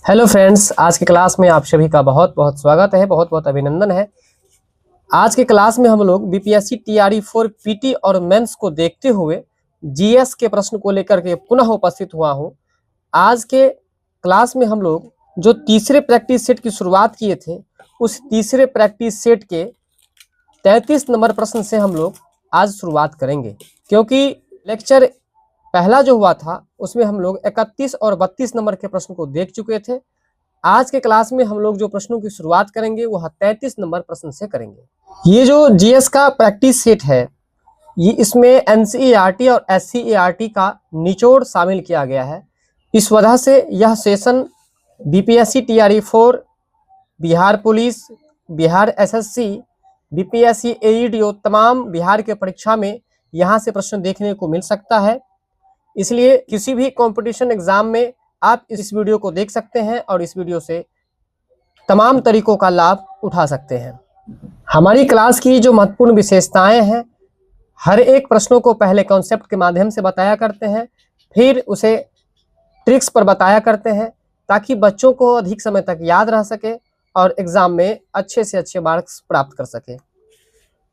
Hello friends, आज की class में आप सभी का बहुत बहुत स्वागत है, बहुत बहुत अभिनंदन है। आज के क्लास में हम लोग बीपीएससी टीआरई 4 पीटी और मेंस को देखते हुए जीएस के प्रश्न को लेकर के पुनः उपस्थित हुआ हूं। आज के क्लास में हम लोग जो तीसरे प्रैक्टिस सेट की शुरुआत किए थे, उस तीसरे प्रैक्टिस सेट के 33 नंबर प्रश्न से हम लोग आज शुरुआत करेंगे, क्योंकि लेक्चर पहला जो हुआ था उसमें हम लोग 31 और 32 नंबर के प्रश्न को देख चुके थे। आज के क्लास में हम लोग जो प्रश्नों की शुरुआत करेंगे वह 33 नंबर प्रश्न से करेंगे। ये जो जीएस का प्रैक्टिस सेट है, ये इसमें एनसीईआरटी और एससीईआरटी का निचोड़ शामिल किया गया है। इस वजह से यह session BPSC TRE 4, Bihar police, Bihar SSC, BPSC AEDO तमाम बिहार के परीक्षा में यहाँ से प्रश्न देखने को मिल सकता है। इसलिए किसी भी कंपटीशन एग्जाम में आप इस वीडियो को देख सकते हैं और इस वीडियो से तमाम तरीकों का लाभ उठा सकते हैं। हमारी क्लास की जो महत्वपूर्ण विशेषताएं हैं, हर एक प्रश्नों को पहले कॉन्सेप्ट के माध्यम से बताया करते हैं, फिर उसे ट्रिक्स पर बताया करते हैं, ताकि बच्चों को अधिक समय तक याद रह सके और एग्जाम में अच्छे से अच्छे मार्क्स प्राप्त कर सके।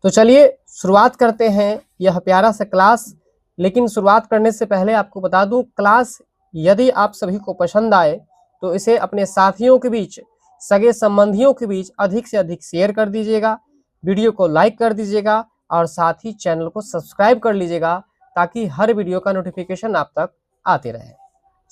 तो चलिए शुरुआत करते हैं यह प्यारा सा क्लास। लेकिन शुरुआत करने से पहले आपको बता दूं, क्लास यदि आप सभी को पसंद आए तो इसे अपने साथियों के बीच, सगे संबंधियों के बीच अधिक से अधिक शेयर कर दीजिएगा, वीडियो को लाइक कर दीजिएगा और साथ ही चैनल को सब्सक्राइब कर लीजिएगा, ताकि हर वीडियो का नोटिफिकेशन आप तक आते रहे।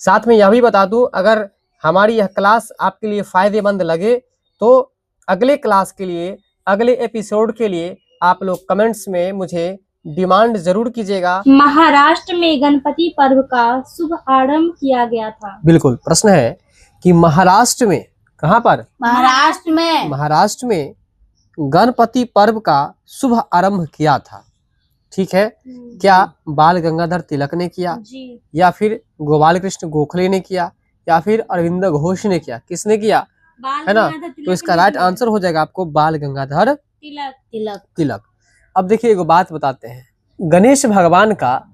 साथ में यह भी बता दूं, अगर हमारी यह क्लास आपके लिए फायदेमंद लगे तो अगले क्लास के लिए, अगले एपिसोड के लिए आप लोग कमेंट्स में मुझे डिमांड जरूर कीजिएगा। महाराष्ट्र में गणपति पर्व का शुभ आरंभ किया गया था। बिल्कुल, प्रश्न है कि महाराष्ट्र में, कहाँ पर? महाराष्ट्र में गणपति पर्व का शुभ आरंभ किया था। ठीक है, क्या बाल गंगाधर तिलक ने किया जी। या फिर गोपाल कृष्ण गोखले ने किया या फिर अरविंद घोष ने किया? किसने किया, है ना? तो इसका राइट आंसर हो जाएगा आपको बाल गंगाधर तिलक। अब देखिए, एक बात बताते हैं, गणेश भगवान का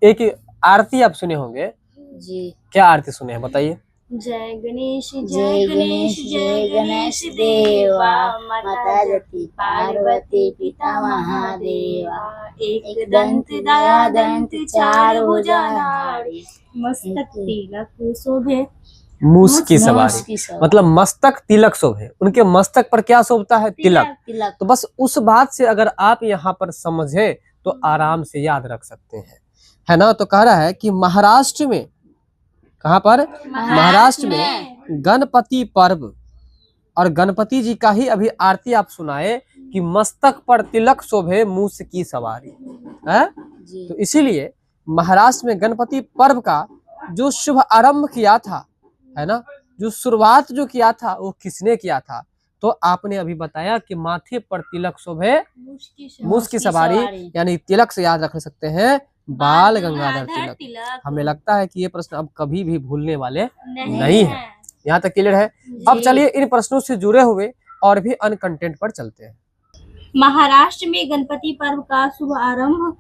एक आरती आप सुने होंगे जी। क्या आरती सुने हैं, बताइए? जय गणेश जय गणेश जय गणेश देवा, माता रति पार्वती पिता महादेवा, एक दंत दया दंत चार भुजा नारी, मस्तक तिलक शोभे। मूस की सवारी, मतलब मस्तक तिलक शोभे, उनके मस्तक पर क्या शोभता है? तिलक। तो बस उस बात से अगर आप यहाँ पर समझे तो आराम से याद रख सकते हैं, है ना? तो कह रहा है कि महाराष्ट्र में, कहाँ पर? महाराष्ट्र में गणपति पर्व, और गणपति जी का ही अभी आरती आप सुनाए कि मस्तक पर तिलक शोभे मूस की सवारी है। तो इसीलिए महाराष्ट्र में गणपति पर्व का जो शुभ आरंभ किया था, है ना, जो शुरुआत जो किया था वो किसने किया था? तो आपने अभी बताया कि माथे पर तिलक शोभे मूस की सवारी, यानी तिलक से याद रख सकते हैं बाल गंगाधर तिलक। हमें लगता है कि ये प्रश्न अब कभी भी भूलने वाले नहीं है। यहाँ तक क्लियर है? अब चलिए इन प्रश्नों से जुड़े हुए और भी अन्य कंटेंट पर चलते हैं। महाराष्ट्र में गणपति पर्व का शुभ आरंभ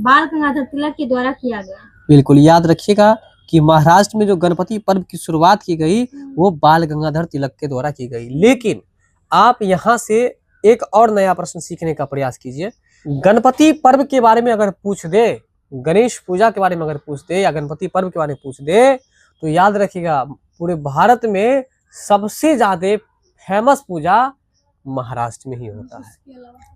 बाल गंगाधर तिलक के द्वारा किया गया। बिल्कुल याद रखिएगा कि महाराष्ट्र में जो गणपति पर्व की शुरुआत की गई वो बाल गंगाधर तिलक के द्वारा की गई। लेकिन आप यहाँ से एक और नया प्रश्न सीखने का प्रयास कीजिए। गणपति पर्व के बारे में अगर पूछ दे, गणेश पूजा के बारे में अगर पूछ दे या गणपति पर्व के बारे में पूछ दे, तो याद रखिएगा पूरे भारत में सबसे ज्यादा फेमस पूजा महाराष्ट्र में ही होता है,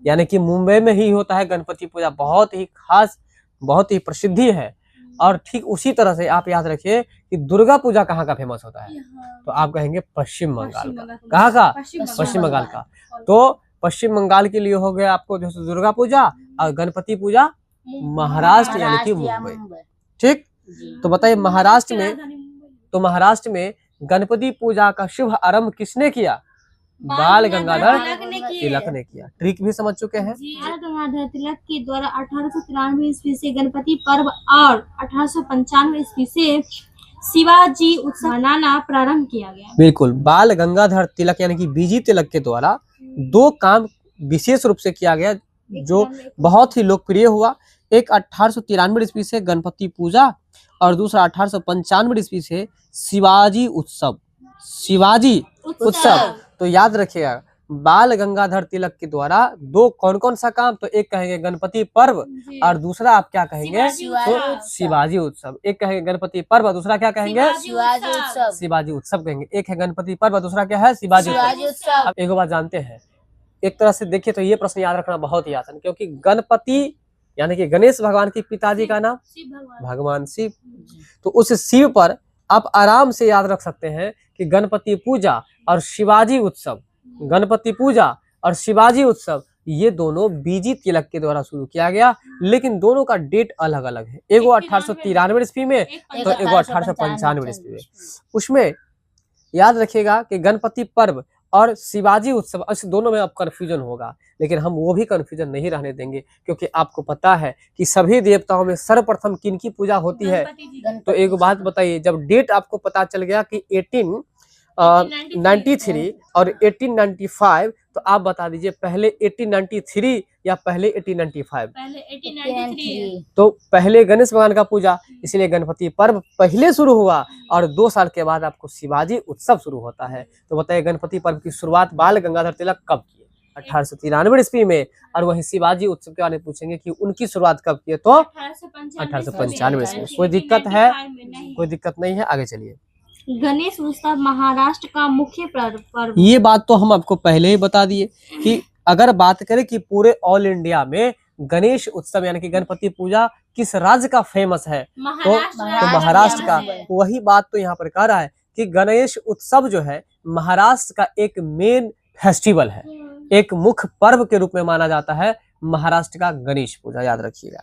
यानी कि मुंबई में ही होता है गणपति पूजा। बहुत ही खास, बहुत ही प्रसिद्धि है। और ठीक उसी तरह से आप याद रखिए कि दुर्गा पूजा कहाँ का फेमस होता है? तो आप कहेंगे पश्चिम बंगाल का। कहाँ का? पश्चिम बंगाल का। तो पश्चिम बंगाल के लिए हो गया आपको जैसे दुर्गा पूजा, और गणपति पूजा महाराष्ट्र यानी कि मुंबई। ठीक, तो बताइए महाराष्ट्र में गणपति पूजा का शुभ आरंभ किसने किया? बाल गंगाधर तिलक ने किया। ट्रिक भी समझ चुके हैं। बाल गंगाधर तिलक के द्वारा 1893 ईस्वी से गणपति पर्व और 1895 ईस्वी से शिवाजी उत्सव मनाना प्रारंभ किया गया। बिल्कुल, बाल गंगाधर तिलक यानी कि बीजी तिलक के द्वारा दो काम विशेष रूप से किया गया जो बहुत ही लोकप्रिय हुआ। एक 1893 ईस्वी से गणपति पूजा और दूसरा 1895 ईस्वी से शिवाजी उत्सव। शिवाजी उत्सव। तो याद रखिएगा बाल गंगाधर तिलक के द्वारा दो कौन कौन सा काम, तो एक कहेंगे गणपति पर्व और दूसरा आप क्या कहेंगे, तो शिवाजी उत्सव। एक कहेंगे गणपति पर्व और दूसरा क्या कहेंगे, शिवाजी उत्सव। शिवाजी उत्सव कहेंगे। एक है गणपति पर्व और दूसरा क्या है, शिवाजी उत्सव। अब एक बात जानते हैं, एक तरह से देखिए तो ये प्रश्न याद रखना बहुत ही आसान, क्योंकि गणपति यानी कि गणेश भगवान के पिताजी का नाम भगवान शिव, तो उस शिव पर आप आराम से याद रख सकते हैं कि गणपति पूजा और शिवाजी उत्सव, गणपति पूजा और शिवाजी उत्सव ये दोनों बीजी तिलक के द्वारा शुरू किया गया, लेकिन दोनों का डेट अलग अलग है। एगो 1893 ईस्वी में तो एगो 1895 ईस्वी में। उसमें याद रखिएगा कि गणपति पर्व और शिवाजी उत्सव, इस दोनों में अब कंफ्यूजन होगा, लेकिन हम वो भी कंफ्यूजन नहीं रहने देंगे, क्योंकि आपको पता है कि सभी देवताओं में सर्वप्रथम किनकी पूजा होती है। तो एक बात बताइए, जब डेट आपको पता चल गया कि 1893 और 1895, तो आप बता दीजिए पहले 1893 या पहले 1895? पहले 1893। तो पहले गणेश भगवान का पूजा, इसलिए गणपति पर्व पहले शुरू हुआ और 2 साल के बाद आपको शिवाजी उत्सव शुरू होता है। तो बताइए गणपति पर्व की शुरुआत बाल गंगाधर तिलक कब किए, 1893 ईस्वी में, और वहीं शिवाजी उत्सव के बारे में पूछेंगे कि उनकी शुरुआत कब की है, तो 1895 ईस्वी में। कोई दिक्कत है? कोई दिक्कत नहीं है, आगे चलिए। गणेश उत्सव महाराष्ट्र का मुख्य पर्व। ये बात तो हम आपको पहले ही बता दिए कि अगर बात करें कि पूरे ऑल इंडिया में गणेश उत्सव यानी कि गणपति पूजा किस राज्य का फेमस है, तो महाराष्ट्र का। वही बात तो यहाँ पर कह रहा है कि गणेश उत्सव जो है महाराष्ट्र का एक मेन फेस्टिवल है, एक मुख्य पर्व के रूप में माना जाता है महाराष्ट्र का गणेश पूजा, याद रखिएगा।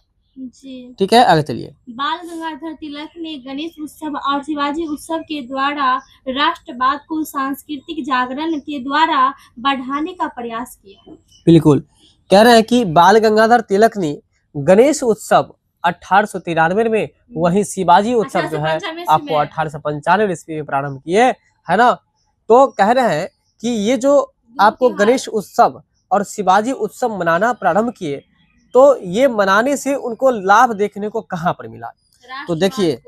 ठीक है, आगे चलिए। बाल गंगाधर तिलक ने गणेश उत्सव और शिवाजी उत्सव के द्वारा राष्ट्रवाद को सांस्कृतिक जागरण के द्वारा बढ़ाने का प्रयास किया। बिल्कुल, कह रहे हैं कि बाल गंगाधर तिलक ने गणेश उत्सव 1893 में, वहीं शिवाजी उत्सव जो है आपको 1895 ईस्वी में प्रारंभ किए, है ना। तो कह रहे हैं कि ये जो आपको गणेश उत्सव और शिवाजी उत्सव मनाना प्रारंभ किए, तो ये मनाने से उनको लाभ देखने को कहाँ पर मिला, तो देखिए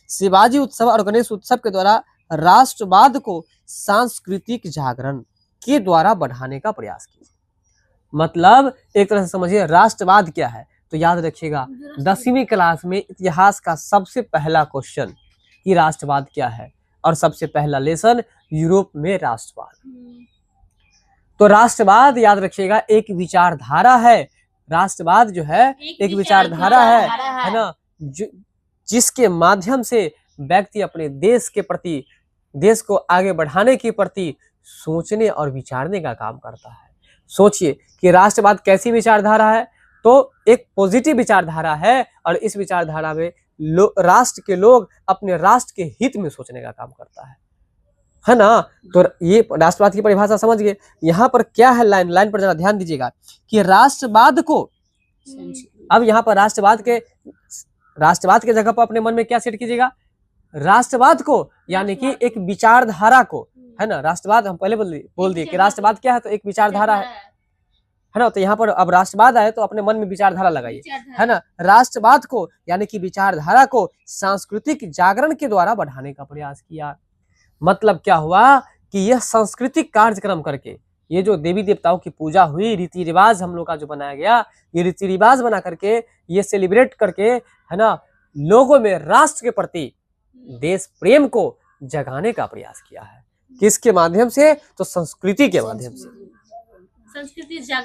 शिवाजी उत्सव और गणेश उत्सव के द्वारा राष्ट्रवाद को सांस्कृतिक जागरण के द्वारा बढ़ाने का प्रयास किया। मतलब एक तरह से समझिए राष्ट्रवाद क्या है, तो याद रखिएगा 10वीं क्लास में इतिहास का सबसे पहला क्वेश्चन कि राष्ट्रवाद क्या है, और सबसे पहला लेसन यूरोप में राष्ट्रवाद। तो राष्ट्रवाद याद रखिएगा एक विचारधारा है, राष्ट्रवाद जो है एक विचारधारा है ना, जिसके माध्यम से व्यक्ति अपने देश के प्रति, देश को आगे बढ़ाने के प्रति सोचने और विचारने का काम करता है। सोचिए कि राष्ट्रवाद कैसी विचारधारा है, तो एक पॉजिटिव विचारधारा है, और इस विचारधारा में राष्ट्र के लोग अपने राष्ट्र के हित में सोचने का काम करता है ना। तो ये राष्ट्रवाद की परिभाषा समझ गए। यहाँ पर क्या है, लाइन पर जरा ध्यान दीजिएगा कि राष्ट्रवाद को, अब यहाँ पर राष्ट्रवाद के जगह पर अपने मन में क्या सेट कीजिएगा, राष्ट्रवाद को यानी कि एक विचारधारा को, है ना। राष्ट्रवाद हम पहले बोल दिए कि राष्ट्रवाद क्या है, तो एक विचारधारा है ना। तो यहाँ पर अब राष्ट्रवाद आए तो अपने मन में विचारधारा लगाइए, है ना। राष्ट्रवाद को यानी कि विचारधारा को सांस्कृतिक जागरण के द्वारा बढ़ाने का प्रयास किया। मतलब क्या हुआ कि यह सांस्कृतिक कार्यक्रम करके, ये जो देवी देवताओं की पूजा हुई, रीति रिवाज हम लोग का जो बनाया गया, ये रीति रिवाज बना करके, ये सेलिब्रेट करके, है ना, लोगों में राष्ट्र के प्रति देश प्रेम को जगाने का प्रयास किया है। किसके माध्यम से, तो संस्कृति के माध्यम से।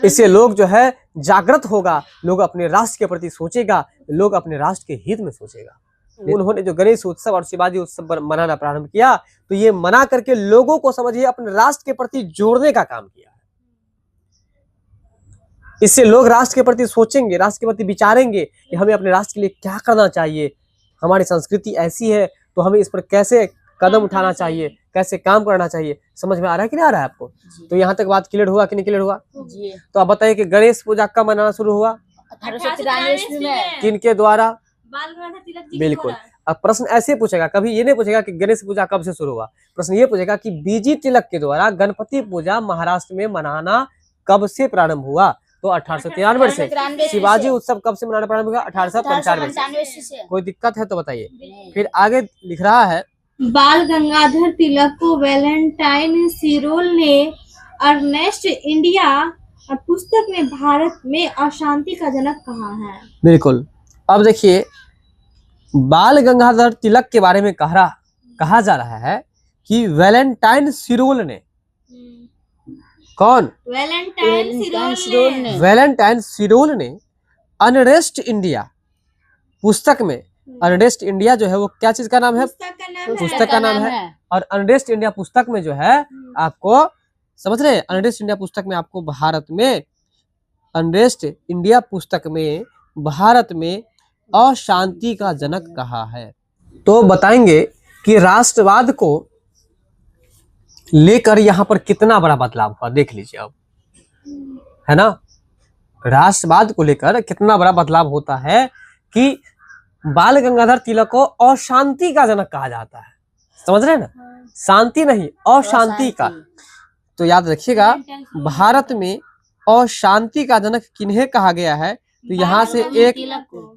इससे लोग जो है जागृत होगा, लोग अपने राष्ट्र के प्रति सोचेगा, लोग अपने राष्ट्र के हित में सोचेगा। उन्होंने जो गणेश उत्सव और शिवाजी उत्सव मनाना प्रारंभ किया, तो ये मना करके लोगों को समझिए अपने राष्ट्र के प्रति जोड़ने का काम किया है। इससे लोग राष्ट्र के प्रति सोचेंगे, राष्ट्र के प्रति विचारेंगे कि हमें अपने राष्ट्र के लिए क्या करना चाहिए, हमारी संस्कृति ऐसी है तो हमें इस पर कैसे कदम उठाना चाहिए, कैसे काम करना चाहिए। समझ में आ रहा है कि नहीं आ रहा है आपको? तो यहाँ तक बात क्लियर हुआ कि नहीं क्लियर हुआ? तो आप बताइए कि गणेश पूजा कब मनाना शुरू हुआ? 1893 में। किनके द्वारा? बाल गंगाधर तिलक जी। बिल्कुल। अब प्रश्न ऐसे पूछेगा, कभी ये नहीं पूछेगा कि गणेश पूजा कब से शुरू हुआ, प्रश्न ये पूछेगा कि बीजी तिलक के द्वारा गणपति पूजा महाराष्ट्र में मनाना कब से प्रारंभ हुआ, तो 1893 से। शिवाजी उत्सव कब से मनाना प्रारंभ हुआ? 1895 से। कोई दिक्कत है तो बताइए। फिर आगे लिख रहा है, बाल गंगाधर तिलक को वैलेंटाइन सिरोल ने अर्नेस्ट इंडिया पुस्तक में भारत में अशांति का जनक कहा है। बिल्कुल। अब देखिए, बाल गंगाधर तिलक के बारे में कहा जा रहा है कि वैलेंटाइन सिरोल ने, कौन? वैलेंटाइन सिरोल ने अनरेस्ट इंडिया पुस्तक में, अनरेस्ट इंडिया जो है वो क्या चीज का नाम है? पुस्तक का नाम है। और अनरेस्ट इंडिया पुस्तक में जो है आपको, समझ रहे हैं, अनरेस्ट इंडिया पुस्तक में आपको भारत में, अनरेस्ट इंडिया पुस्तक में भारत में अशांति का जनक कहा है। तो बताएंगे कि राष्ट्रवाद को लेकर यहाँ पर कितना बड़ा बदलाव हुआ, देख लीजिए अब, है ना। राष्ट्रवाद को लेकर कितना बड़ा बदलाव होता है कि बाल गंगाधर तिलक को अशांति का जनक कहा जाता है, समझ रहे हैं ना, शांति नहीं, अशांति का। तो याद रखिएगा, भारत में अशांति का जनक किन्हें कहा गया है? तो यहाँ से एक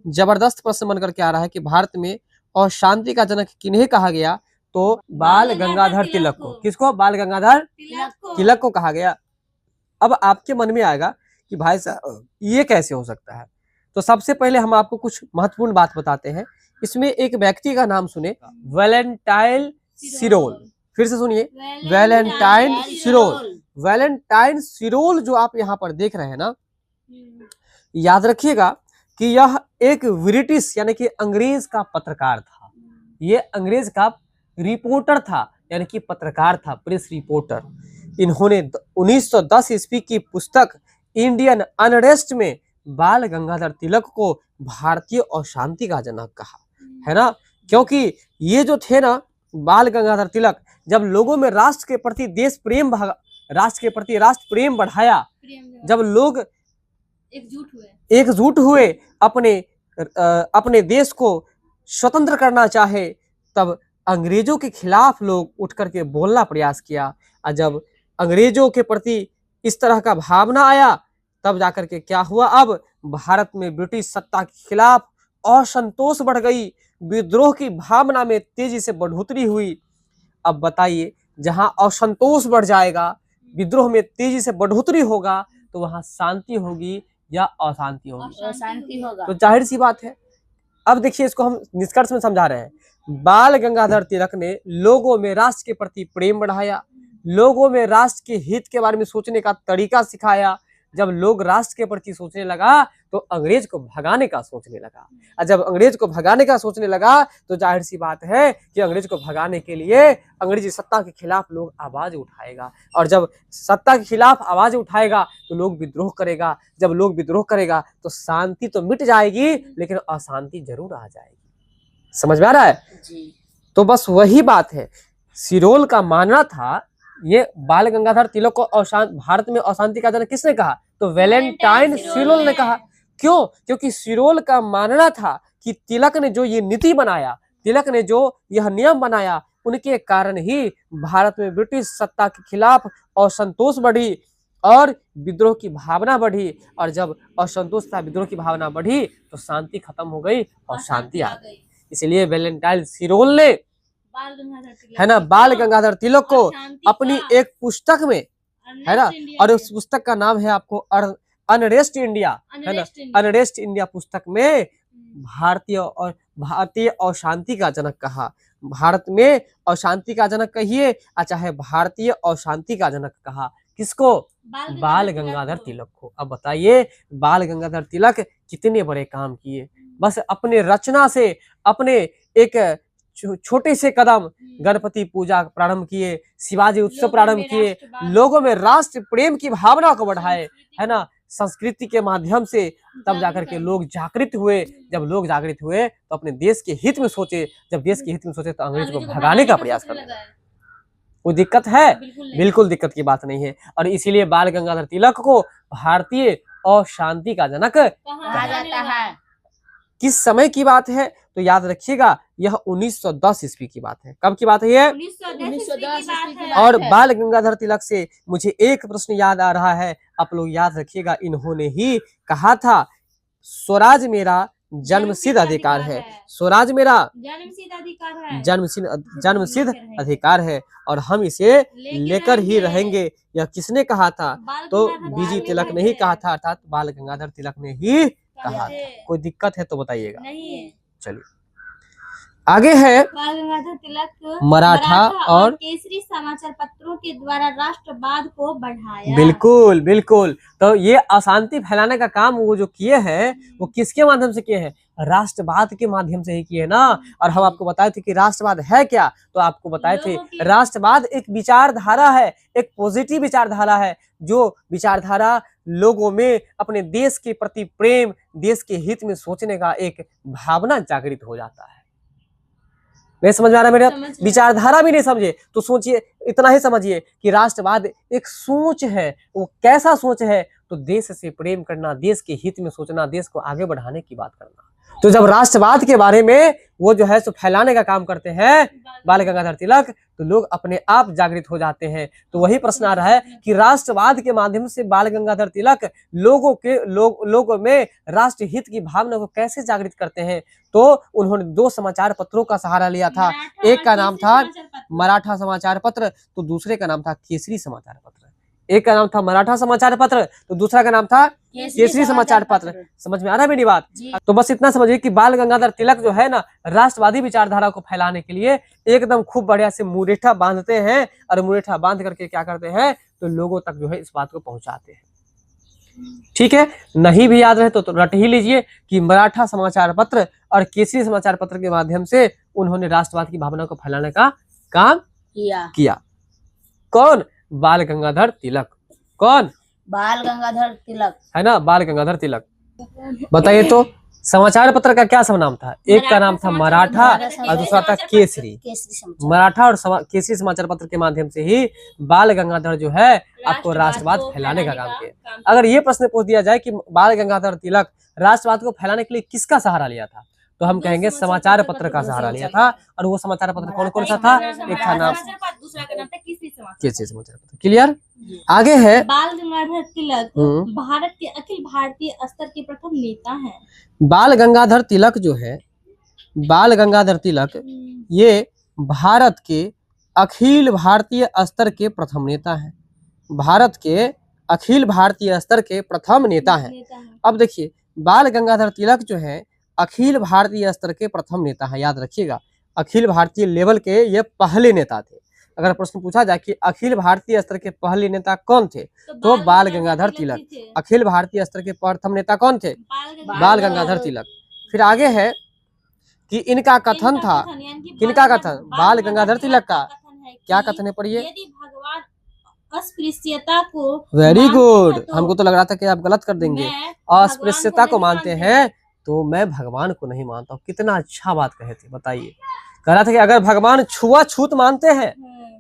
जबरदस्त प्रश्न बन करके आ रहा है कि भारत में अशांति का जनक किन्हें कहा गया? तो बाल गंगाधर तिलक को। किसको? बाल गंगाधर तिलक को कहा गया। अब आपके मन में आएगा कि भाई साहब ये कैसे हो सकता है? तो सबसे पहले हम आपको कुछ महत्वपूर्ण बात बताते हैं। इसमें एक व्यक्ति का नाम सुने, वैलेंटाइन सिरोल। फिर से सुनिए, वैलेंटाइन सिरोल। वैलेंटाइन सिरोल जो आप यहाँ पर देख रहे हैं ना, याद रखिएगा कि यह एक ब्रिटिश यानी कि अंग्रेज का पत्रकार था। ये अंग्रेज का रिपोर्टर था, यानी कि पत्रकार था, प्रेस रिपोर्टर। इन्होंने 1910 ईस्वी की पुस्तक इंडियन अनरेस्ट में बाल गंगाधर तिलक को भारतीय अशांति का जनक कहा, है ना। क्योंकि ये जो थे ना, बाल गंगाधर तिलक, जब लोगों में राष्ट्र के प्रति देश प्रेम, राष्ट्र के प्रति राष्ट्र प्रेम बढ़ाया, जब लोग एकजुट हुए अपने देश को स्वतंत्र करना चाहे, तब अंग्रेजों के खिलाफ लोग उठ करके बोलना प्रयास किया। और जब अंग्रेजों के प्रति इस तरह का भावना आया, तब जाकर के क्या हुआ, अब भारत में ब्रिटिश सत्ता के खिलाफ असंतोष बढ़ गई, विद्रोह की भावना में तेजी से बढ़ोतरी हुई। अब बताइए, जहां असंतोष बढ़ जाएगा, विद्रोह में तेजी से बढ़ोतरी होगा, तो वहां शांति होगी या अशांति होगी? अशांति होगा। तो जाहिर सी बात है। अब देखिए, इसको हम निष्कर्ष में समझा रहे हैं। बाल गंगाधर तिलक ने लोगों में राष्ट्र के प्रति प्रेम बढ़ाया, लोगों में राष्ट्र के हित के बारे में सोचने का तरीका सिखाया। जब लोग राष्ट्र के प्रति सोचने लगा, तो अंग्रेज को भगाने का सोचने लगा। और जब अंग्रेज को भगाने का सोचने लगा, तो जाहिर सी बात है कि अंग्रेज को भगाने के लिए अंग्रेजी सत्ता के खिलाफ लोग आवाज उठाएगा। और जब सत्ता के खिलाफ आवाज उठाएगा, तो लोग विद्रोह करेगा। जब लोग विद्रोह करेगा, तो शांति तो मिट जाएगी, लेकिन अशांति जरूर आ जाएगी। समझ में आ रहा है जी। तो बस वही बात है। सिरोल का मानना था, ये बाल गंगाधर तिलक को भारत में अशांति का जनक किसने कहा? तो वैलेंटाइन सिरोल ने कहा। क्यों? क्योंकि सिरोल का मानना था कि तिलक ने जो ये नीति बनाया, तिलक ने जो यह नियम बनाया, उनके कारण ही भारत में ब्रिटिश सत्ता के खिलाफ असंतोष बढ़ी और विद्रोह की भावना बढ़ी। और जब असंतोष था, विद्रोह की भावना बढ़ी, तो शांति खत्म हो गई और शांति आ गई। इसलिए वैलेंटाइन सिरोल ने, है ना, बाल गंगाधर तिलक को अपनी एक पुस्तक में, है ना, और उस पुस्तक का नाम है आपको अनरेस्ट इंडिया, है ना, अनरेस्ट इंडिया पुस्तक में भारतीय अशांति का जनक कहा। भारत में अशांति का जनक कहिए, चाहे भारतीय अशांति का जनक कहा। किसको? बाल गंगाधर तिलक को। अब बताइए, बाल गंगाधर तिलक कितने बड़े काम किए। बस अपने रचना से, अपने एक छोटे से कदम, गणपति पूजा प्रारंभ किए, शिवाजी उत्सव प्रारंभ किए, लोगों में राष्ट्र प्रेम की भावना को बढ़ाए, है ना, संस्कृति के माध्यम से। तब जाकर के लोग जागृत हुए। जब लोग जागृत हुए, तो अपने देश के हित में सोचे। जब देश के हित में सोचे, तो अंग्रेज को भगाने का प्रयास करने लगे। कोई दिक्कत है? बिल्कुल दिक्कत की बात नहीं है। और इसीलिए बाल गंगाधर तिलक को भारतीय अशांति का जनक कहा जाता है। किस समय की बात है? तो याद रखिएगा, यह 1910 ईस्वी की बात है। कब की बात है ये? 1910 और बाल गंगाधर तिलक से मुझे एक प्रश्न याद आ रहा है, आप लोग याद रखिएगा। इन्होंने ही कहा था, स्वराज मेरा जन्मसिद्ध अधिकार है। स्वराज मेरा जन्मसिद्ध अधिकार है। जन्मसिद्ध अधिकार है और हम इसे लेकर ही रहेंगे। यह किसने कहा था? तो बीजी तिलक ने ही कहा था, अर्थात बाल गंगाधर तिलक ने ही कहा था। कोई दिक्कत है तो बताइएगा। नहीं। चलिए आगे है बाल गंगाधर तिलक मराठा और केसरी समाचार पत्रों के द्वारा राष्ट्रवाद को बढ़ाया। बिल्कुल बिल्कुल। तो ये अशांति फैलाने का काम वो जो किए हैं वो किसके माध्यम से किए हैं? राष्ट्रवाद के माध्यम से ही किए ना। और हम आपको बताए थे कि राष्ट्रवाद है क्या, तो आपको बताए थे राष्ट्रवाद एक विचारधारा है, एक पॉजिटिव विचारधारा है, जो विचारधारा लोगों में अपने देश के प्रति प्रेम, देश के हित में सोचने का एक भावना जागृत हो जाता है। नहीं समझ में आ रहा मेरा? विचारधारा भी नहीं समझे तो सोचिए, इतना ही समझिए कि राष्ट्रवाद एक सोच है। वो कैसा सोच है? तो देश से प्रेम करना, देश के हित में सोचना, देश को आगे बढ़ाने की बात करना। तो जब राष्ट्रवाद के बारे में वो जो है सो फैलाने का काम करते हैं बाल गंगाधर तिलक, तो लोग अपने आप जागृत हो जाते हैं। तो वही प्रश्न आ रहा है कि राष्ट्रवाद के माध्यम से बाल गंगाधर तिलक लोगों में राष्ट्र हित की भावना को कैसे जागृत करते हैं? तो उन्होंने 2 समाचार पत्रों का सहारा लिया था। एक का नाम था मराठा समाचार पत्र, तो दूसरे का नाम था केसरी समाचार पत्र। एक का नाम था मराठा समाचार पत्र, तो दूसरा का नाम था केसरी समाचार पत्र। समझ में आ रहा है मेरी बात? तो बस इतना समझिए कि बाल गंगाधर तिलक जो है ना, राष्ट्रवादी विचारधारा को फैलाने के लिए एकदम खूब बढ़िया से मुरेठा बांधते हैं, और मुरेठा बांध करके क्या करते हैं? तो लोगों तक जो है इस बात को पहुंचाते हैं। ठीक है, नहीं भी याद रहे तो रट ही लीजिए कि मराठा समाचार पत्र और केसरी समाचार पत्र के माध्यम से उन्होंने राष्ट्रवाद की भावना को फैलाने का काम किया। कौन? बाल गंगाधर तिलक। कौन? बाल गंगाधर तिलक, है ना, बाल गंगाधर तिलक। बताइए तो समाचार पत्र का क्या सब नाम था? एक का नाम था मराठा और दूसरा था केसरी। मराठा और केसरी समाचार पत्र के माध्यम से ही बाल गंगाधर जो है आपको राष्ट्रवाद फैलाने का काम किया। अगर ये प्रश्न पूछ दिया जाए कि बाल गंगाधर तिलक राष्ट्रवाद को फैलाने के लिए किसका सहारा लिया था, तो हम कहेंगे समाचार पत्र का सहारा लिया था। और वो समाचार पत्र कौन कौन सा था? एक था नाम दूसरा का नाम था केसरी समाचार पत्र। क्लियर? आगे है बाल गंगाधर तिलक भारत के अखिल भारतीय स्तर के प्रथम नेता हैं। बाल गंगाधर तिलक जो है, बाल गंगाधर तिलक ये भारत के अखिल भारतीय स्तर के प्रथम नेता हैं। भारत के अखिल भारतीय स्तर के प्रथम नेता हैं। अब देखिए, बाल गंगाधर तिलक जो है अखिल भारतीय स्तर के प्रथम नेता है। याद रखिएगा, अखिल भारतीय लेवल के ये पहले नेता थे। अगर प्रश्न पूछा जाए कि अखिल भारतीय स्तर के पहले नेता कौन थे, तो बाल गंगाधर तिलक। अखिल भारतीय स्तर के प्रथम नेता कौन थे? बाल गंगाधर तिलक। फिर आगे है कि इनका कथन था, किनका कथन? बाल गंगाधर तिलक का। क्या कथन है? पढ़िए। यदि भगवान अस्पृश्यता को वेरी गुड। हमको तो लग रहा था कि आप गलत कर देंगे। अस्पृश्यता को मानते हैं तो मैं भगवान को नहीं मानता हूँ। कितना अच्छा बात कहे थे, बताइए। कह रहा था कि अगर भगवान छुआछूत मानते हैं,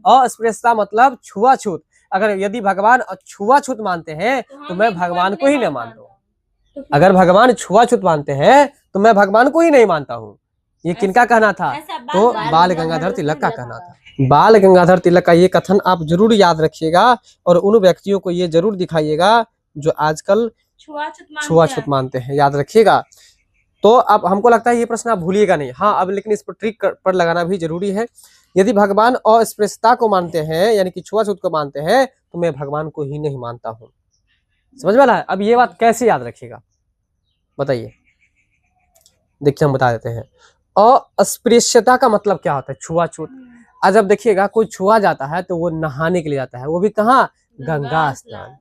अस्पृश्यता मतलब छुआछूत, अगर यदि भगवान छुआछूत मानते हैं तो मैं भगवान को ही नहीं मानता हूँ। अगर भगवान छुआछूत मानते हैं तो मैं भगवान को ही नहीं मानता हूँ। ये किनका कहना था? तो बाल गंगाधर तिलक का कहना था। बाल गंगाधर तिलक का ये कथन आप जरूर याद रखिएगा और उन व्यक्तियों को ये जरूर दिखाइएगा जो आजकल छुआछूत मानते हैं। याद रखिएगा। तो अब हमको लगता है ये प्रश्न आप भूलिएगा नहीं। हाँ, अब लेकिन इस पर ट्रिक पर लगाना भी जरूरी है। यदि भगवान अस्पृश्यता को मानते हैं, यानी कि छुआछूत को मानते हैं, तो मैं भगवान को ही नहीं मानता हूँ। समझ में आ रहा है? अब ये बात कैसे याद रखिएगा, बताइए। देखिए हम बता देते हैं। अस्पृश्यता का मतलब क्या होता है? छुआछूत। आज जब देखिएगा कोई छुआ जाता है तो वो नहाने के लिए जाता है, वो भी कहाँ? गंगा स्नान।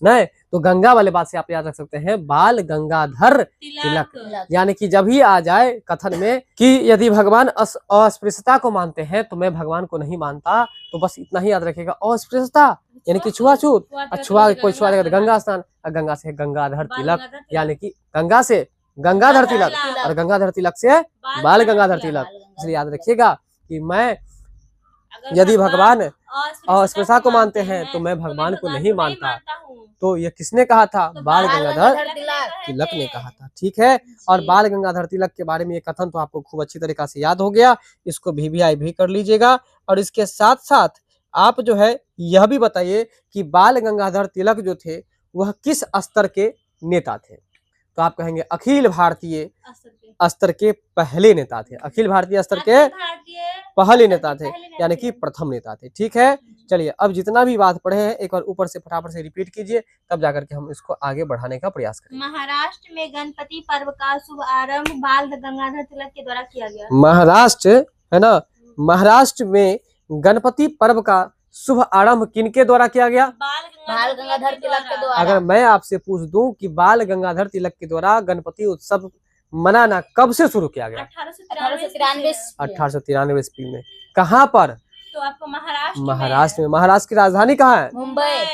नहीं तो गंगा वाले बात से आप याद रख सकते हैं बाल गंगाधर तिलक। यानी कि जब ही आ जाए कथन में कि यदि भगवान अस्पृश्यता को मानते हैं तो मैं भगवान को नहीं मानता, तो बस इतना ही याद रखिएगा। अस्पृश्यता यानी कि छुआछूत, छुआ कोई छुआ जाएगा गंगा स्नान, गंगा से गंगाधर तिलक, यानी कि गंगा से गंगाधर तिलक और गंगाधर तिलक से बाल गंगाधर तिलक। इसलिए याद रखिएगा कि मैं यदि भगवान अस्पृश्यता को मानते हैं तो मैं भगवान को नहीं मानता। तो ये किसने कहा था? बाल गंगाधर तिलक ने कहा था। ठीक है। और बाल गंगाधर तिलक के बारे में ये कथन तो आपको खूब अच्छी तरीका से याद हो गया। इसको VVI भी कर लीजिएगा। और इसके साथ साथ आप जो है यह भी बताइए कि बाल गंगाधर तिलक जो थे वह किस स्तर के नेता थे। तो आप कहेंगे अखिल भारतीय स्तर के स्तर के पहले नेता थे, अखिल भारतीय स्तर के अखिल भारतीय पहले नेता थे, पहले नेता यानी थे। कि प्रथम नेता थे। ठीक है, चलिए अब जितना भी बात पढ़े हैं एक बार ऊपर से फटाफट से रिपीट कीजिए, तब जाकर के हम इसको आगे बढ़ाने का प्रयास करेंगे। महाराष्ट्र में गणपति पर्व का शुभ आरंभ बाल गंगाधर तिलक के द्वारा किया गया। महाराष्ट्र है ना, महाराष्ट्र में गणपति पर्व का शुभ आरंभ किनके द्वारा किया गया? बाल गंगाधर तिलक के द्वारा। अगर मैं आपसे पूछ दूं कि बाल गंगाधर तिलक के द्वारा गणपति उत्सव मनाना कब से शुरू किया गया? 1893 1893 ईस्वी में। कहाँ पर? तो आपको महाराष्ट्र महाराष्ट्र में। महाराष्ट्र की राजधानी कहाँ है? मुंबई।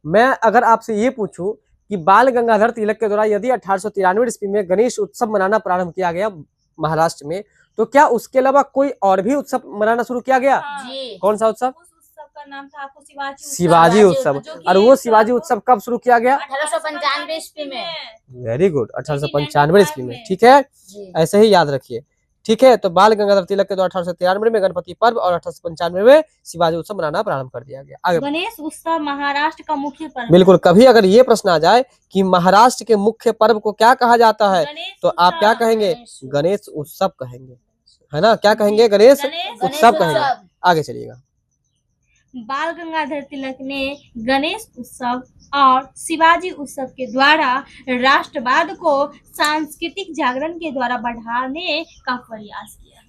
मैं अगर आपसे ये पूछूं कि बाल गंगाधर तिलक के द्वारा यदि 1893 ईस्वी में गणेश उत्सव मनाना प्रारंभ किया गया महाराष्ट्र में, तो क्या उसके अलावा कोई और भी उत्सव मनाना शुरू किया गया? जी। कौन सा उत्सव? उस उत्सव का नाम था आपको शिवाजी शिवाजी उत्सव। जो कि और वो शिवाजी उत्सव कब शुरू किया गया? 1895 ईस्वी में। वेरी गुड, 1895 ईस्वी में। ठीक है, जी। ऐसे ही याद रखिए। ठीक है, तो बाल गंगाधर तिलक के द्वारा 1893 में गणपति पर्व और 1895 में शिवाजी उत्सव मनाना प्रारंभ कर दिया गया। आगे गणेश उत्सव महाराष्ट्र का मुख्य पर्व है। बिल्कुल, कभी अगर ये प्रश्न आ जाए कि महाराष्ट्र के मुख्य पर्व को क्या कहा जाता है, गणेश तो आप क्या उत्सव। कहेंगे? गणेश उत्सव कहेंगे, है ना? क्या कहेंगे? गणेश गणेश उत्सव कहेंगे। आगे चलिएगा। बाल गंगाधर तिलक ने गणेश उत्सव और शिवाजी उत्सव के द्वारा राष्ट्रवाद को सांस्कृतिक जागरण के द्वारा बढ़ाने का प्रयास किया।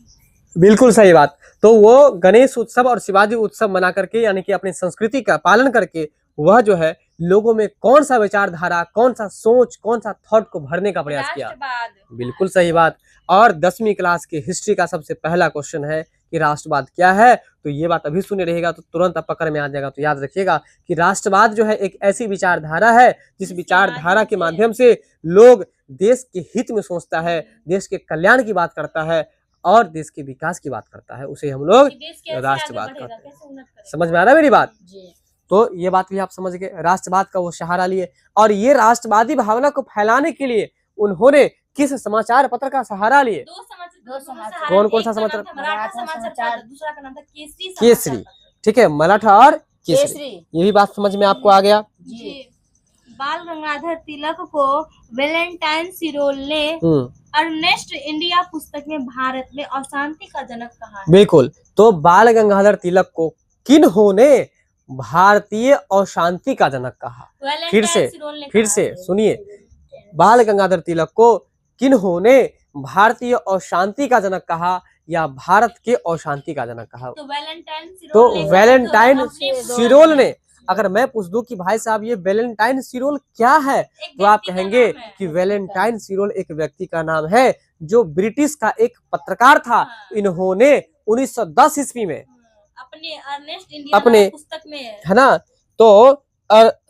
बिल्कुल सही बात। तो वो गणेश उत्सव और शिवाजी उत्सव मना करके, यानी कि अपनी संस्कृति का पालन करके, वह जो है लोगों में कौन सा विचारधारा, कौन सा सोच, कौन सा थॉट को भरने का प्रयास किया। राष्ट्रवाद। बिल्कुल सही बात। और 10वीं क्लास की हिस्ट्री का सबसे पहला क्वेश्चन है कि राष्ट्रवाद क्या है, तो ये बात अभी सुने रहेगा तो तुरंत आप पकड़ में आ जाएगा। तो याद रखिएगा कि राष्ट्रवाद जो है एक ऐसी विचारधारा है जिस विचारधारा के माध्यम से लोग देश के हित में सोचता है, देश के कल्याण की बात करता है और देश के विकास की बात करता है, उसे हम लोग देश कैसे राष्ट्रवाद आगे बढ़ेगा, कहते हैं। कैसे उन्नत करेगा। समझ में आ रहा है मेरी बात? जी। तो ये बात भी आप समझ गए, राष्ट्रवाद का वो सहारा लिए। और ये राष्ट्रवादी भावना को फैलाने के लिए उन्होंने किस समाचार पत्र का सहारा लिए? दो समाचार। कौन-कौन सा एक का नाम समाचार? था मराठा समाचार पत्र, दूसरा का नाम था केसरी केसरी। समाचार पत्र। ठीक है, मराठा और केसरी। केसरी। ये भी बात समझ में आपको आ गया? जी। बाल गंगाधर तिलक को वैलेंटाइन सिरोल ने अर्नेस्ट इंडिया पुस्तक में भारत में अशांति का जनक कहा है। बिल्कुल। तो बाल गंगाधर तिलक को किन्होंने भारतीय अशांति का जनक कहा? फिर से सुनिए, बाल गंगाधर तिलक को किन्होंने भारतीय अशांति का जनक कहा या भारत के अशांति का जनक कहा? तो वैलेंटाइन सिरोल ने। अगर मैं पूछ दूं कि भाई साहब ये वैलेंटाइन सिरोल क्या है, तो आप कहेंगे कि वैलेंटाइन सिरोल एक व्यक्ति का नाम है जो ब्रिटिश का एक पत्रकार था। इन्होंने 1910 ईस्वी में अपने अर्नेस्ट इंडिया अपने पुस्तक में, है ना, तो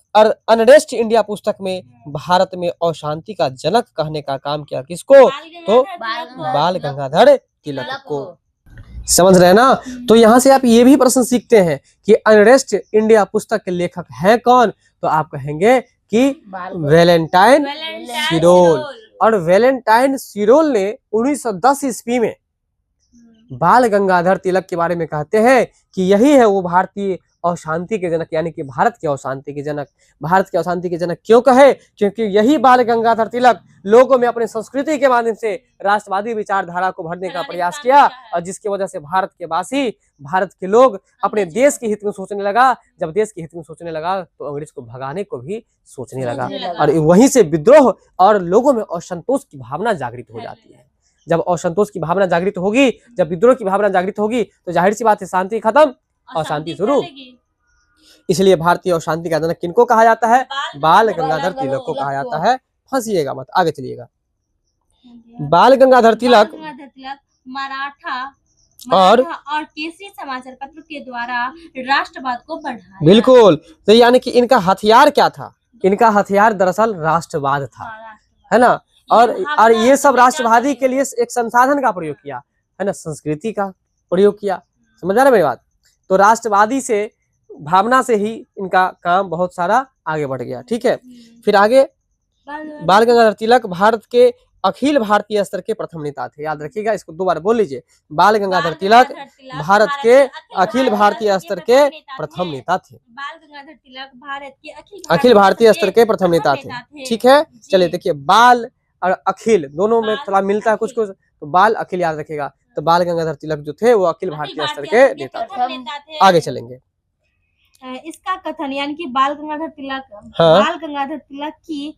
अर्नेस्ट इंडिया पुस्तक में भारत में अशांति का जनक कहने का काम किया। किसको? तो बाल गंगाधर तिलक को। समझ रहे हैं ना? तो यहाँ से आप ये भी प्रश्न सीखते हैं कि अर्नेस्ट इंडिया पुस्तक के लेखक हैं कौन, तो आप कहेंगे कि वैलेंटाइन सिरोल। और वैलेंटाइन सिरोल ने 1910 ईस्वी में बाल गंगाधर तिलक के बारे में कहते हैं कि यही है वो भारतीय अशांति के जनक, यानी कि भारत के अशांति के जनक। भारत के अशांति के जनक क्यों कहे? क्योंकि यही बाल गंगाधर तिलक लोगों में अपनी संस्कृति के माध्यम से राष्ट्रवादी विचारधारा को भरने का प्रयास किया, और जिसकी वजह से भारत के वासी, भारत के लोग अपने देश के हित में सोचने लगा। जब देश के हित में सोचने लगा तो अंग्रेज को भगाने को भी सोचने लगा, और वहीं से विद्रोह और लोगों में असंतोष की भावना जागृत हो जाती है। जब असंतोष की भावना जागृत होगी, जब विद्रोह की भावना जागृत होगी, तो जाहिर सी बात है शांति खत्म, अशांति शुरू। इसलिए भारतीय अशांति का जनक किनको कहा जाता है? बाल गंगाधर तिलक को कहा जाता है। फंसिएगा मत, आगे चलिएगा। बाल गंगाधर तिलक मराठा और केसरी समाचार पत्र के द्वारा राष्ट्रवाद को बढ़ाया। बिल्कुल। तो यानी कि इनका हथियार क्या था? इनका हथियार दरअसल राष्ट्रवाद था, है ना। और ये सब राष्ट्रवादी के लिए एक संसाधन का प्रयोग किया, है ना, संस्कृति का प्रयोग किया। समझ आ रहा है मेरी बात? तो राष्ट्रवादी से भावना से ही इनका काम बहुत सारा आगे बढ़ गया। ठीक है, फिर आगे बाल गंगाधर तिलक भारत के अखिल भारतीय स्तर के प्रथम नेता थे। याद रखिएगा, इसको 2 बार बोल लीजिए। बाल गंगाधर तिलक भारत के अखिल भारतीय स्तर के प्रथम नेता थे। बाल गंगाधर तिलक भारत के अखिल भारतीय स्तर के प्रथम नेता थे। ठीक है, चलिए देखिए, बाल और अखिल दोनों में थोड़ा मिलता है कुछ कुछ, तो बाल अखिल याद रखेगा। तो बाल गंगाधर तिलक जो थे वो अखिल भारतीय स्तर के नेता थे। आगे चलेंगे। इसका कथन यानी कि बाल गंगाधर तिलक की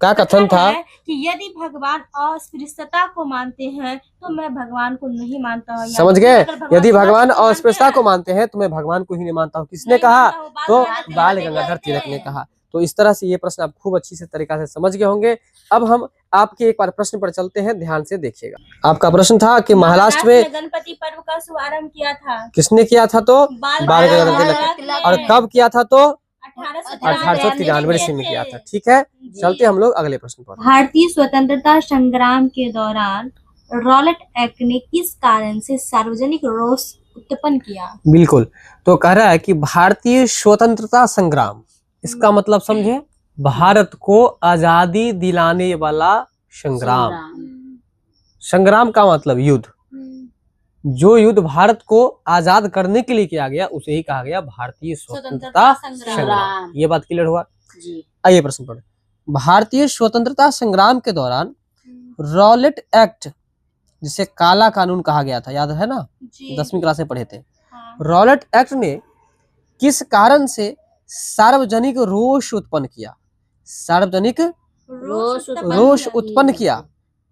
क्या कथन था? है कि यदि भगवान अस्पृश्यता को मानते हैं तो मैं भगवान को नहीं मानता हूँ। समझ गए? यदि भगवान अस्पृश्यता को मानते हैं तो मैं भगवान को ही नहीं मानता हूँ। किसने कहा? तो बाल गंगाधर तिलक ने कहा। तो इस तरह से ये प्रश्न आप खूब अच्छी से तरीका से समझ गए होंगे। अब हम आपके एक बार प्रश्न पर चलते हैं, ध्यान से देखिएगा। आपका प्रश्न था कि महाराष्ट्र में गणपति पर्व का शुभारंभ किया था। किसने किया था? तो बाल गंगाधर तिलक। और कब किया था? तो 1893 ईस्वी में किया था। ठीक है, चलते हम लोग अगले प्रश्न पर। भारतीय स्वतंत्रता संग्राम के दौरान रॉलेट एक्ट ने किस कारण से सार्वजनिक रोष उत्पन्न किया? बिल्कुल, तो कह रहा है कि भारतीय स्वतंत्रता संग्राम, इसका मतलब समझे, भारत को आजादी दिलाने वाला संग्राम। संग्राम का मतलब युद्ध। जो युद्ध भारत को आजाद करने के लिए किया गया उसे ही कहा गया भारतीय स्वतंत्रता संग्राम। ये बात क्लियर हुआ जी। आइए प्रश्न पर। भारतीय स्वतंत्रता संग्राम के दौरान रॉलेट एक्ट, जिसे काला कानून कहा गया था, याद है ना, 10वीं क्लास में पढ़े थे। रॉलेट एक्ट ने किस कारण से सार्वजनिक रोष उत्पन्न किया? सार्वजनिक रोष उत्पन्न किया।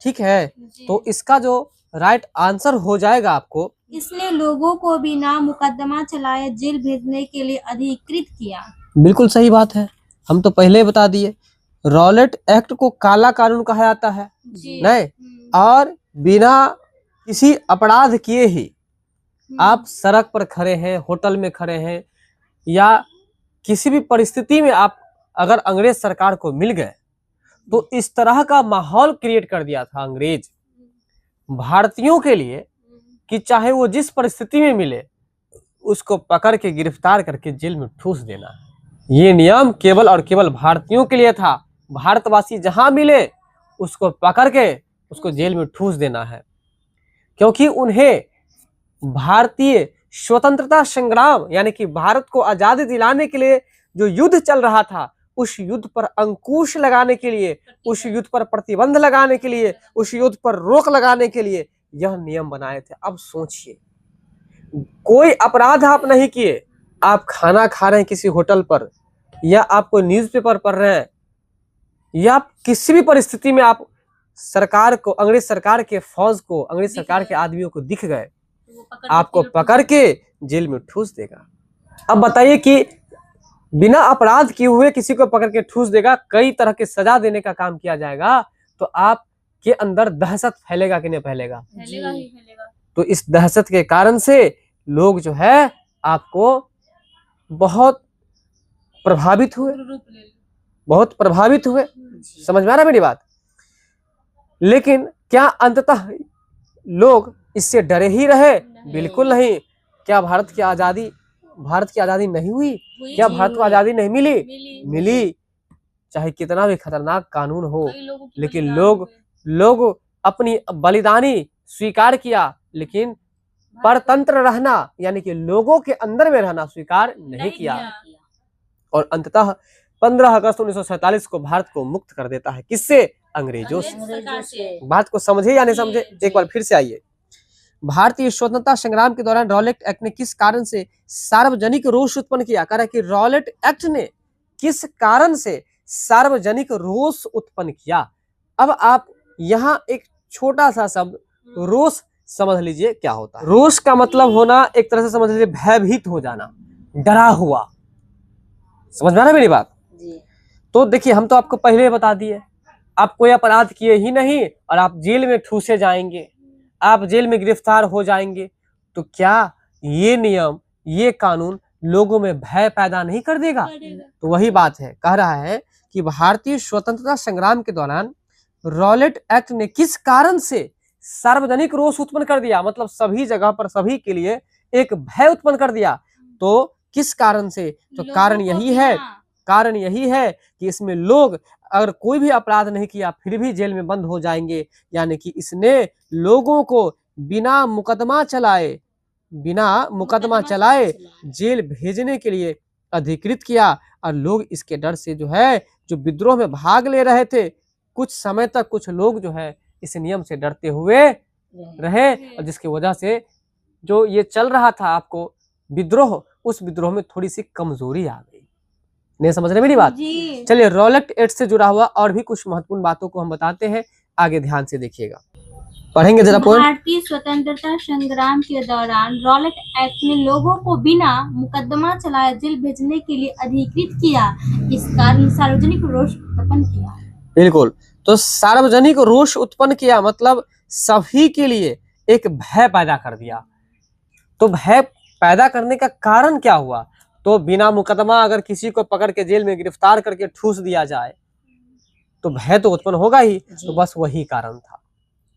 ठीक है, तो इसका जो राइट आंसर हो जाएगा आपको, इसने लोगों को बिना मुकदमा चलाए जेल भेजने के लिए अधिकृत किया। बिल्कुल सही बात है, हम तो पहले बता दिए। रॉलेट एक्ट को काला कानून कहा जाता है नहीं, और बिना किसी अपराध किए ही आप सड़क पर खड़े हैं, होटल में खड़े हैं, या किसी भी परिस्थिति में आप अगर अंग्रेज सरकार को मिल गए, तो इस तरह का माहौल क्रिएट कर दिया था अंग्रेज भारतीयों के लिए कि चाहे वो जिस परिस्थिति में मिले उसको पकड़ के गिरफ्तार करके जेल में ठूस देना है। ये नियम केवल और केवल भारतीयों के लिए था। भारतवासी जहां मिले उसको पकड़ के उसको जेल में ठूस देना है, क्योंकि उन्हें भारतीय स्वतंत्रता संग्राम यानी कि भारत को आजादी दिलाने के लिए जो युद्ध चल रहा था, उस युद्ध पर अंकुश लगाने के लिए, उस युद्ध पर प्रतिबंध लगाने के लिए, उस युद्ध पर रोक लगाने के लिए यह नियम बनाए थे। अब सोचिए, कोई अपराध आप नहीं किए, आप खाना खा रहे हैं किसी होटल पर, या आप कोई न्यूज़पेपर पढ़ रहे हैं, या किसी भी परिस्थिति में आप सरकार को, अंग्रेज सरकार के फौज को, अंग्रेज सरकार के आदमियों को दिख गए, आपको पकड़ के जेल में ठूस देगा। अब बताइए कि बिना अपराध किए हुए किसी को पकड़ के ठूस देगा, कई तरह के सजा देने का काम किया जाएगा, तो आपके अंदर दहशत फैलेगा कि नहीं फैलेगा? फैलेगा ही फैलेगा। तो इस दहशत के कारण से लोग जो है आपको बहुत प्रभावित हुए, बहुत प्रभावित हुए। समझ में आ रहा है मेरी बात? लेकिन क्या अंततः लोग इससे डरे ही रहे? बिल्कुल नहीं। क्या भारत की आजादी नहीं हुई? क्या भारत को आजादी नहीं मिली? चाहे कितना भी खतरनाक कानून हो, लेकिन लोग अपनी बलिदानी स्वीकार किया, लेकिन परतंत्र रहना यानी कि लोगों के अंदर में रहना स्वीकार नहीं किया। और अंततः 15 अगस्त 1947 को भारत को मुक्त कर देता है। किससे? अंग्रेजों से। बात को समझे या नहीं समझे? एक बार फिर से आइए। भारतीय स्वतंत्रता संग्राम के दौरान रॉलेट एक्ट ने किस कारण से सार्वजनिक रोष उत्पन्न किया? कह रहा है कि रॉलेट एक्ट ने किस कारण से सार्वजनिक रोष उत्पन्न किया। अब आप यहाँ एक छोटा सा शब्द रोष समझ लीजिए क्या होता है। रोष का मतलब होना, एक तरह से समझ लीजिए, भयभीत हो जाना, डरा हुआ। समझ में आ रहा है मेरी बात? तो देखिए, हम तो आपको पहले बता दिए, आप कोई अपराध किए ही नहीं और आप जेल में ठूसे जाएंगे, आप जेल में गिरफ्तार हो जाएंगे, तो क्या ये नियम, ये कानून लोगों में भय पैदा नहीं कर देगा? तो वही बात है, कह रहा है कि भारतीय स्वतंत्रता संग्राम के दौरान रॉलेट एक्ट ने किस कारण से सार्वजनिक रोष उत्पन्न कर दिया, मतलब सभी जगह पर सभी के लिए एक भय उत्पन्न कर दिया। तो किस कारण से? तो कारण यही है कि इसमें लोग अगर कोई भी अपराध नहीं किया फिर भी जेल में बंद हो जाएंगे, यानी कि इसने लोगों को बिना मुकदमा चलाए जेल भेजने के लिए अधिकृत किया। और लोग इसके डर से जो है जो विद्रोह में भाग ले रहे थे, कुछ समय तक कुछ लोग जो है इस नियम से डरते हुए रहे, और जिसकी वजह से जो ये चल रहा था आपको विद्रोह, उस विद्रोह में थोड़ी सी कमजोरी आ गई। नहीं समझ रहे मेरी बात? जी। चलिए रॉलेट एक्ट से जुड़ा हुआ और भी कुछ महत्वपूर्ण बातों को हम बताते हैं, आगे ध्यान से देखिएगा, पढ़ेंगे जरा पॉइंट। भारतीय स्वतंत्रता संग्राम के दौरान रॉलेट एक्ट ने लोगों को बिना मुकदमा चलाए जेल भेजने के लिए अधिकृत किया। इस कारण सार्वजनिक रोष उत्पन्न किया। बिल्कुल, तो सार्वजनिक रोष उत्पन्न किया मतलब सभी के लिए एक भय पैदा कर दिया। तो भय पैदा करने का कारण क्या हुआ? तो बिना मुकदमा अगर किसी को पकड़ के जेल में गिरफ्तार करके ठूस दिया जाए तो भय तो उत्पन्न होगा ही। तो बस वही कारण था।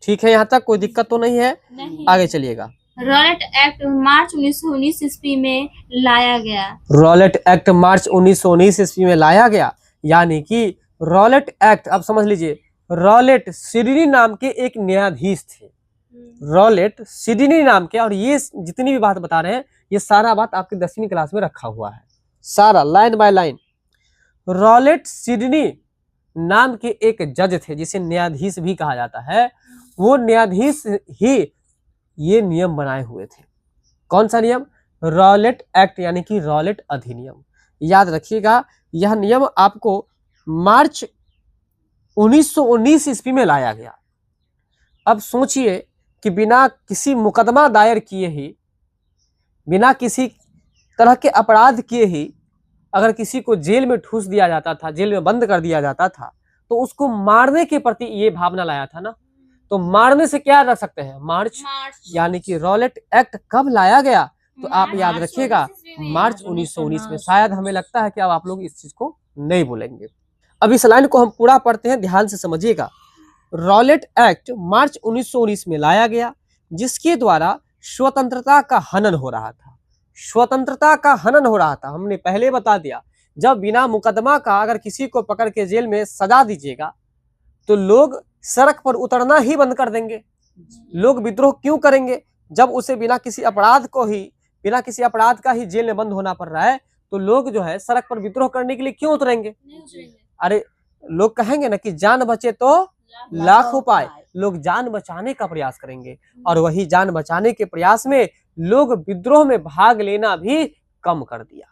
ठीक है, यहाँ तक कोई दिक्कत तो नहीं है? नहीं। आगे चलिएगा। रॉलेट एक्ट मार्च 1919 ईस्वी में लाया गया। रॉलेट एक्ट मार्च 1919 ईस्वी में लाया गया, यानी कि रॉलेट एक्ट, अब समझ लीजिए, रॉलेट सिडनी नाम के एक न्यायाधीश थे। रॉलेट सिडनी नाम के, और ये जितनी भी बात बता रहे हैं ये सारा बात आपके 10वीं क्लास में रखा हुआ है, सारा line by line. Rowlatt Sydney नाम के एक जज थे जिसे न्यायाधीश भी कहा जाता है। वो न्यायाधीश ही ये नियम बनाए हुए थे। कौन सा नियम? रॉलेट एक्ट, यानी कि रॉलेट अधिनियम। याद रखिएगा, यह नियम आपको मार्च 1919 ईस्वी में लाया गया। अब सोचिए कि बिना किसी मुकदमा दायर किए ही, बिना किसी तरह के अपराध किए ही अगर किसी को जेल में ठूस दिया जाता था, जेल में बंद कर दिया जाता था, तो उसको मारने के प्रति ये भावना लाया था ना। तो मारने से क्या रख सकते हैं? मार्च। यानी कि रॉलेट एक्ट कब लाया गया? तो आप याद रखिएगा, मार्च 1919 में। शायद हमें लगता है कि अब आप लोग इस चीज को नहीं भूलेंगे। अब इस लाइन को हम पूरा पढ़ते हैं, ध्यान से समझिएगा। रॉलेट एक्ट मार्च 1919 में लाया गया, जिसके द्वारा स्वतंत्रता का हनन हो रहा था। स्वतंत्रता का हनन हो रहा था, हमने पहले बता दिया। जब बिना मुकदमा का अगर किसी को पकड़ के जेल में सजा दीजिएगा तो लोग सड़क पर उतरना ही बंद कर देंगे। लोग विद्रोह क्यों करेंगे? जब उसे बिना किसी अपराध का ही जेल में बंद होना पड़ रहा है, तो लोग जो है सड़क पर विद्रोह करने के लिए क्यों उतरेंगे? अरे लोग कहेंगे ना कि जान बचे तो लाख उपाय। लोग जान बचाने का प्रयास करेंगे, और वही जान बचाने के प्रयास में लोग विद्रोह में भाग लेना भी कम कर दिया।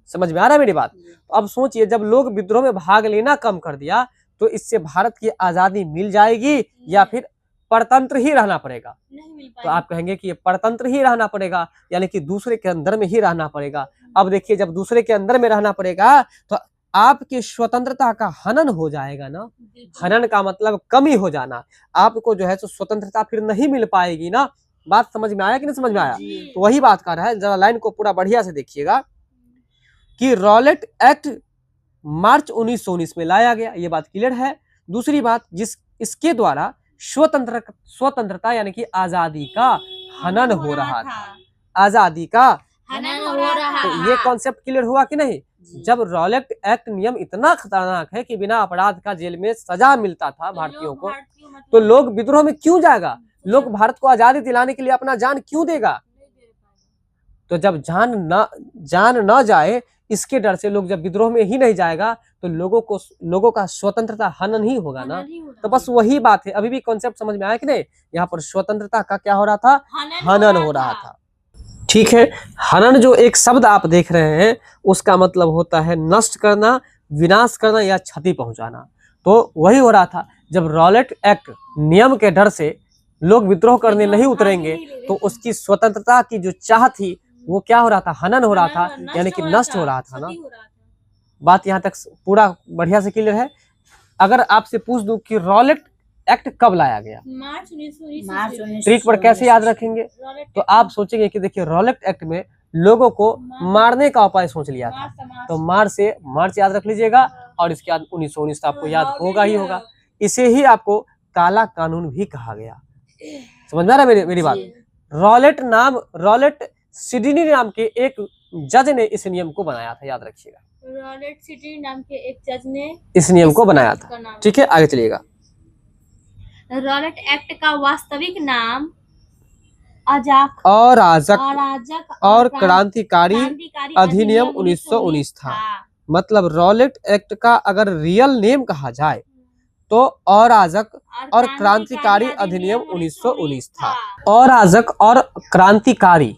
समझ में आ रहा है मेरी बात? तो अब सोचिए, जब लोग विद्रोह में भाग लेना कम कर दिया तो इससे भारत की आजादी मिल जाएगी या फिर परतंत्र ही रहना पड़ेगा? तो आप कहेंगे कि ये परतंत्र ही रहना पड़ेगा, यानी कि दूसरे के अंदर में ही रहना पड़ेगा। अब देखिए, जब दूसरे के अंदर में रहना पड़ेगा तो आपकी स्वतंत्रता का हनन हो जाएगा ना। हनन का मतलब कमी हो जाना। आपको जो है तो स्वतंत्रता फिर नहीं मिल पाएगी ना। बात समझ में आया कि नहीं समझ में आया? तो वही बात कर रहा है। जरा लाइन को पूरा बढ़िया से देखिएगा कि रॉलेट एक्ट मार्च 1919 में लाया गया, ये बात क्लियर है। दूसरी बात, इसके द्वारा स्वतंत्रता यानी कि आजादी का हनन हो रहा था। आजादी का हनन हो रहा। तो ये कॉन्सेप्ट क्लियर हुआ कि नहीं? जब रॉलेट एक्ट नियम इतना खतरनाक है कि बिना अपराध का जेल में सजा मिलता था भारतीयों को, तो लोग विद्रोह में क्यों जाएगा? लोग भारत को आजादी दिलाने के लिए अपना जान क्यों देगा? तो जब जान न जाए, इसके डर से लोग जब विद्रोह में ही नहीं जाएगा तो लोगों का स्वतंत्रता हनन ही होगा ना। तो बस वही बात है। अभी भी कॉन्सेप्ट समझ में आया कि नहीं? यहाँ पर स्वतंत्रता का क्या हो रहा था? हनन हो रहा था। ठीक है, हनन जो एक शब्द आप देख रहे हैं उसका मतलब होता है नष्ट करना, विनाश करना या क्षति पहुंचाना। तो वही हो रहा था। जब रॉलेट एक्ट नियम के डर से लोग विद्रोह करने नहीं उतरेंगे तो उसकी स्वतंत्रता की जो चाह थी वो क्या हो रहा था? हनन हो रहा था, यानी कि नष्ट हो रहा था ना। बात यहाँ तक पूरा बढ़िया से क्लियर है। अगर आपसे पूछ दूं कि रॉलेट एक्ट कब लाया गया, मार्च 1919। ट्रिक पर कैसे याद रखेंगे? तो आप सोचेंगे कि देखिए रॉलेट एक्ट में लोगों को मारने का उपाय सोच लिया था, तो मार्च याद रख लीजिएगा, और इसके बाद 1919 आपको याद होगा ही होगा। इसे ही आपको काला कानून भी कहा गया। समझ में आ रहा है मेरी बात? रॉलेट सिडनी नाम के एक जज ने इस नियम को बनाया था, याद रखिएगा। रॉलेट सिटी नाम के एक जज ने इस नियम को बनाया का था। नाम। ठीक है, आगे चलिएगा। रॉलेट एक्ट का वास्तविक नाम अराजक अराजक और क्रांतिकारी अधिनियम 1919 था। मतलब रॉलेट एक्ट का अगर रियल नेम कहा जाए तो अराजक और क्रांतिकारी अधिनियम 1919 था। अराजक और क्रांतिकारी,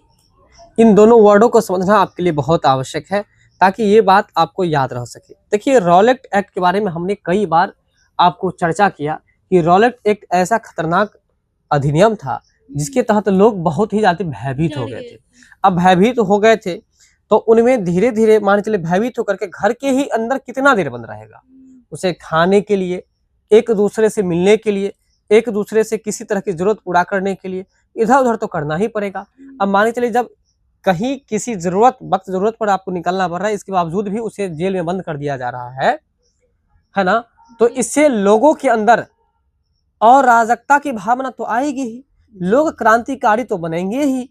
इन दोनों वर्डों को समझना आपके लिए बहुत आवश्यक है ताकि ये बात आपको याद रह सके। देखिए, रॉलेट एक्ट के बारे में हमने कई बार आपको चर्चा किया कि रॉलेट एक्ट ऐसा खतरनाक अधिनियम था जिसके तहत लोग बहुत ही ज्यादा भयभीत हो गए थे। अब भयभीत हो गए थे तो उनमें धीरे धीरे मान चले भयभीत होकर के घर के ही अंदर कितना देर बंद रहेगा, उसे खाने के लिए, एक दूसरे से मिलने के लिए, एक दूसरे से किसी तरह की जरूरत पूरा करने के लिए इधर उधर तो करना ही पड़ेगा। अब मान चलिए जब कहीं किसी जरूरत पर आपको निकलना पड़ रहा है, इसके बावजूद भी उसे जेल में बंद कर दिया जा रहा है ना, तो इससे लोगों के अंदर अराजकता की भावना तो आएगी ही, लोग क्रांतिकारी तो बनेंगे ही।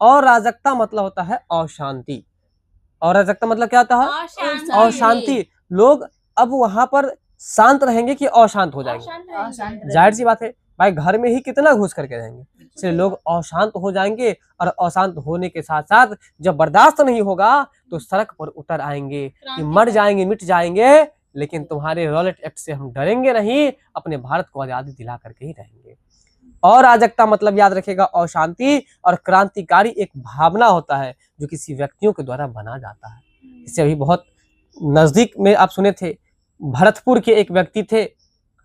अराजकता मतलब होता है अशांति। अराजकता मतलब क्या होता है? अशांति। लोग अब वहां पर शांत रहेंगे कि अशांत हो जाएंगे? जाहिर सी बात है भाई, घर में ही कितना घुस करके रहेंगे, इसलिए लोग अशांत हो जाएंगे और अशांत होने के साथ साथ जब बर्दाश्त नहीं होगा तो सड़क पर उतर आएंगे कि मर जाएंगे, मिट जाएंगे, लेकिन तुम्हारे रॉलेट एक्ट से हम डरेंगे नहीं, अपने भारत को आजादी दिला करके ही रहेंगे। अराजकता मतलब याद रखिएगा अशांति, और क्रांतिकारी एक भावना होता है जो किसी व्यक्तियों के द्वारा बना जाता है। इससे अभी बहुत नजदीक में आप सुने थे, भरतपुर के एक व्यक्ति थे,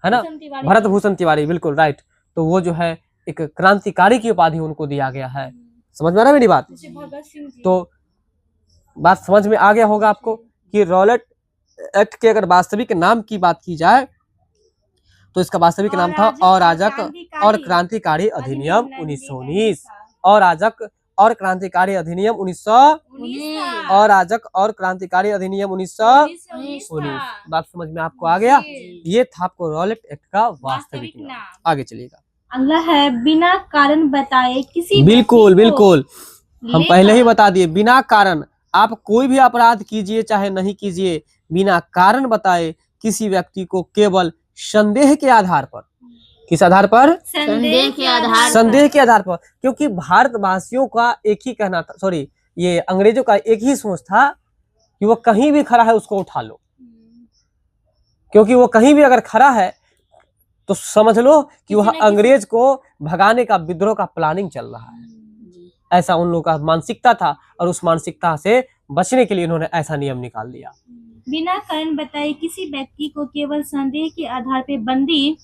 है ना, भरत भूषण तिवारी, बिल्कुल राइट। तो वो जो है एक क्रांतिकारी की उपाधि उनको दिया गया है। समझ में आ रहा है मेरी बात? तो बात समझ में आ गया होगा आपको कि रॉलेट एक्ट के अगर वास्तविक नाम की बात की जाए तो इसका वास्तविक नाम था अराजक और क्रांतिकारी अधिनियम 1919। अराजक और क्रांतिकारी अधिनियम 1919। अराजक और क्रांतिकारी अधिनियम 1919। बात समझ में आपको आ गया? ये था आपको रॉलेट एक्ट का वास्तविक नाम। आगे चलिएगा। अगला है बिना कारण बताए किसी बिल्कुल बिल्कुल, हम पहले ही बता दिए, बिना कारण आप कोई भी अपराध कीजिए चाहे नहीं कीजिए, बिना कारण बताए किसी व्यक्ति को केवल संदेह के आधार पर, किस आधार पर? संदेह के आधार पर। क्योंकि भारतवासियों का एक ही कहना था, सॉरी, ये अंग्रेजों का एक ही सोच था कि वो कहीं भी खड़ा है उसको उठा लो, क्योंकि वो कहीं भी अगर खड़ा है तो समझ लो कि वह अंग्रेज को भगाने का, विद्रोह का प्लानिंग चल रहा है। ऐसा उन लोगों का मानसिकता था और उस मानसिकता से बचने के लिए इन्होंने ऐसा नियम निकाल दिया। बिना कारण बताए किसी व्यक्ति को केवल संदेह के आधार पर बंदी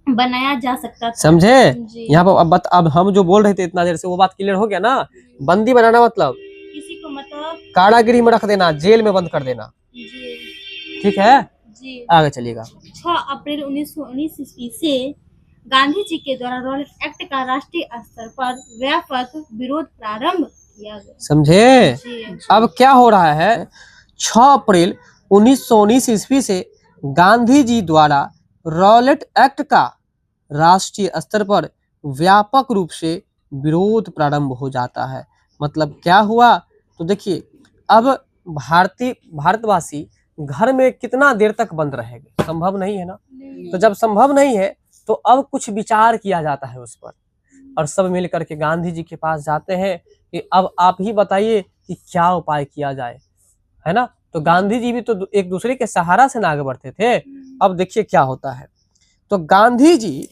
बनाया जा सकता था। समझे? यहाँ पर अब हम जो बोल रहे थे इतना देर से वो बात क्लियर हो गया ना? बंदी बनाना मतलब किसी को मतलब कारागिरी में रख देना, जेल में बंद कर देना। ठीक है जी। आगे चलिएगा। 6 अप्रैल 1919 ईस्वी से गांधी जी के द्वारा रॉलेट एक्ट का राष्ट्रीय स्तर पर व्यापक विरोध प्रारंभ किया गया। समझे? अब क्या हो रहा है, 6 अप्रैल 1919 ईस्वी से गांधी जी द्वारा रॉलेट एक्ट का राष्ट्रीय स्तर पर व्यापक रूप से विरोध प्रारंभ हो जाता है। मतलब क्या हुआ? तो देखिए, अब भारतवासी घर में कितना देर तक बंद रहेंगे? संभव नहीं है ना। तो जब संभव नहीं है तो अब कुछ विचार किया जाता है उस पर, और सब मिलकर के गांधी जी के पास जाते हैं कि अब आप ही बताइए कि क्या उपाय किया जाए, है ना। तो गांधी जी भी तो एक दूसरे के सहारा से आगे बढ़ते थे। अब देखिए क्या होता है, तो गांधी जी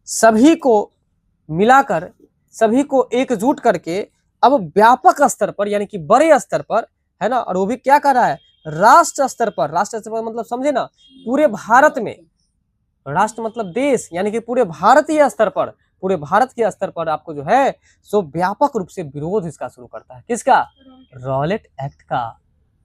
सभी को मिलाकर, सभी को एकजुट करके अब व्यापक स्तर पर, यानी कि बड़े स्तर पर, है ना, और वो भी क्या कर रहा है, राष्ट्र स्तर पर। राष्ट्र स्तर पर मतलब समझे ना, पूरे भारत में, राष्ट्र मतलब देश, यानी कि पूरे भारतीय स्तर पर, पूरे भारत के स्तर पर आपको जो है सो व्यापक रूप से विरोध इसका शुरू करता है। किसका? रॉलेट एक्ट का,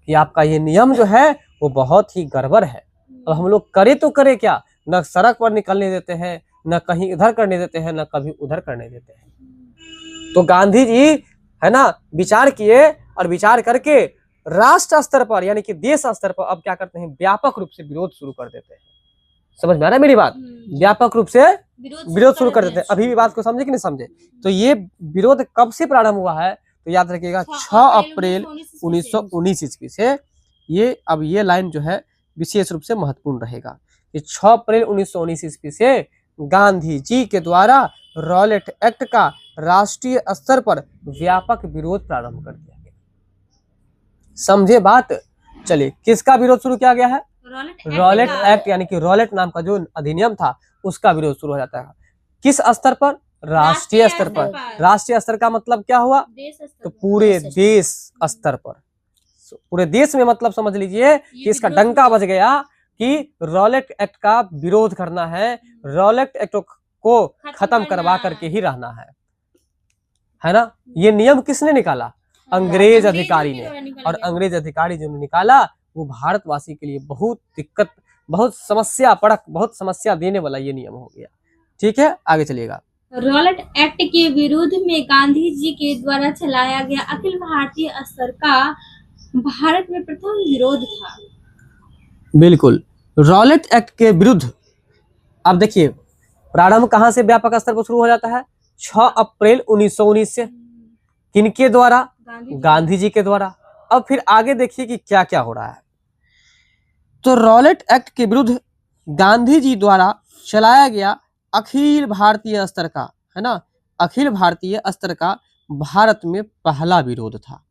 कि आपका ये नियम जो है वो बहुत ही गड़बड़ है। अब हम लोग करे तो करे क्या, न सड़क पर निकलने देते हैं, न कहीं इधर करने देते हैं, न कभी उधर करने देते हैं। तो गांधी जी, है ना, विचार किए और विचार करके राष्ट्र स्तर पर, यानी कि देश स्तर पर अब क्या करते हैं, व्यापक रूप से विरोध शुरू कर देते हैं। समझ में आ रहा है मेरी बात? व्यापक रूप से विरोध शुरू कर देते हैं। अभी भी बात को समझे कि नहीं समझे? तो ये विरोध कब से प्रारंभ हुआ है? तो याद रखिएगा 6 अप्रैल 1919 ईस्वी से अब ये लाइन जो है विशेष रूप से महत्वपूर्ण रहेगा कि 6 अप्रैल 1919 ईस्वी से गांधी जी के द्वारा रॉलेट एक्ट का राष्ट्रीय स्तर पर व्यापक विरोध प्रारंभ कर दिया गया। समझे बात? चलिए, किसका विरोध शुरू किया गया है? रॉलेट एक्ट, यानी कि रॉलेट नाम का जो अधिनियम था उसका विरोध शुरू हो जाता है। किस स्तर पर? राष्ट्रीय स्तर पर। राष्ट्रीय स्तर का मतलब क्या हुआ? तो पूरे देश स्तर पर, पूरे देश में, मतलब समझ लीजिए कि इसका डंका बज गया कि रॉलेट एक्ट का विरोध करना है, रॉलेट एक्ट को खत्म करवा करके ही रहना है ना। ये नियम किसने निकाला? अंग्रेज अधिकारी ने। और अंग्रेज अधिकारी जो निकाला वो भारतवासी के लिए बहुत दिक्कत, बहुत समस्या देने वाला ये नियम हो गया। ठीक है, आगे चलिएगा। रॉलेट एक्ट के विरोध में गांधी जी के द्वारा चलाया गया अखिल भारतीय स्तर का भारत में प्रथम विरोध था। बिल्कुल, रॉलेट एक्ट के विरुद्ध अब देखिए प्रारंभ कहां से व्यापक स्तर पर शुरू हो जाता है? 6 अप्रैल 1919 से। किनके द्वारा? गांधी जी के द्वारा। अब फिर आगे देखिए कि क्या क्या हो रहा है। तो रॉलेट एक्ट के विरुद्ध गांधी जी द्वारा चलाया गया अखिल भारतीय स्तर का, है ना, अखिल भारतीय स्तर का भारत में पहला विरोध था।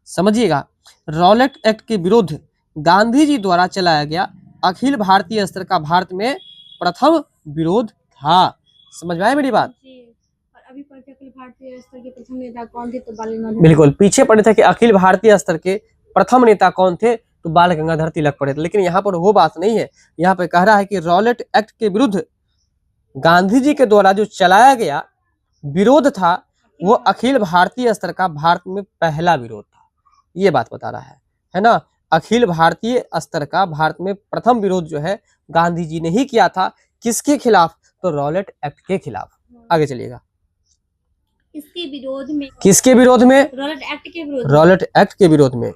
समझिएगा, रॉलेट एक्ट के विरुद्ध गांधी जी द्वारा चलाया गया अखिल भारतीय स्तर का भारत में प्रथम विरोध था। समझ में आए मेरी बात? और अभी पढ़ते अखिल भारतीय स्तर के प्रथम नेता कौन थे? तो बाल गंगाधर। बिल्कुल, पीछे पढ़े थे कि अखिल भारतीय स्तर के प्रथम नेता कौन थे? तो बाल गंगाधर तिलक पढ़े थे। लेकिन यहाँ पर वो बात नहीं है, यहाँ पे कह रहा है कि रॉलेट एक्ट के विरुद्ध गांधी जी के द्वारा जो चलाया गया विरोध था वो अखिल भारतीय स्तर का भारत में पहला विरोध था। ये बात बता रहा है ना। अखिल भारतीय स्तर का भारत में प्रथम विरोध जो है गांधी जी ने ही किया था। किसके खिलाफ? तो रॉलेट एक्ट के खिलाफ। आगे चलिएगा। इसके विरोध में, किसके विरोध में? रॉलेट एक्ट के विरोध। रॉलेट एक्ट के विरोध में।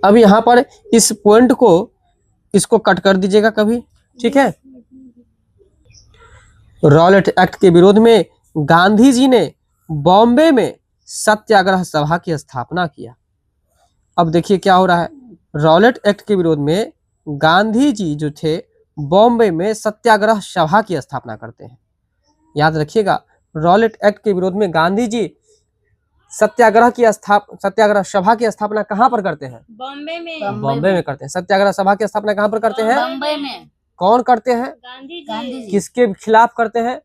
अब यहाँ पर इस पॉइंट को, इसको कट कर दीजिएगा कभी, ठीक है। रॉलेट एक्ट के विरोध में गांधी जी ने बॉम्बे में सत्याग्रह सभा की स्थापना किया। अब देखिए क्या हो रहा है। रॉलेट एक्ट के विरोध में गांधी जी जो थे बॉम्बे में सत्याग्रह सभा की स्थापना करते हैं। याद रखिएगा, रॉलेट एक्ट के विरोध में गांधी जी सत्याग्रह सभा की स्थापना कहाँ पर करते हैं? बॉम्बे में। बॉम्बे में करते हैं। सत्याग्रह सभा की स्थापना कहाँ पर करते हैं? बम्बई में। कौन करते हैं? गांधी गांधी जी। किसके खिलाफ करते हैं?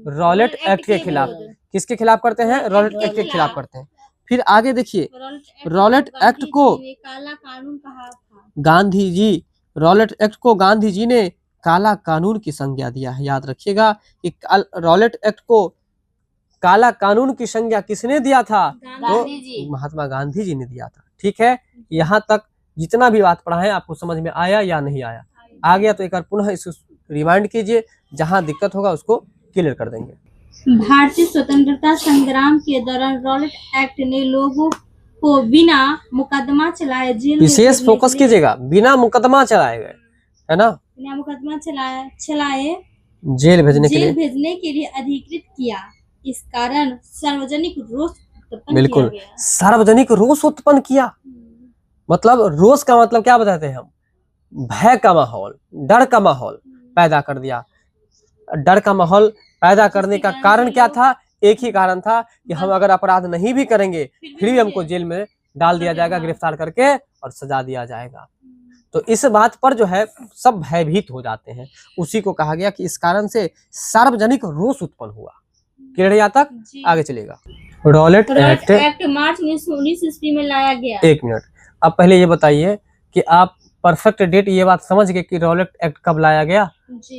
रॉलेट एक्ट के खिलाफ। किसके खिलाफ करते हैं? रॉलेट एक्ट के खिलाफ करते हैं। फिर आगे देखिए, रॉलेट एक्ट को काला कानून कहा था। गांधी जी, रॉलेट एक्ट को गांधी जी ने काला कानून की संज्ञा दिया है। याद रखिएगा कि रॉलेट एक्ट को काला कानून की संज्ञा किसने दिया था? तो महात्मा गांधी जी ने दिया था। ठीक है, यहाँ तक जितना भी बात पढ़ा है आपको समझ में आया या नहीं आया? आ गया तो एक बार पुनः इसको रिमाइंड कीजिए, जहां दिक्कत होगा उसको क्लियर कर देंगे। भारतीय स्वतंत्रता संग्राम के दौरान रॉलेट एक्ट ने लोगों को बिना मुकदमा चलाए जेल, विशेष फोकस कीजिएगा, बिना मुकदमा चलाए गए, है ना, बिना मुकदमा चलाए जेल भेजने के लिए अधिकृत किया। इस कारण सार्वजनिक रोष उत्पन्न बिल्कुल किया गया। सार्वजनिक रोष उत्पन्न किया। मतलब रोष का मतलब क्या बताते हैं हम? भय का माहौल, डर का माहौल पैदा कर दिया। डर का माहौल पैदा करने का कारण क्या था? एक ही कारण था कि हम अगर अपराध नहीं भी करेंगे फिर भी हमको जेल में डाल दिया जाएगा, गिरफ्तार करके, और सजा दिया जाएगा। तो इस बात पर जो है सब भयभीत हो जाते हैं। उसी को कहा गया कि इस कारण से सार्वजनिक रोष उत्पन्न हुआ। क्लियर है यहाँ तक? आगे चलेगा। रॉलेट एक्ट मार्च 1919 ईस्वी में लाया गया। एक मिनट, अब पहले ये बताइए कि आप परफेक्ट डेट ये बात समझ गए कि रॉलेट एक्ट कब लाया गया?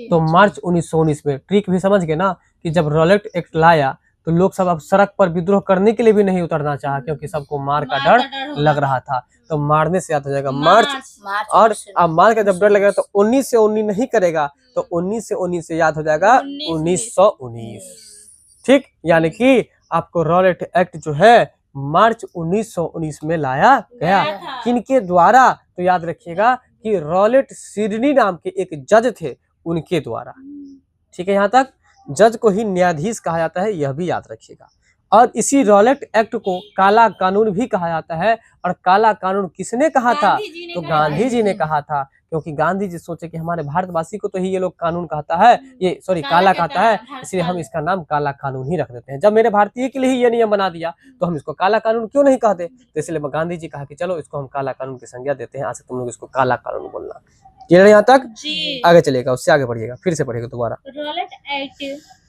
तो मार्च 1919 में। ट्रिक भी समझ गए ना कि जब रॉलेट एक्ट लाया तो लोग सब अब सड़क पर विद्रोह करने के लिए भी नहीं उतरना चाहा, क्योंकि सबको मार का डर लग रहा था। तो मारने से याद हो जाएगा मार्च, और अब मार का जब डर लगेगा तो 19 से 19 नहीं करेगा, तो 19 से 19 से याद हो जाएगा 1919। ठीक, यानी कि आपको रॉलेट एक्ट जो है मार्च 1919 में लाया गया। किनके द्वारा? तो याद रखिएगा कि रॉलेट सिडनी नाम के एक जज थे, उनके द्वारा। ठीक है, यहाँ तक। जज को ही न्यायाधीश कहा जाता है, यह भी याद रखिएगा। और इसी रॉलेट एक्ट को काला कानून भी कहा जाता है। और काला कानून किसने कहा था? गांधी जी ने तो कहा गांधी जी ने कहा था, क्योंकि गांधी जी सोचे कि हमारे भारतवासी को तो ही ये लोग कानून कहता है, ये सॉरी काला कहता है, इसलिए हम इसका नाम काला कानून ही रख देते हैं। जब मेरे भारतीय के लिए ही ये नियम बना दिया तो हम इसको काला कानून क्यों नहीं कहते? तो इसलिए गांधी जी कहा कि चलो इसको हम काला कानून की संज्ञा देते हैं, आज से तुम लोग इसको काला कानून बोलना। क्लियर यहाँ तक? जी। आगे चलेगा, उससे आगे बढ़िएगा, फिर से पढ़िएगा दोबारा। रॉलेट एक्ट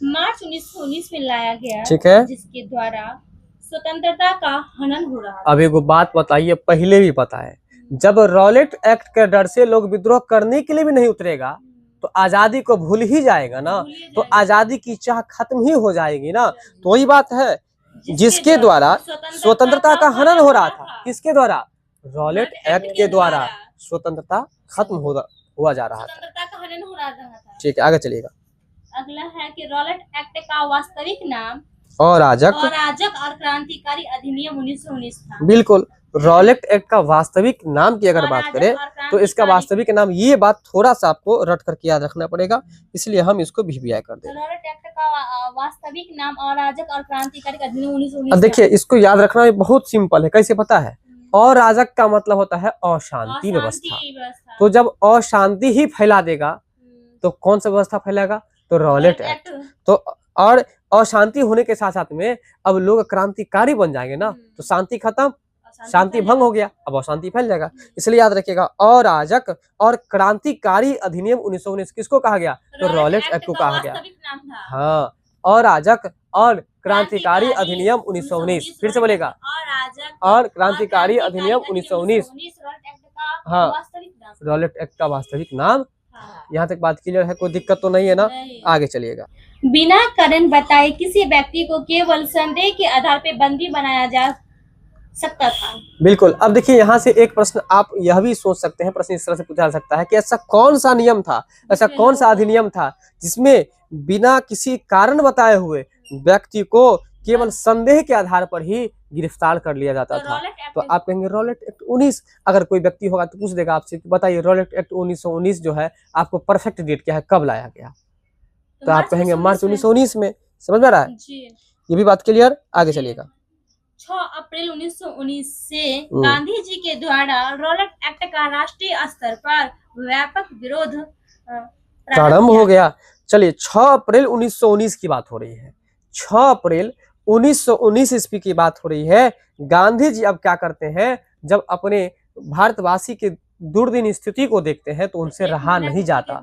मार्च 1919 में लाया गया, ठीक है। जिसके द्वारा स्वतंत्रता का हनन हो रहा था। अब एक बात बताइए, पहले भी पता है, जब रॉलेट एक्ट के डर से लोग विद्रोह करने के लिए भी नहीं उतरेगा तो आजादी को भूल ही जाएगा ना, तो आजादी की चाह खत्म ही हो जाएगी ना। तो वही बात है, जिसके द्वारा स्वतंत्रता का हनन हो रहा था। किसके द्वारा? रॉलेट एक्ट के द्वारा स्वतंत्रता खत्म हुआ जा रहा था। स्वतंत्रता का हनन हो रहा था। ठीक है, आगे चलिएगा। अगला है कि रॉलेट एक्ट का वास्तविक नाम अराजक और क्रांतिकारी अधिनियम 1919 था। बिल्कुल, रॉलेट एक्ट का वास्तविक नाम की अगर बात करें तो इसका वास्तविक नाम, ये बात थोड़ा सा आपको रट करके याद रखना पड़ेगा, इसलिए हम इसको VVI कर देंगे। रॉलेट एक्ट का वास्तविक नाम अराजक और क्रांतिकारी अधिनियम 1919। अब देखिए, इसको याद रखना बहुत सिंपल है। कैसे पता है? अराजक का मतलब होता है अशांति व्यवस्था। तो जब अशांति ही फैला देगा तो कौन सा व्यवस्था फैलाएगा? तो रॉलेट एक्ट। तो और अशांति होने के साथ साथ में अब लोग क्रांतिकारी बन जाएंगे ना, तो शांति खत्म, शांति भंग हो गया, अब अशांति फैल जाएगा। इसलिए याद रखिएगा, अराजक और क्रांतिकारी अधिनियम 1919 किसको कहा गया? तो रॉलेट एक्ट को कहा गया। हाँ, अराजक और क्रांतिकारी अधिनियम 1919। फिर से बोलेगा, और क्रांतिकारी अधिनियम 1919। हाँ, रॉलेट एक्ट का वास्तविक नाम। यहाँ तक बात क्लियर है? कोई दिक्कत तो नहीं है ना? आगे चलिएगा। बिना कारण बताए किसी व्यक्ति को केवल संदेह के आधार पर बंदी बनाया जा सकता था। बिल्कुल। अब देखिए, यहाँ से एक प्रश्न आप यह भी सोच सकते हैं, प्रश्न इस तरह से पूछा जा सकता है कि ऐसा कौन सा नियम था, ऐसा कौन सा अधिनियम था जिसमें बिना किसी कारण बताए हुए व्यक्ति को केवल संदेह के आधार पर ही गिरफ्तार कर लिया जाता था? तो आप कहेंगे रॉलेट एक्ट 19। अगर कोई व्यक्ति होगा तो पूछ देगा आपसे कि बताइए रॉलेट एक्ट 1919 जो है, आपको परफेक्ट डेट क्या है, कब लाया गया? तो आप कहेंगे मार्च 1919 में। समझ में आ रहा है? ये भी बात क्लियर? आगे चलिएगा। 6 अप्रैल 1919 से गांधी जी के द्वारा रॉलेट एक्ट का राष्ट्रीय स्तर पर व्यापक विरोध प्रारंभ हो गया। चलिए, 6 अप्रैल 1919 की बात हो रही है। 6 अप्रैल 1919 ईस्वी की बात हो रही है। गांधी जी अब क्या करते हैं, जब अपने भारतवासी के दुर्दिन स्थिति को देखते हैं तो उनसे रहा नहीं जाता,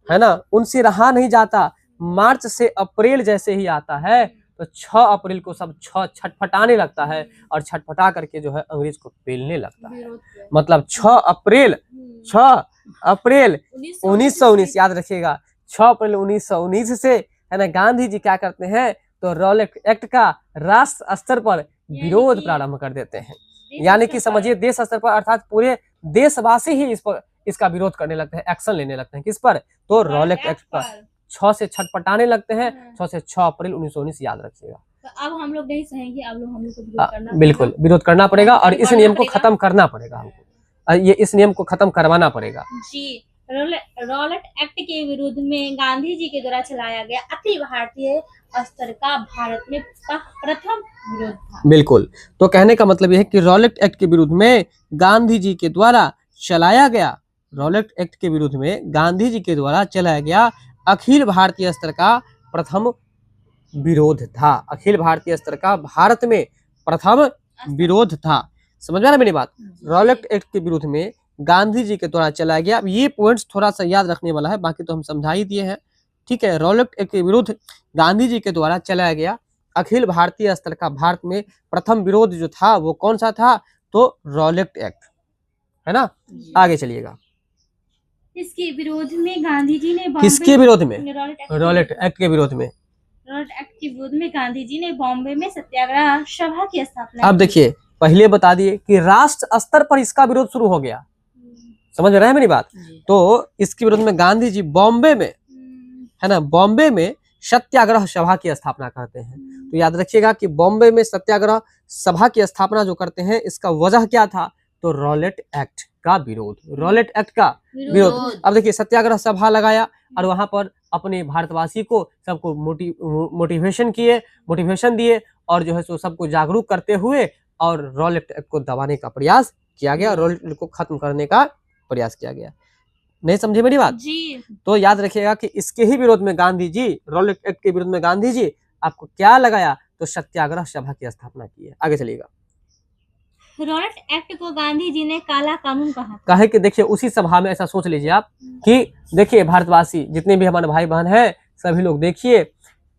है ना, उनसे रहा नहीं जाता। मार्च से अप्रैल जैसे ही आता है तो 6 अप्रैल को सब छटपटाने लगता है और छटपटा करके जो है अंग्रेज को पेलने लगता है। मतलब 6 अप्रैल 1919, याद रखिएगा, 6 अप्रैल 1919 से, है ना, गांधी जी क्या करते हैं तो रॉलेट एक्ट का राष्ट्र स्तर पर विरोध प्रारंभ कर देते हैं। यानी कि समझिए देश स्तर पर, अर्थात पूरे देशवासी ही इसका विरोध करने लगते हैं, एक्शन लेने लगते हैं। किस पर? तो रॉलेट एक्ट पर 6 से छटपटाने लगते हैं। 6 से 6 अप्रैल 1919 याद रखिएगा। तो अब हम लोग नहीं सहेंगे, अब हम लोग को विरोध करना, बिल्कुल विरोध करना पड़ेगा और इस नियम को खत्म करना पड़ेगा हमको। ये इस नियम को खत्म करवाना पड़ेगा जी। रॉलेट एक्ट के विरोध में गांधी जी के द्वारा चलाया गया अखिल भारतीय स्तर का भारत में प्रथम विरोध था। बिल्कुल। तो कहने का मतलब यह है कि रॉलेट एक्ट के विरुद्ध में गांधी जी के द्वारा चलाया गया, रॉलेट एक्ट के विरुद्ध में गांधी जी के द्वारा चलाया गया अखिल भारतीय स्तर का प्रथम विरोध था। अखिल भारतीय स्तर का भारत में प्रथम विरोध था। समझ में आ रहा मेरी बात? रॉलेट एक्ट के विरुद्ध में गांधी जी के द्वारा चलाया गया। अब ये पॉइंट्स थोड़ा सा याद रखने वाला है, बाकी तो हम समझा ही दिए हैं। ठीक है, रॉलेट एक्ट के विरुद्ध गांधी जी के द्वारा चलाया गया अखिल भारतीय स्तर का भारत में प्रथम विरोध जो था वो कौन सा था? तो रॉलेट एक्ट, है ना। आगे चलिएगा। इसके विरोध में गांधी जी ने किसके विरोध में? रॉलेट एक्ट के विरोध में। रॉलेट एक्ट के विरोध में गांधी जी ने बॉम्बे में सत्याग्रह सभा की स्थापना। अब देखिए, पहले बता दिए कि राष्ट्र स्तर पर इसका विरोध शुरू हो गया। समझ रहे हैं मेरी बात? तो इसके विरोध में गांधी जी बॉम्बे में, है ना, बॉम्बे में सत्याग्रह सभा की स्थापना करते हैं। तो याद रखिएगा कि बॉम्बे में सत्याग्रह सभा की स्थापना जो करते हैं, इसका वजह क्या था? तो रॉलेट एक्ट का विरोध, रॉलेट एक्ट का विरोध। अब देखिए सत्याग्रह सभा लगाया और वहां पर अपने भारतवासी को सबको मोटिवेशन दिए और जो है सो सबको जागरूक करते हुए और रॉलेट एक्ट को दबाने का प्रयास किया गया, रॉलेट एक्ट को खत्म करने का प्रयास किया गया। नहीं समझे मेरी बात जी। तो याद रखिएगा कि इसके ही विरोध में गांधी जी, रॉलेट एक्ट के विरोध में गांधी जी आपको क्या लगाया, तो सत्याग्रह सभा की स्थापना की है। आगे चलिएगा। रॉलेट एक्ट को गांधी जी ने काला कानून कहा था। कहे कि देखिए उसी सभा में ऐसा सोच लीजिए आप कि देखिए भारतवासी जितने भी हमारे भाई बहन हैं सभी लोग देखिए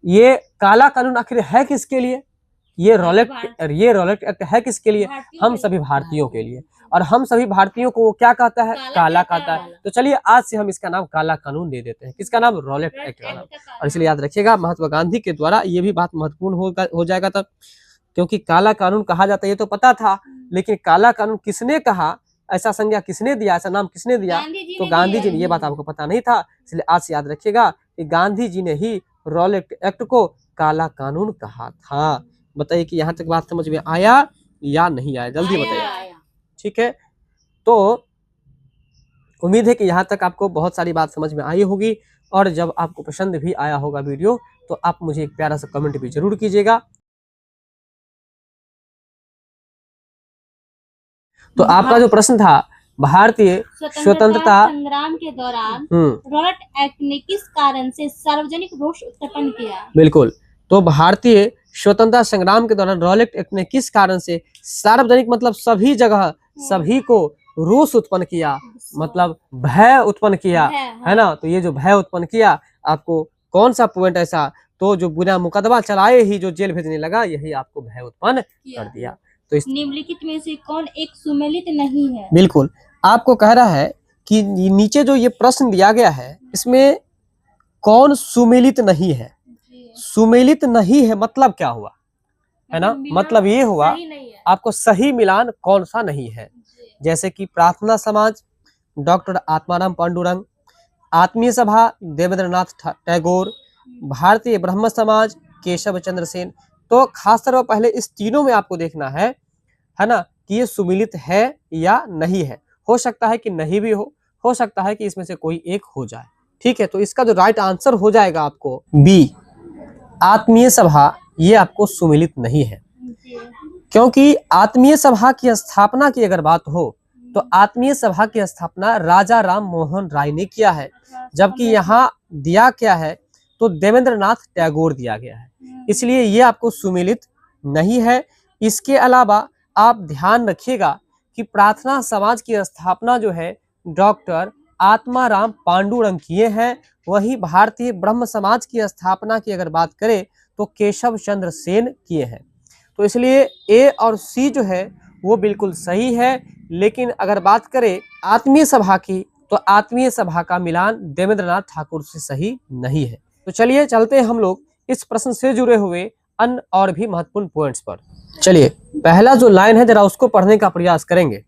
ये काला कानून आखिर है किसके लिए, ये रॉलेट एक्ट है किसके लिए, हम सभी भारतीयों के लिए। और हम सभी भारतीयों को वो क्या कहता है, काला कहता है। तो चलिए आज से हम इसका नाम काला कानून दे देते हैं। किसका नाम, रॉलेट एक्ट का नाम। और इसलिए याद रखिएगा महात्मा गांधी के द्वारा ये भी बात महत्वपूर्ण हो जाएगा तब, क्योंकि काला कानून कहा जाता है ये तो पता था, लेकिन काला कानून किसने कहा, ऐसा संज्ञा किसने दिया, ऐसा नाम किसने दिया, तो गांधी जी ने। ये बात आपको पता नहीं था, इसलिए आज से याद रखिएगा कि गांधी जी ने ही रॉलेट एक्ट को काला कानून कहा था। बताइए कि यहाँ तक बात समझ में आया या नहीं आया, जल्दी बताइए। ठीक है, तो उम्मीद है कि यहाँ तक आपको बहुत सारी बात समझ में आई होगी, और जब आपको पसंद भी आया होगा वीडियो तो आप मुझे एक प्यारा सा कमेंट भी जरूर कीजिएगा। तो आपका जो प्रश्न था, भारतीय स्वतंत्रता संग्राम के दौरान रॉलेट एक्ट ने किस कारण से सार्वजनिक रोष उत्पन्न किया। बिल्कुल, तो भारतीय स्वतंत्रता संग्राम के दौरान रॉलेट एक्ट ने किस कारण से सार्वजनिक मतलब सभी जगह सभी को रोष उत्पन्न किया, मतलब भय उत्पन्न किया, है ना। तो ये जो भय उत्पन्न किया, आपको कौन सा पॉइंट ऐसा, तो जो बिना मुकदमा चलाए ही जो जेल भेजने लगा, यही आपको भय उत्पन्न कर दिया। तो इस निम्नलिखित में से कौन एक सुमेलित नहीं है। बिल्कुल, आपको कह रहा है कि नीचे जो ये प्रश्न दिया गया है इसमें कौन सुमेलित नहीं है। सुमेलित नहीं है मतलब क्या हुआ, है ना, मतलब ये हुआ आपको सही मिलान कौन सा नहीं है। जैसे कि प्रार्थना समाज डॉक्टर आत्माराम पांडुरंग, आत्मीय सभा देवेंद्रनाथ टैगोर, भारतीय ब्रह्म समाज केशव चंद्र सेन। तो खासतौर पर पहले इस तीनों में आपको देखना है ना, कि ये सुमिलित है या नहीं है। हो सकता है कि नहीं भी हो सकता है कि इसमें से कोई एक हो जाए। ठीक है, तो इसका जो राइट आंसर हो जाएगा आपको बी, आत्मीय सभा, ये आपको सुमिलित नहीं है। क्योंकि आत्मीय सभा की स्थापना की अगर बात हो तो आत्मीय सभा की स्थापना राजा राम मोहन राय ने किया है, जबकि यहाँ दिया क्या है, तो देवेंद्रनाथ टैगोर दिया गया है, इसलिए ये आपको सुमिलित नहीं है। इसके अलावा आप ध्यान रखिएगा कि प्रार्थना समाज की स्थापना जो है डॉक्टर आत्माराम पांडुरंग किए हैं, वही भारतीय ब्रह्म समाज की स्थापना की अगर बात करें तो केशव चंद्र सेन किए हैं। तो इसलिए ए और सी जो है वो बिल्कुल सही है। लेकिन अगर बात करें आत्मीय सभा की, तो आत्मीय सभा का मिलान देवेंद्रनाथ ठाकुर से सही नहीं है। तो चलिए चलते हैं हम लोग इस प्रश्न से जुड़े हुए अन्य और भी महत्वपूर्ण पॉइंट्स पर। चलिए पहला जो लाइन है जरा उसको पढ़ने का प्रयास करेंगे।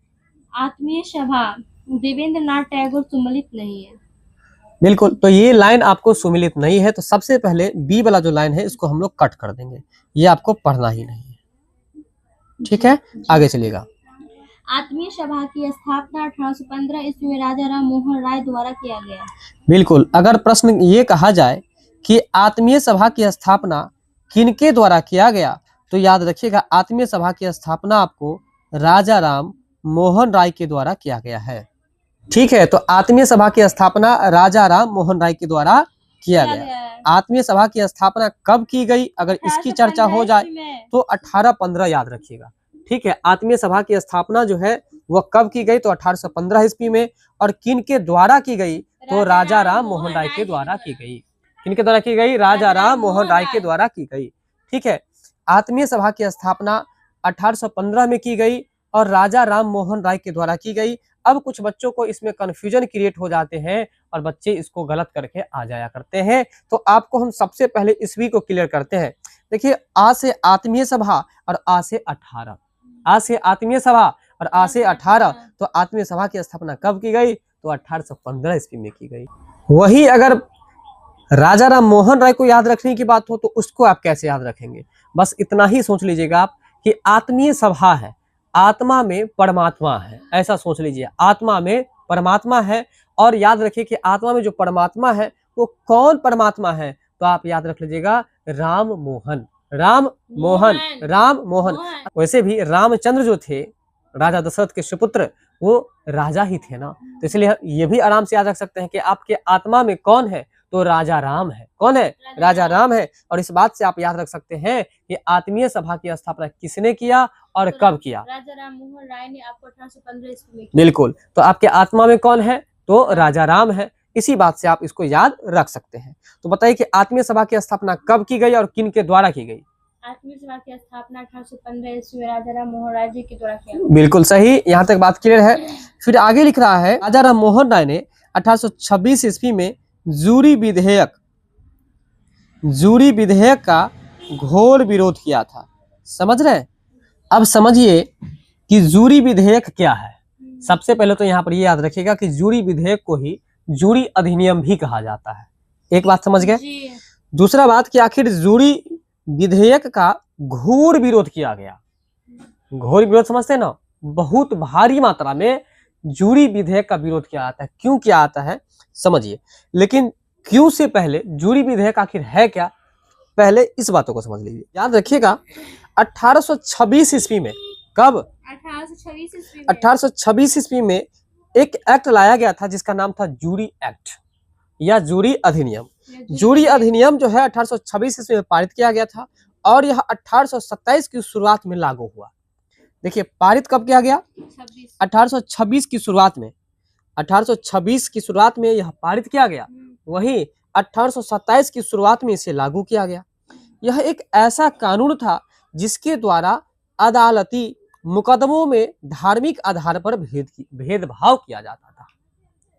आत्मीय सभा देवेंद्रनाथ टैगोर सुमिलित नहीं है। बिल्कुल, तो ये लाइन आपको सुमिलित नहीं है, तो सबसे पहले बी वाला जो लाइन है इसको हम लोग कट कर देंगे, ये आपको पढ़ना ही नहीं है। ठीक है, आगे चलिएगा। आत्मीय सभा की स्थापना 1815 ईस्वी में राजा राम मोहन राय द्वारा किया गया। बिल्कुल, अगर प्रश्न ये कहा जाए कि आत्मीय सभा की स्थापना किनके द्वारा किया गया, तो याद रखिएगा आत्मीय सभा की स्थापना आपको राजा राम मोहन राय के द्वारा किया गया है। ठीक है, तो आत्मीय सभा की स्थापना राजा राम मोहन राय के द्वारा किया गया। आत्मीय सभा की स्थापना कब की गई, अगर इसकी चर्चा हो जाए तो 1815 याद रखिएगा। ठीक है, आत्मीय सभा की स्थापना जो है वह कब की गई, तो 1815 ईस्वी में। और किन के द्वारा की गई, तो राजा राम मोहन राय के द्वारा की गई। किनके द्वारा की गई, राजा राम मोहन राय के द्वारा की गई। ठीक है, आत्मीय सभा की स्थापना 1815 में की गई और राजा राम मोहन राय के द्वारा की गई। अब कुछ बच्चों को इसमें कंफ्यूजन क्रिएट हो जाते हैं और बच्चे इसको गलत करके आ जाया करते हैं, तो आपको हम सबसे पहले ईस्वी को क्लियर करते हैं। देखिए, आ से आत्मीय सभा और आ से 18, आ से आत्मीय सभा और आ से 18। तो आत्मीय सभा की स्थापना कब की गई, तो 1815 ईस्वी में की गई। वही अगर राजा राम मोहन राय को याद रखने की बात हो तो उसको आप कैसे याद रखेंगे, बस इतना ही सोच लीजिएगा आप कि आत्मीय सभा है, आत्मा में परमात्मा है, ऐसा सोच लीजिए, आत्मा में परमात्मा है। और याद रखिए कि आत्मा में जो परमात्मा है वो कौन परमात्मा है, तो आप याद रख लीजिएगा राम मोहन, राम मोहन, राम मोहन। वैसे भी रामचंद्र जो थे राजा दशरथ के सुपुत्र, वो राजा ही थे ना, तो इसलिए ये भी आराम से याद रख सकते हैं कि आपके आत्मा में कौन है, तो राजा राम है। कौन है? राजा राम है। और इस बात से आप याद रख सकते हैं कि आत्मीय सभा की स्थापना किसने किया और कब किया? राजा राम मोहन राय ने आपको 1815 ईस्वी में किया। बिल्कुल। तो आपके आत्मा में कौन है? तो राजा राम है। इसी बात से आप इसको याद रख सकते हैं। तो बताइए कि आत्मीय सभा की स्थापना कब की गई और किन के द्वारा की गई? आत्मीय सभा की स्थापना 1815 ईस्वी में राजा राम मोहन राय जी के द्वारा किया। बिल्कुल सही, यहाँ तक बात क्लियर है। फिर आगे लिख रहा है, राजा राम मोहन राय ने 1826 ईस्वी में जूरी विधेयक का घोर विरोध किया था। समझ रहे हैं? अब समझिए कि जूरी विधेयक क्या है। सबसे पहले तो यहाँ पर ये याद रखिएगा कि जूरी विधेयक को ही जूरी अधिनियम भी कहा जाता है। एक बात समझ गए? दूसरा बात कि आखिर जूरी विधेयक का घोर विरोध किया गया। घोर विरोध समझते हैं ना? बहुत भारी मात्रा में जूरी विधेयक का विरोध किया जाता है। क्यों किया जाता है समझिए, लेकिन क्यों से पहले जूरी विधेयक आखिर है क्या, पहले इस बातों को समझ लीजिए। याद रखिएगा 1826 ईस्वी में, कब? 1826 ईस्वी में एक एक्ट लाया गया था जिसका नाम था जूरी एक्ट या जूरी अधिनियम। जूरी अधिनियम जो है 1826 ईस्वी में पारित किया गया था और यह 1827 की शुरुआत में लागू हुआ। देखिए पारित कब किया गया? 1826 की शुरुआत में, 1826 की शुरुआत में यह पारित किया गया, वहीं 1827 की शुरुआत में इसे लागू किया गया। यह एक ऐसा कानून था जिसके द्वारा अदालती मुकदमों में धार्मिक आधार पर भेदभाव किया जाता था।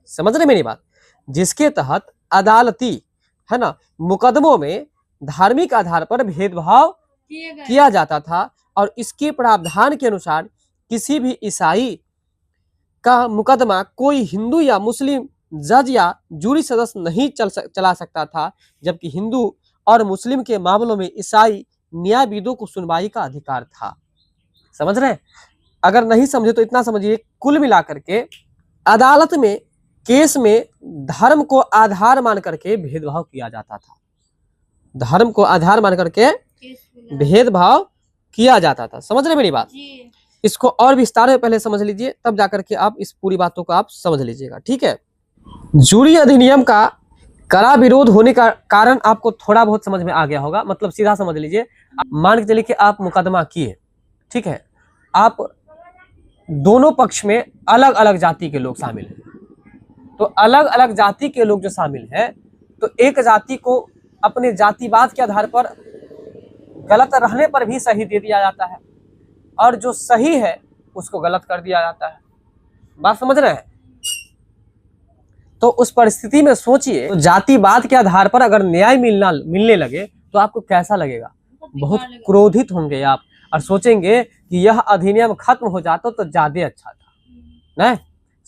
समझ रहे मेरी बात? जिसके तहत अदालती, है ना, मुकदमों में धार्मिक आधार पर भेदभाव किया जाता था और इसके प्रावधान के अनुसार किसी भी ईसाई का मुकदमा कोई हिंदू या मुस्लिम जज या जूरी सदस्य नहीं चला सकता था, जबकि हिंदू और मुस्लिम के मामलों में ईसाई न्यायविदों को सुनवाई का अधिकार था। समझ रहे हैं? अगर नहीं समझे तो इतना समझिए, कुल मिलाकर के अदालत में केस में धर्म को आधार मान करके भेदभाव किया जाता था। धर्म को आधार मान करके भेदभाव किया जाता था। समझ रहे मेरी बात? इसको और विस्तार में पहले समझ लीजिए, तब जाकर के आप इस पूरी बातों को आप समझ लीजिएगा। ठीक है? जूरी अधिनियम का कड़ा विरोध होने का कारण आपको थोड़ा बहुत समझ में आ गया होगा। मतलब सीधा समझ लीजिए, मान के चलिए कि आप मुकदमा किए, ठीक है, आप दोनों पक्ष में अलग अलग जाति के लोग शामिल हैं, तो अलग अलग जाति के लोग जो शामिल हैं, तो एक जाति को अपने जातिवाद के आधार पर गलत रहने पर भी सही दे दिया जाता है और जो सही है उसको गलत कर दिया जाता है। बात समझ रहे हैं? तो उस परिस्थिति में सोचिए, तो जातिवाद के आधार पर अगर न्याय मिलने लगे तो आपको कैसा लगेगा? बहुत क्रोधित होंगे आप और सोचेंगे कि यह अधिनियम खत्म हो जाता तो ज्यादा अच्छा था। नहीं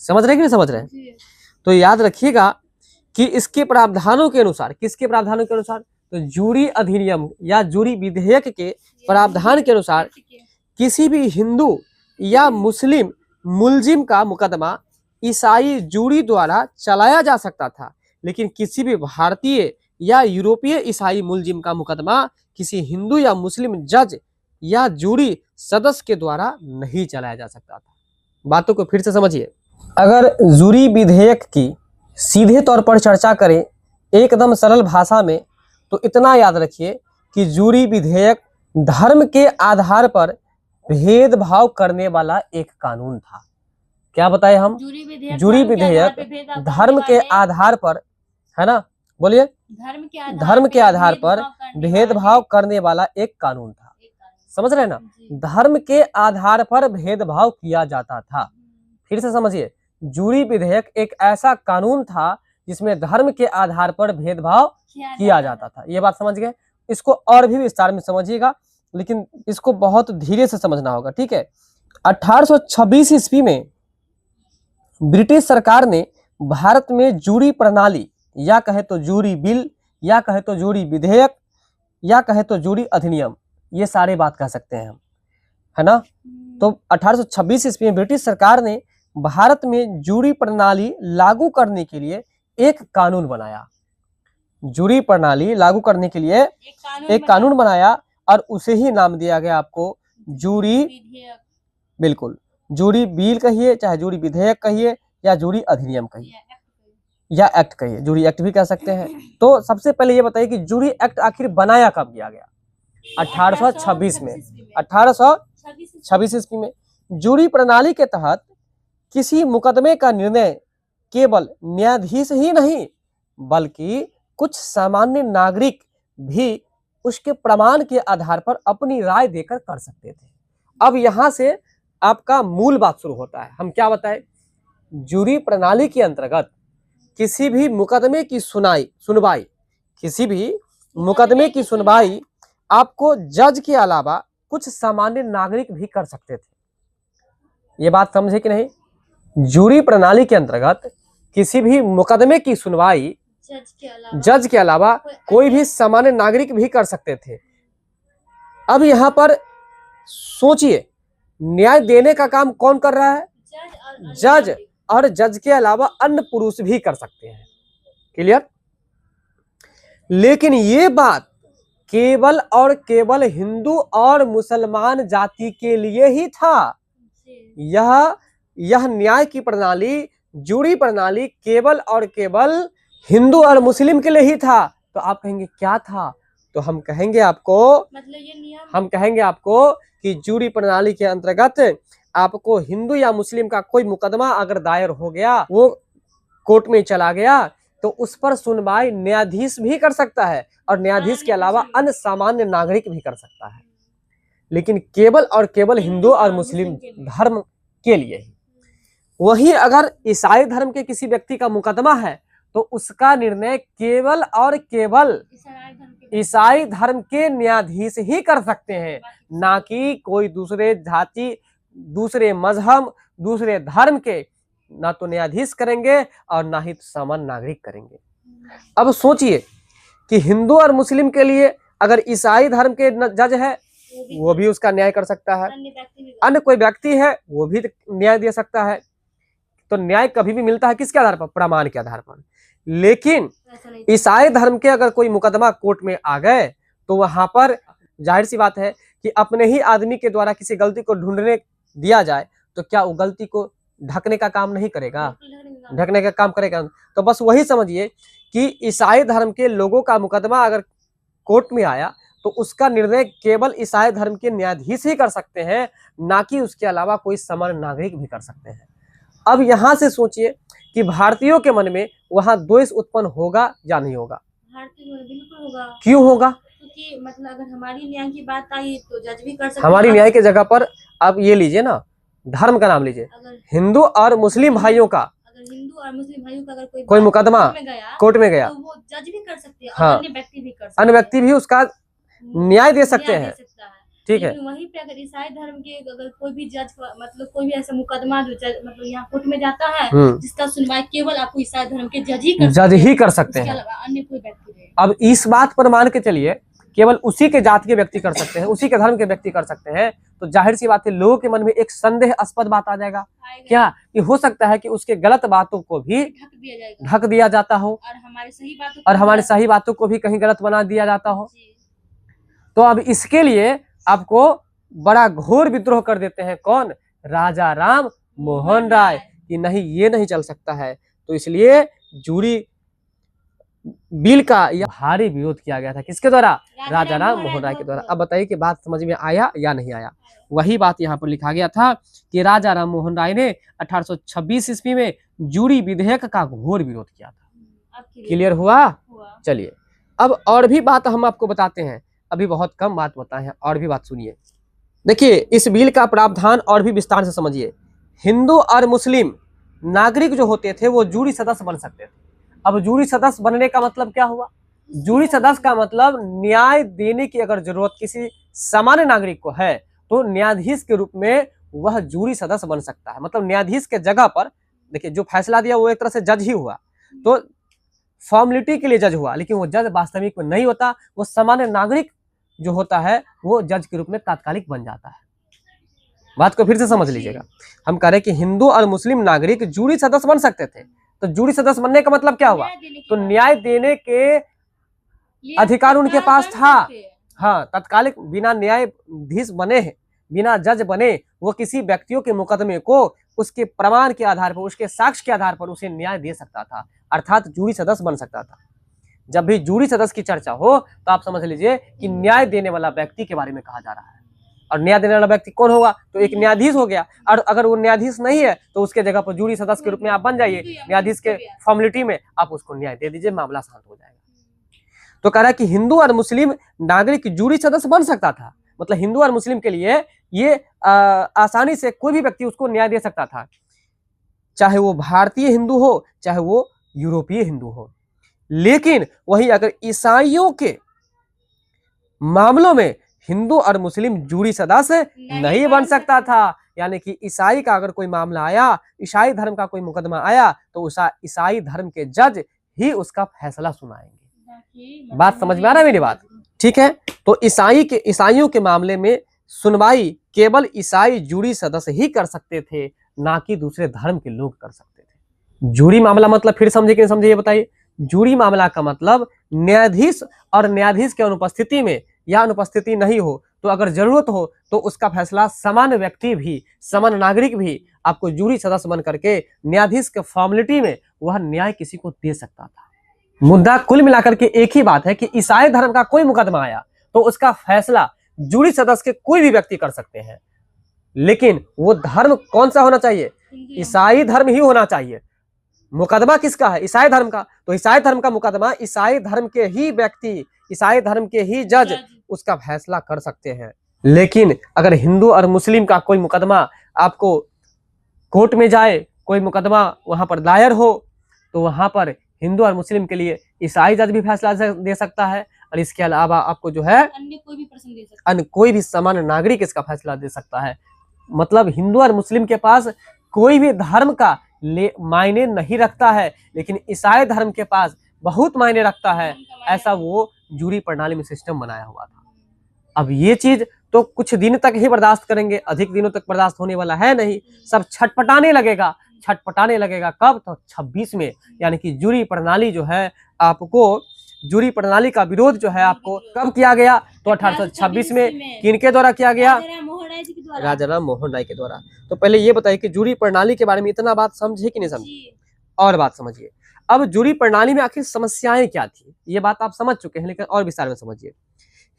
समझ रहे कि नहीं समझ रहे? तो याद रखिएगा कि इसके प्रावधानों के अनुसार, किसके प्रावधानों के अनुसार? तो जूरी अधिनियम या जूरी विधेयक के प्रावधान के अनुसार किसी भी हिंदू या मुस्लिम मुलजिम का मुकदमा ईसाई जूरी द्वारा चलाया जा सकता था, लेकिन किसी भी भारतीय या यूरोपीय ईसाई मुलजिम का मुकदमा किसी हिंदू या मुस्लिम जज या जूरी सदस्य के द्वारा नहीं चलाया जा सकता था। बातों को फिर से समझिए। अगर जूरी विधेयक की सीधे तौर पर चर्चा करें एकदम सरल भाषा में, तो इतना याद रखिए कि जूरी विधेयक धर्म के आधार पर भेदभाव करने वाला एक कानून था। क्या बताए हम? जूरी विधेयक धर्म के आधार पर, है ना, बोलिए, धर्म के आधार पर भेदभाव करने वाला एक कानून था। समझ रहे हैं ना? धर्म के आधार पर भेदभाव किया जाता था। फिर से समझिए, जूरी विधेयक एक ऐसा कानून था जिसमें धर्म के आधार पर भेदभाव किया जाता था। ये बात समझ गए? इसको और भी विस्तार में समझिएगा, लेकिन इसको बहुत धीरे से समझना होगा। ठीक है? 1826 ईस्वी में ब्रिटिश सरकार ने भारत में जूरी प्रणाली, या कहे तो जूरी बिल, या कहे तो जूरी विधेयक, या कहे तो जूरी अधिनियम, ये सारे बात कह सकते हैं हम, है ना, तो 1826 ईस्वी में ब्रिटिश सरकार ने भारत में जूरी प्रणाली लागू करने के लिए एक कानून बनाया। जूरी प्रणाली लागू करने के लिए एक कानून बनाया और उसे ही नाम दिया गया आपको जूरी, विधेयक। बिल्कुल, जूरी बिल कहिए, चाहे जूरी विधेयक कहिए या जूरी अधिनियम कहिए या एक्ट कहिए, जूरी एक्ट भी कह सकते हैं। तो सबसे पहले ये बताइए कि जूरी एक्ट आखिर बनाया कब गया गया? 1826 में, 1826 ईस्वी में। जूरी प्रणाली के तहत किसी मुकदमे का निर्णय केवल न्यायाधीश ही नहीं बल्कि कुछ सामान्य नागरिक भी उसके प्रमाण के आधार पर अपनी राय देकर कर सकते थे। अब यहां से आपका मूल बात शुरू होता है। हम क्या बताएं? जूरी प्रणाली के अंतर्गत किसी भी मुकदमे की सुनवाई किसी भी मुकदमे की सुनवाई आपको जज के अलावा कुछ सामान्य नागरिक भी कर सकते थे। ये बात समझे कि नहीं? जूरी प्रणाली के अंतर्गत किसी भी मुकदमे की सुनवाई जज के अलावा कोई भी सामान्य नागरिक भी कर सकते थे। अब यहाँ पर सोचिए, न्याय देने का काम कौन कर रहा है? जज, और जज के अलावा अन्य पुरुष भी कर सकते हैं। क्लियर? लेकिन ये बात केवल और केवल हिंदू और मुसलमान जाति के लिए ही था। यह न्याय की प्रणाली, जूरी प्रणाली केवल और केवल हिंदू और मुस्लिम के लिए ही था। तो आप कहेंगे क्या था? तो हम कहेंगे आपको, मतलब ये नियम, हम कहेंगे आपको कि जूरी प्रणाली के अंतर्गत आपको हिंदू या मुस्लिम का कोई मुकदमा अगर दायर हो गया, वो कोर्ट में चला गया, तो उस पर सुनवाई न्यायाधीश भी कर सकता है और न्यायाधीश के अलावा अन्य सामान्य नागरिक भी कर सकता है, लेकिन केवल और केवल हिंदू और मुस्लिम धर्म के लिए ही। वहीं अगर ईसाई धर्म के किसी व्यक्ति का मुकदमा है तो उसका निर्णय केवल और केवल ईसाई धर्म के न्यायाधीश ही कर सकते हैं, ना कि कोई दूसरे जाति, दूसरे मजहब, दूसरे धर्म के ना तो न्यायाधीश करेंगे और ना ही सामान्य नागरिक करेंगे। अब सोचिए कि हिंदू और मुस्लिम के लिए अगर ईसाई धर्म के जज है वो भी उसका न्याय कर सकता है, अन्य कोई व्यक्ति है वो भी न्याय दे सकता है। तो न्याय कभी भी मिलता है किसके आधार पर? प्रमाण के आधार पर। लेकिन ईसाई धर्म के अगर कोई मुकदमा कोर्ट में आ गए तो वहां पर जाहिर सी बात है कि अपने ही आदमी के द्वारा किसी गलती को ढूंढने दिया जाए तो क्या वो गलती को ढकने का काम नहीं करेगा? ढकने का काम करेगा। तो बस वही समझिए कि ईसाई धर्म के लोगों का मुकदमा अगर कोर्ट में आया तो उसका निर्णय केवल ईसाई धर्म के न्यायाधीश ही कर सकते हैं, ना कि उसके अलावा कोई सामान्य नागरिक भी कर सकते हैं। अब यहां से सोचिए कि भारतीयों के मन में वहां द्वेष उत्पन्न होगा या नहीं होगा? भारतीय में बिल्कुल होगा। क्यों होगा? क्योंकि मतलब अगर हमारी न्याय की बात आई तो जज भी कर सकते। हमारी न्याय के जगह पर आप ये लीजिए ना, धर्म का नाम लीजिए, हिंदू और मुस्लिम भाइयों का, अगर हिंदू और मुस्लिम भाइयों का अगर कोई मुकदमा कोर्ट में गया तो वो जज भी कर सकते हैं, हाँ, अन्य व्यक्ति भी कर सकते हैं, अन्य व्यक्ति भी उसका न्याय दे सकते हैं। ठीक है। वहीं पे अगर ईसाई धर्म के अगर कोई भी जज मतलब कोई भी ऐसा मुकदमा जो मतलब यहाँ कोर्ट में जाता है जिसका सुनवाई केवल आपको ईसाई धर्म के जज ही कर सकते हैं, अन्य कोई व्यक्ति नहीं। अब इस बात पर मान के चलिए केवल उसी के जाति के व्यक्ति कर सकते हैं, उसी के धर्म के व्यक्ति कर सकते हैं, तो जाहिर सी बात है लोगों के मन में एक संदेहास्पद बात आ जाएगा। क्या कि हो सकता है कि उसके गलत बातों को भी ढक दिया जाता हो और हमारे सही बातों को भी कहीं गलत बना दिया जाता हो। तो अब इसके लिए आपको बड़ा घोर विद्रोह कर देते हैं कौन? राजा राम मोहन राय, कि नहीं ये नहीं चल सकता है। तो इसलिए जूरी बिल का यह भारी विरोध किया गया था। किसके द्वारा? राजा राम मोहन राय के द्वारा। अब बताइए कि बात समझ में आया या नहीं आया? वही बात यहाँ पर लिखा गया था कि राजा राम मोहन राय ने 1826 ईस्वी में जूरी विधेयक का घोर विरोध किया था। क्लियर हुआ? चलिए अब और भी बात हम आपको बताते हैं, अभी बहुत कम बात बताए हैं, और भी बात सुनिए। देखिए इस बिल का प्रावधान और भी विस्तार से समझिए। हिंदू और मुस्लिम नागरिक जो होते थे वो जूरी सदस्य बन सकते थे। अब जूरी सदस्य बनने का मतलब क्या हुआ? जूरी सदस्य का मतलब न्याय देने की अगर जरूरत किसी सामान्य नागरिक को है तो न्यायाधीश के रूप में वह जूरी सदस्य बन सकता है। मतलब न्यायाधीश के जगह पर, देखिए जो फैसला दिया वो एक तरह से जज ही हुआ, तो फॉर्मेलिटी के लिए जज हुआ, लेकिन वो जज वास्तविक में नहीं होता, वो सामान्य नागरिक जो होता है वो जज के रूप में तात्कालिक बन जाता है। बात को फिर से समझ लीजिएगा। हम कह रहे हैं कि हिंदू और मुस्लिम नागरिक जूरी सदस्य बन सकते थे। तो जूरी सदस्य बनने का मतलब क्या हुआ? तो न्याय देने के अधिकार उनके पास था। हाँ, तत्कालिक बिना न्यायाधीश बने, बिना जज बने, वो किसी व्यक्तियों के मुकदमे को उसके प्रमाण के आधार पर, उसके साक्ष्य के आधार पर उसे न्याय दे सकता था, अर्थात जूरी सदस्य बन सकता था। जब भी जूरी सदस्य की चर्चा हो तो आप समझ लीजिए कि न्याय देने वाला व्यक्ति के बारे में कहा जा रहा है। और न्याय देने वाला व्यक्ति कौन होगा? तो एक न्यायाधीश हो गया। और अगर वो न्यायाधीश नहीं है तो उसके जगह पर जूरी सदस्य के रूप में आप बन जाइए, न्यायाधीश के फॉर्मेलिटी में आप उसको न्याय दे दीजिए, मामला शांत हो जाएगा। तो कह रहा है कि हिंदू और मुस्लिम नागरिक जूरी सदस्य बन सकता था। मतलब हिंदू और मुस्लिम के लिए ये आसानी से कोई भी व्यक्ति उसको न्याय दे सकता था, चाहे वो भारतीय हिंदू हो, चाहे वो यूरोपीय हिंदू हो। लेकिन वही अगर ईसाइयों के मामलों में हिंदू और मुस्लिम जूरी सदस्य नहीं बन सकता था। यानी कि ईसाई का अगर कोई मामला आया, ईसाई धर्म का कोई मुकदमा आया, तो उस ईसाई धर्म के जज ही उसका फैसला सुनाएंगे। बात समझ में आ रहा है मेरी बात? ठीक है। तो ईसाइयों के मामले में सुनवाई केवल ईसाई जूरी सदस्य ही कर सकते थे, ना कि दूसरे धर्म के लोग कर सकते थे। जूरी मामला मतलब फिर समझे कि नहीं समझे ये बताइए। जूरी मामला का मतलब न्यायाधीश और न्यायाधीश के अनुपस्थिति में या अनुपस्थिति नहीं हो तो अगर जरूरत हो तो उसका फैसला सामान्य व्यक्ति भी, सामान्य नागरिक भी आपको जूरी सदस्य बन करके न्यायाधीश के फॉर्मेलिटी में वह न्याय किसी को दे सकता था। मुद्दा कुल मिलाकर के एक ही बात है कि ईसाई धर्म का कोई मुकदमा आया तो उसका फैसला जूरी सदस्य के कोई भी व्यक्ति कर सकते हैं, लेकिन वो धर्म कौन सा होना चाहिए? ईसाई धर्म ही होना चाहिए। मुकदमा किसका है? ईसाई धर्म का। तो ईसाई धर्म का मुकदमा ईसाई धर्म के ही व्यक्ति, ईसाई धर्म के ही जज उसका फैसला कर सकते हैं। लेकिन अगर हिंदू और मुस्लिम का कोई मुकदमा आपको कोर्ट में जाए, कोई मुकदमा वहां पर दायर हो, तो वहां पर हिंदू और मुस्लिम के लिए ईसाई जज भी फैसला दे सकता है, और इसके अलावा आपको जो है अन्य कोई भी सामान्य नागरिक इसका फैसला दे सकता है। मतलब हिंदू और मुस्लिम के पास कोई भी धर्म का मायने नहीं रखता है, लेकिन ईसाई धर्म के पास बहुत मायने रखता है। ऐसा वो जूरी प्रणाली में सिस्टम बनाया हुआ था। अब ये चीज तो कुछ दिन तक ही बर्दाश्त करेंगे, अधिक दिनों तक बर्दाश्त होने वाला है नहीं। सब छटपटाने लगेगा। छटपटाने लगेगा कब? तो 26 में। यानी कि जूरी प्रणाली जो है आपको, जूरी प्रणाली का विरोध जो है आपको कब किया गया? तो 1826 में। किनके द्वारा किया गया? राजा राम मोहन राय के द्वारा। तो पहले ये बताइए कि जूरी प्रणाली के बारे में इतना बात समझे कि नहीं समझे? और बात समझिए। अब जूरी प्रणाली में आखिर समस्याएं क्या थी, ये बात आप समझ चुके हैं, लेकिन और विस्तार में समझिए।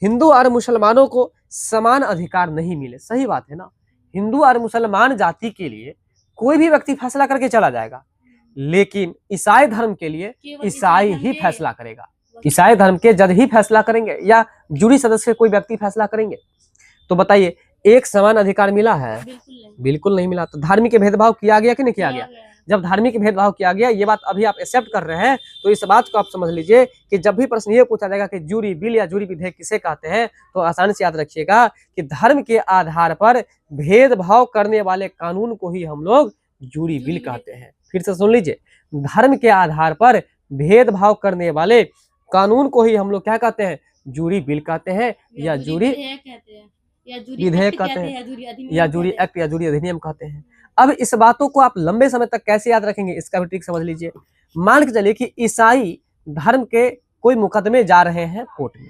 हिंदू और मुसलमानों को समान अधिकार नहीं मिले। सही बात है ना। हिंदू और मुसलमान जाति के लिए कोई भी व्यक्ति फैसला करके चला जाएगा, लेकिन ईसाई धर्म के लिए ईसाई ही फैसला करेगा। ईसाई धर्म के जज ही फैसला करेंगे या जूरी सदस्य कोई व्यक्ति फैसला करेंगे। तो बताइए, एक समान अधिकार मिला है? बिल्कुल नहीं मिला। तो धार्मिक भेदभाव किया गया कि नहीं किया गया? जब धार्मिक भेदभाव किया गया, ये बात अभी आप एक्सेप्ट कर रहे हैं, तो इस बात को आप समझ लीजिए कि जब भी प्रश्न ये पूछा जाएगा कि जूरी बिल या जूरी विधेयक किसे कहते हैं, तो आसानी से याद रखिएगा कि धर्म के आधार पर भेदभाव करने वाले कानून को ही हम लोग जूरी बिल कहते हैं। फिर से सुन लीजिए, धर्म के आधार पर भेदभाव करने वाले कानून को ही हम लोग क्या कहते हैं? जूरी बिल कहते हैं, या जूरी विधेयक कहते हैं, या जूरी एक्ट या जूरी अधिनियम कहते हैं। अब इस बातों को आप लंबे समय तक कैसे याद रखेंगे, इसका भी ट्रिक समझ लीजिए। मान के चलिए कि ईसाई धर्म के कोई मुकदमे जा रहे हैं कोर्ट में,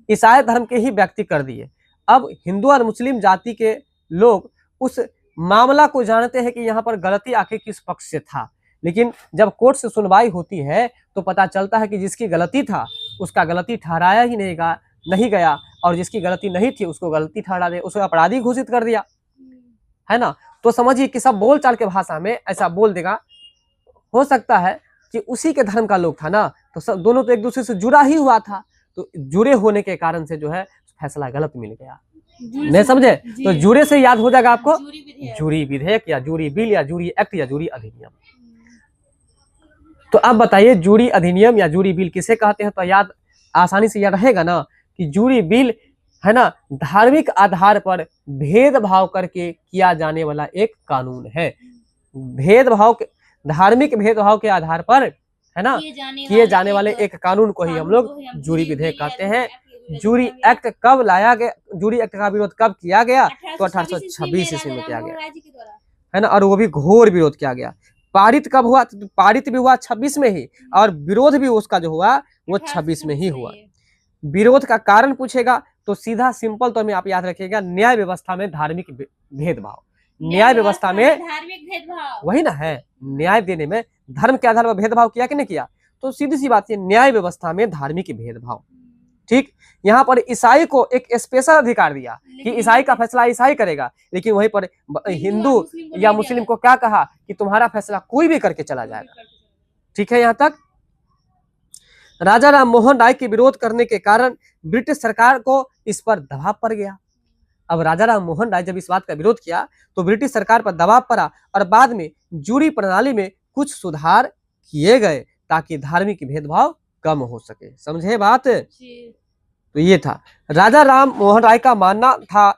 ईसाई धर्म के ही व्यक्ति कर दिए। अब हिंदू और मुस्लिम जाति के लोग उस मामला को जानते हैं कि यहाँ पर गलती आखिर किस पक्ष से था, लेकिन जब कोर्ट से सुनवाई होती है तो पता चलता है कि जिसकी गलती था उसका गलती ठहराया ही नहीं गया, और जिसकी गलती नहीं थी उसको गलती ठहरा दे, उसको अपराधी घोषित कर दिया, है ना। तो समझिए कि सब बोल चाल के भाषा में ऐसा बोल देगा। हो सकता है कि उसी के धर्म का लोग था ना, तो सब दोनों तो एक दूसरे से जुड़ा ही हुआ था, तो जुड़े होने के कारण से जो है फैसला गलत मिल गया। नहीं समझे? तो जुड़े से याद हो जाएगा आपको जूरी विधेयक या जूरी बिल या जूरी एक्ट या जूरी अधिनियम। तो अब बताइए, जूरी अधिनियम या जूरी बिल किसे कहते हैं? तो याद आसानी से याद रहेगा ना कि जूरी बिल है ना, धार्मिक आधार पर भेदभाव करके किया जाने वाला एक कानून है। धार्मिक भेदभाव के आधार पर है ना किए जाने वाले एक कानून को ही हम लोग जूरी विधेयक कहते हैं। जूरी एक्ट कब लाया गया, जूरी एक्ट का विरोध कब किया गया, तो 1826 ईस्वी में किया गया, है ना, और वो भी घोर विरोध किया गया। पारित कब हुआ, तो पारित भी हुआ 26 में ही, और विरोध भी उसका जो हुआ वो 26 में ही हुआ। विरोध का कारण पूछेगा तो सीधा सिंपल तो हमें आप याद रखिएगा, न्याय व्यवस्था में धार्मिक भेदभाव, न्याय व्यवस्था में धार्मिक भेदभाव, वही ना है, न्याय देने में धर्म के आधार पर भेदभाव किया कि नहीं किया, तो सीधी सी बात है, न्याय व्यवस्था में धार्मिक भेदभाव। ठीक, यहाँ पर ईसाई को एक स्पेशल अधिकार दिया कि ईसाई का फैसला ईसाई करेगा, लेकिन वहीं पर हिंदू या मुस्लिम को क्या कहा कि तुम्हारा फैसला कोई भी करके चला जाएगा। ठीक है, यहाँ तक। राजा राम मोहन राय के विरोध करने के कारण ब्रिटिश सरकार को इस पर दबाव पड़ गया। अब राजा राम मोहन राय जब इस बात का विरोध किया तो ब्रिटिश सरकार पर दबाव पड़ा, और बाद में जूरी प्रणाली में कुछ सुधार किए गए ताकि धार्मिक भेदभाव कम हो सके। समझे बात? तो ये था राजा राम मोहन राय का मानना था,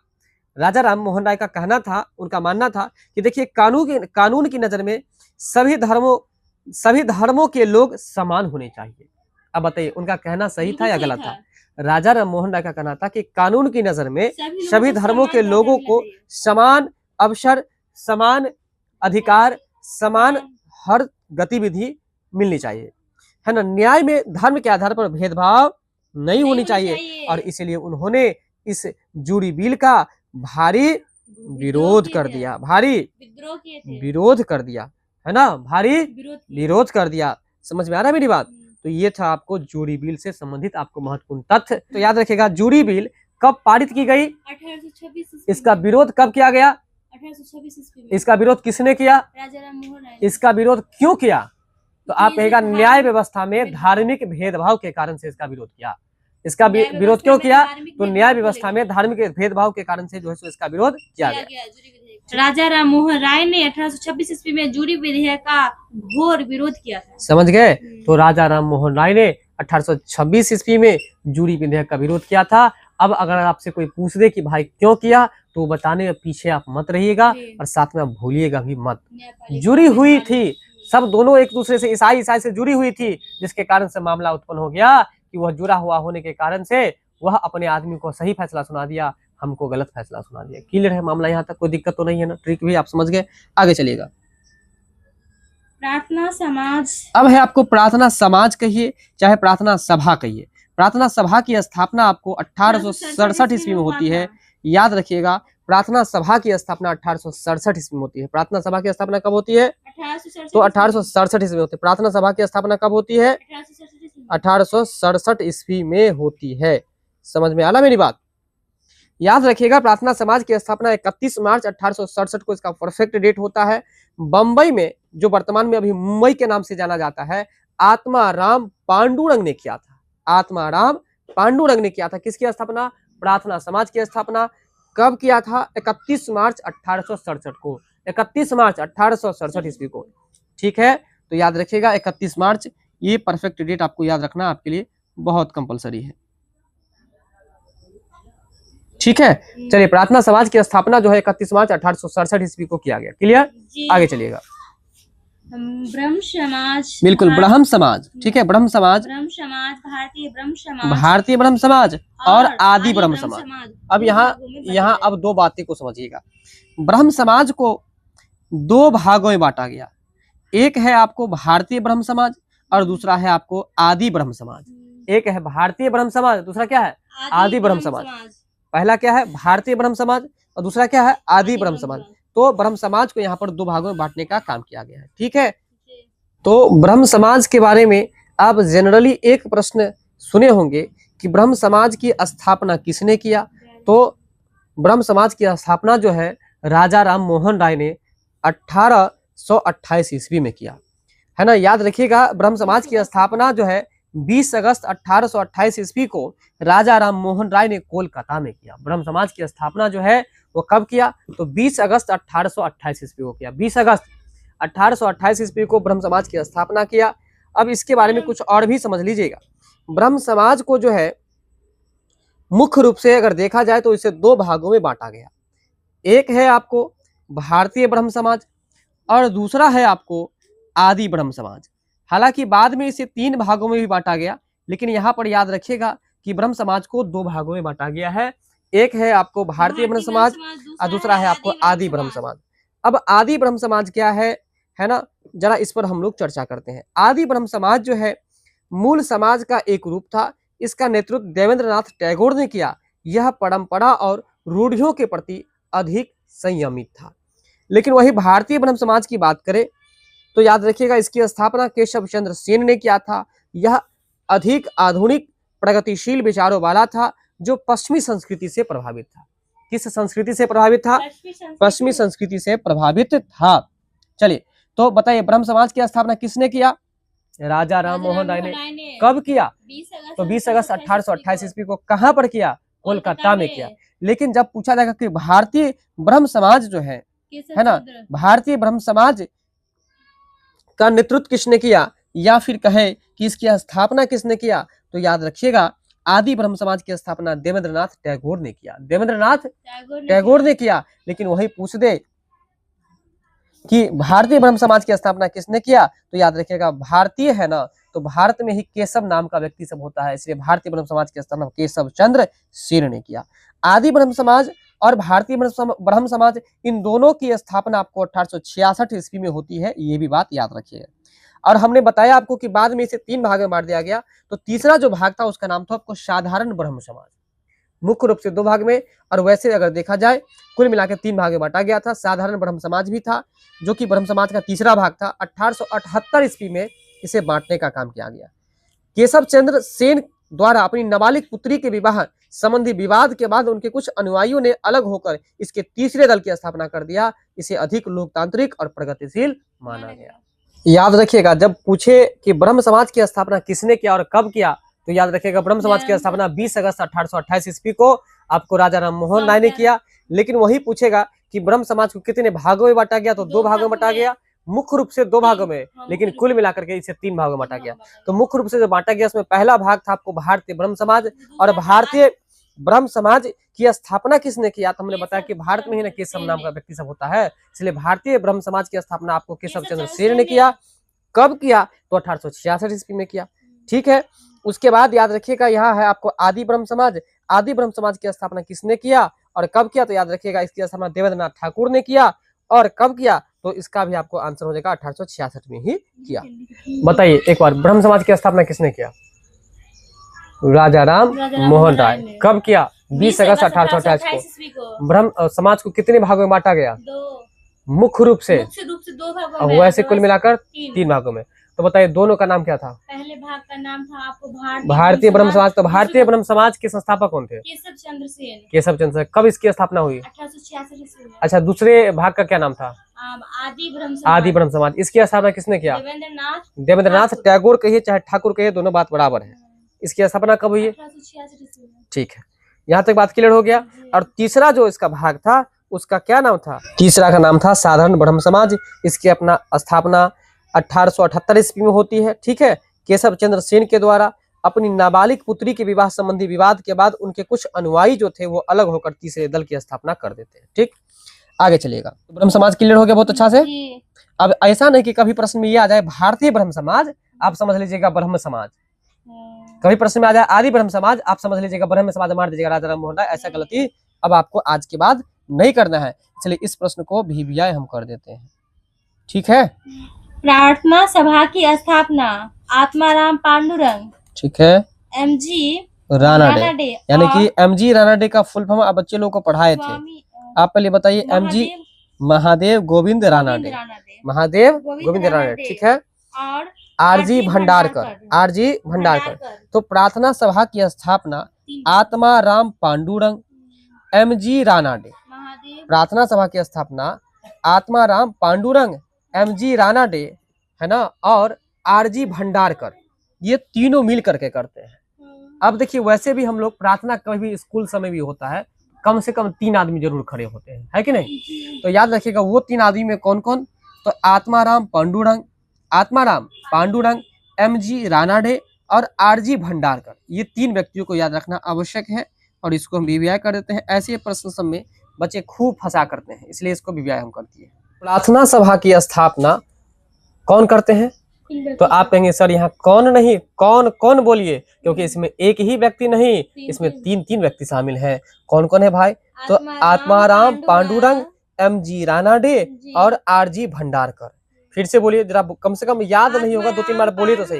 राजा राम मोहन राय का कहना था, उनका मानना था कि देखिए कानून की नजर में सभी धर्मों के लोग समान होने चाहिए। अब बताइए उनका कहना सही था या गलत था? राजा राम मोहन राय का कहना था कि कानून की नजर में सभी धर्मों के लोगों को समान अवसर, समान अधिकार, समान हर गतिविधि मिलनी चाहिए, है ना, न्याय में धर्म के आधार पर भेदभाव नहीं होनी चाहिए, और इसलिए उन्होंने इस जूरी बिल का भारी विरोध कर दिया, भारी विरोध कर दिया, है ना, भारी विरोध कर दिया। समझ में आ रहा है मेरी बात? तो ये था आपको जूरी बिल से संबंधित आपको महत्वपूर्ण तथ्य। तो याद रखिएगा जूरी बिल कब पारित की गई, 1826 इसका विरोध कब किया गया, 1826 ईस्वी में। इसका विरोध किसने किया, राजा राम मोहन राय। इसका विरोध क्यों किया, तो आप कहेगा न्याय व्यवस्था में धार्मिक भेदभाव के कारण से इसका विरोध किया। इसका विरोध क्यों किया, तो न्याय व्यवस्था में धार्मिक भेदभाव के कारण से जो है सो इसका विरोध किया गया। राजा राम मोहन राय ने 1826 ईस्वी में जूरी विधेयक का घोर विरोध किया था। समझ गए? तो राजा राम मोहन राय ने 1826 ईस्वी में जूरी विधेयक का विरोध किया था। अब अगर आपसे कोई पूछ दे कि भाई क्यों किया, तो बताने में पीछे आप मत रहिएगा, और साथ में आप भूलिएगा भी मत। जूरी हुई थी, सब दोनों एक दूसरे से ईसाई से जुड़ी हुई थी, जिसके कारण से मामला उत्पन्न हो गया कि वह जुड़ा हुआ होने के कारण से वह अपने आदमी को सही फैसला सुना दिया, हमको गलत फैसला सुना दिया। क्लियर है मामला? यहाँ तक कोई दिक्कत तो नहीं है ना? ट्रिक भी आप समझ गए, आगे चलिएगा। प्रार्थना समाज। अब है आपको प्रार्थना समाज कहिए चाहे प्रार्थना सभा कहिए। प्रार्थना सभा की स्थापना आपको 1867 ईस्वी में होती है। याद रखिएगा, प्रार्थना सभा की स्थापना 1867 ईस्वी में होती है। प्रार्थना सभा की स्थापना कब होती है? तो 1867 ईस्वी में होती है। प्रार्थना सभा की स्थापना कब होती है? 1867 ईस्वी में होती है। समझ में आला मेरी बात? याद रखिएगा, प्रार्थना समाज की स्थापना 31 मार्च 1867 को इसका परफेक्ट डेट होता है। बंबई में, जो वर्तमान में अभी मुंबई के नाम से जाना जाता है, आत्माराम पांडुरंग ने किया था। आत्माराम पांडुरंग ने किया था किसकी स्थापना? प्रार्थना समाज की स्थापना कब किया था? 31 मार्च 1867 को। 31 मार्च 1867 ईस्वी को। ठीक है, तो याद रखिएगा 31 मार्च, ये परफेक्ट डेट आपको याद रखना आपके लिए बहुत कंपलसरी है। ठीक है, चलिए, प्रार्थना समाज की स्थापना जो है 31 मार्च 1867 ईस्वी को किया गया। क्लियर? आगे चलिएगा। ब्रह्म समाज। बिल्कुल, ब्रह्म समाज। ठीक है, ब्रह्म समाज, भारतीय ब्रह्म समाज, भारतीय ब्रह्म समाज और आदि ब्रह्म समाज। अब यहाँ अब दो बातें को समझिएगा। ब्रह्म समाज को दो भागों में बांटा गया। एक है आपको भारतीय ब्रह्म समाज और दूसरा है आपको आदि ब्रह्म समाज। एक है भारतीय ब्रह्म समाज, दूसरा क्या है? आदि ब्रह्म समाज। पहला क्या है? भारतीय ब्रह्म समाज, और दूसरा क्या है? आदि ब्रह्म समाज। तो ब्रह्म समाज को यहाँ पर दो भागों में बांटने का काम किया गया है। ठीक है, तो ब्रह्म समाज के बारे में आप जनरली एक प्रश्न सुने होंगे कि ब्रह्म समाज की स्थापना किसने किया? तो ब्रह्म समाज की स्थापना जो है राजा राम मोहन राय ने 1828 ईस्वी में किया, है ना। याद रखिएगा, ब्रह्म समाज की स्थापना जो है 20 अगस्त 1828 ईस्वी को राजा राम मोहन राय ने कोलकाता में किया। ब्रह्म समाज की स्थापना जो है वो कब किया? तो 20 अगस्त 1828 ईस्वी को किया। 20 अगस्त 1828 ईस्वी को ब्रह्म समाज की स्थापना किया। अब इसके बारे में कुछ और भी समझ लीजिएगा। ब्रह्म समाज को जो है मुख्य रूप से अगर देखा जाए तो इसे दो भागों में बांटा गया। एक है आपको भारतीय ब्रह्म समाज और दूसरा है आपको आदि ब्रह्म समाज। हालांकि बाद में इसे तीन भागों में भी बांटा गया, लेकिन यहाँ पर याद रखिएगा कि ब्रह्म समाज को दो भागों में बांटा गया है। एक है आपको भारतीय ब्रह्म समाज और दूसरा है आपको आदि ब्रह्म समाज। अब आदि ब्रह्म समाज क्या है ना, जरा इस पर हम लोग चर्चा करते हैं। आदि ब्रह्म समाज जो है मूल समाज का एक रूप था। इसका नेतृत्व देवेंद्रनाथ टैगोर ने किया। यह परंपरा और रूढ़ियों के प्रति अधिक संयमित था। लेकिन वही भारतीय ब्रह्म समाज की बात करें तो याद रखिएगा इसकी स्थापना केशव चंद्र सेन ने किया था। यह अधिक आधुनिक प्रगतिशील विचारों वाला था जो पश्चिमी संस्कृति से प्रभावित था। किस संस्कृति से प्रभावित था? पश्चिमी संस्कृति से प्रभावित था। चलिए तो बताइए ब्रह्म समाज की स्थापना किसने किया? राजा राम मोहन राय ने। कब किया? तो 20 अगस्त 1828 ईस्वी को। कहां पर किया? कोलकाता में किया। लेकिन जब पूछा जाएगा कि भारतीय ब्रह्म समाज जो है ना, भारतीय ब्रह्म समाज का नेतृत्व किसने किया या फिर कहे कि इसकी स्थापना किसने किया, तो याद रखिएगा आदि ब्रह्म समाज की स्थापना देवेंद्रनाथ टैगोर ने किया। देवेंद्रनाथ टैगोर ने किया। लेकिन वही पूछ दे कि भारतीय ब्रह्म समाज की स्थापना किसने किया, तो याद रखिएगा भारतीय है ना, तो भारत में ही केशव नाम का व्यक्ति सब होता है, इसलिए भारतीय ब्रह्म समाज की स्थापना केशव चंद्र सेन ने किया। आदि ब्रह्म समाज और भारतीय ब्रह्म समाज इन दोनों की स्थापना आपको 1866 ईस्वी में होती है, ये भी बात याद रखिएगा। और हमने बताया आपको कि बाद में इसे 3 भाग में बांट दिया गया। तो तीसरा जो भाग था उसका नाम था आपको साधारण ब्रह्म समाज। मुख्य रूप से 2 भाग में, और वैसे अगर देखा जाए कुल मिलाकर 3 भाग में बांटा गया था। साधारण ब्रह्म समाज भी था जो कि ब्रह्म समाज का तीसरा भाग था। 1878 ईस्वी में इसे बांटने का काम किया गया। केशव चंद्र सेन द्वारा अपनी नाबालिग पुत्री के विवाह संबंधी विवाद के बाद उनके कुछ अनुयायियों ने अलग होकर इसके तीसरे दल की स्थापना कर दिया। इसे अधिक लोकतांत्रिक और प्रगतिशील माना गया। याद रखिएगा जब पूछे कि ब्रह्म समाज की स्थापना किसने किया और कब किया, तो याद रखिएगा ब्रह्म समाज की स्थापना 20 अगस्त 1828 ईस्वी को आपको राजा राम मोहन राय ने किया। लेकिन वही पूछेगा कि ब्रह्म समाज को कितने भागों में बांटा गया, तो 2 भागों में बांटा गया। मुख्य रूप से 2 भागों में, लेकिन कुल मिलाकर के इसे 3 भागों में बांटा गया। तो मुख्य रूप से जो बांटा गया उसमें पहला भाग था आपको भारतीय ब्रह्म समाज। और भारतीय ब्रह्म समाज की स्थापना किसने किया, तो हमने बताया कि भारत में ही ना केशव नाम का व्यक्ति सब होता है, इसलिए भारतीय ब्रह्म समाज की स्थापना आपको केशव चंद्र सेन ने किया। कब किया, तो 1866 ईस्वी में किया। ठीक है। उसके बाद याद रखिएगा यहाँ है आपको आदि ब्रह्म समाज। आदि ब्रह्म समाज की स्थापना किसने किया और कब किया, तो याद रखिएगा इसकी स्थापना देवेंद्रनाथ ठाकुर ने किया। और कब किया, तो इसका भी आपको आंसर हो जाएगा 1866 में ही किया। बताइए एक बार ब्रह्म समाज की स्थापना किसने किया? राजा राम मोहन राय। कब किया? 20 अगस्त 1828 को। ब्रह्म समाज को कितने भागों में बांटा गया? मुख्य रूप से 2 भागों में, वैसे कुल मिलाकर 3 भागों में। तो बताइए दोनों का नाम क्या था? पहले भाग का नाम था आपको भारतीय ब्रह्म समाज। तो भारतीय ब्रह्म समाज के संस्थापक कौन थे? केशव चंद्र सेन। केशव चंद्र। कब इसकी स्थापना हुई? 1866 ईस्वी में। अच्छा, दूसरे भाग का क्या नाम था? आदि ब्रह्म समाज। आदि ब्रह्म समाज। इसकी स्थापना किसने किया? देवेंद्रनाथ टैगोर कहिए चाहे ठाकुर कहिए, दोनों बात बराबर है। इसकी स्थापना कब हुई है? 1866 ईस्वी में। ठीक है, यहाँ तक बात क्लियर हो गया। और तीसरा जो इसका भाग था उसका क्या नाम था? तीसरा का नाम था साधारण ब्रह्म समाज। इसकी अपना स्थापना 1878 ईस्वी में होती है। ठीक है। केशव चंद्र सेन के द्वारा अपनी नाबालिग पुत्री के विवाह संबंधी विवाद के बाद उनके कुछ अनुयायी जो थे वो अलग होकर तीसरे दल की स्थापना कर देते हैं। ठीक, आगे चलिएगा। तो ब्रह्म समाज क्लियर हो गया बहुत अच्छा से। अब ऐसा नहीं कि कभी प्रश्न में ये आ जाए भारतीय ब्रह्म समाज, आप समझ लीजिएगा ब्रह्म समाज। कभी प्रश्न में आ जाए आदि ब्रह्म समाज, आप समझ लीजिएगा ब्रह्म समाज, मार दीजिएगा राजा राम मोहन राय। ऐसा गलती अब आपको आज के बाद नहीं करना है, इसलिए इस प्रश्न को भी हम कर देते हैं। ठीक है। प्रार्थना सभा की स्थापना आत्माराम पांडुरंग, ठीक है, एमजी रानाडे, यानी कि एमजी रानाडे का फुल फॉर्म आप बच्चे लोग को पढ़ाए थे। आप पहले बताइए। एमजी महादेव गोविंद रानाडे, महादेव गोविंद रानाडे। ठीक है। और आरजी भंडारकर, आरजी भंडारकर। तो प्रार्थना सभा की स्थापना आत्माराम पांडुरंग, एमजी रानाडे। प्रार्थना सभा की स्थापना आत्माराम पांडुरंग, एमजी रानाडे, है ना, और आरजी भंडारकर, ये तीनों मिल करके करते हैं। अब देखिए वैसे भी हम लोग प्रार्थना कभी स्कूल समय भी होता है, कम से कम 3 आदमी जरूर खड़े होते हैं, है कि नहीं? तो याद रखिएगा वो 3 आदमी में कौन कौन, तो आत्माराम पांडुरंग, एमजी रानाडे और आरजी भंडारकर, ये 3 व्यक्तियों को याद रखना आवश्यक है। और इसको हम वीवीआई कर देते हैं। ऐसे प्रश्न सब में बच्चे खूब फंसा करते हैं, इसलिए इसको वीवीआई हम करती है। प्रार्थना सभा की स्थापना कौन करते हैं? तो आप कहेंगे सर यहाँ कौन नहीं, कौन कौन बोलिए, क्योंकि इसमें एक ही व्यक्ति नहीं, इसमें तीन तीन व्यक्ति शामिल हैं। कौन कौन है भाई? तो आत्माराम पांडुरंग, एम.जी. रानाडे और आर.जी. भंडारकर। फिर से बोलिए जरा, कम से कम याद नहीं होगा, 2-3 बार बोलिए तो सही।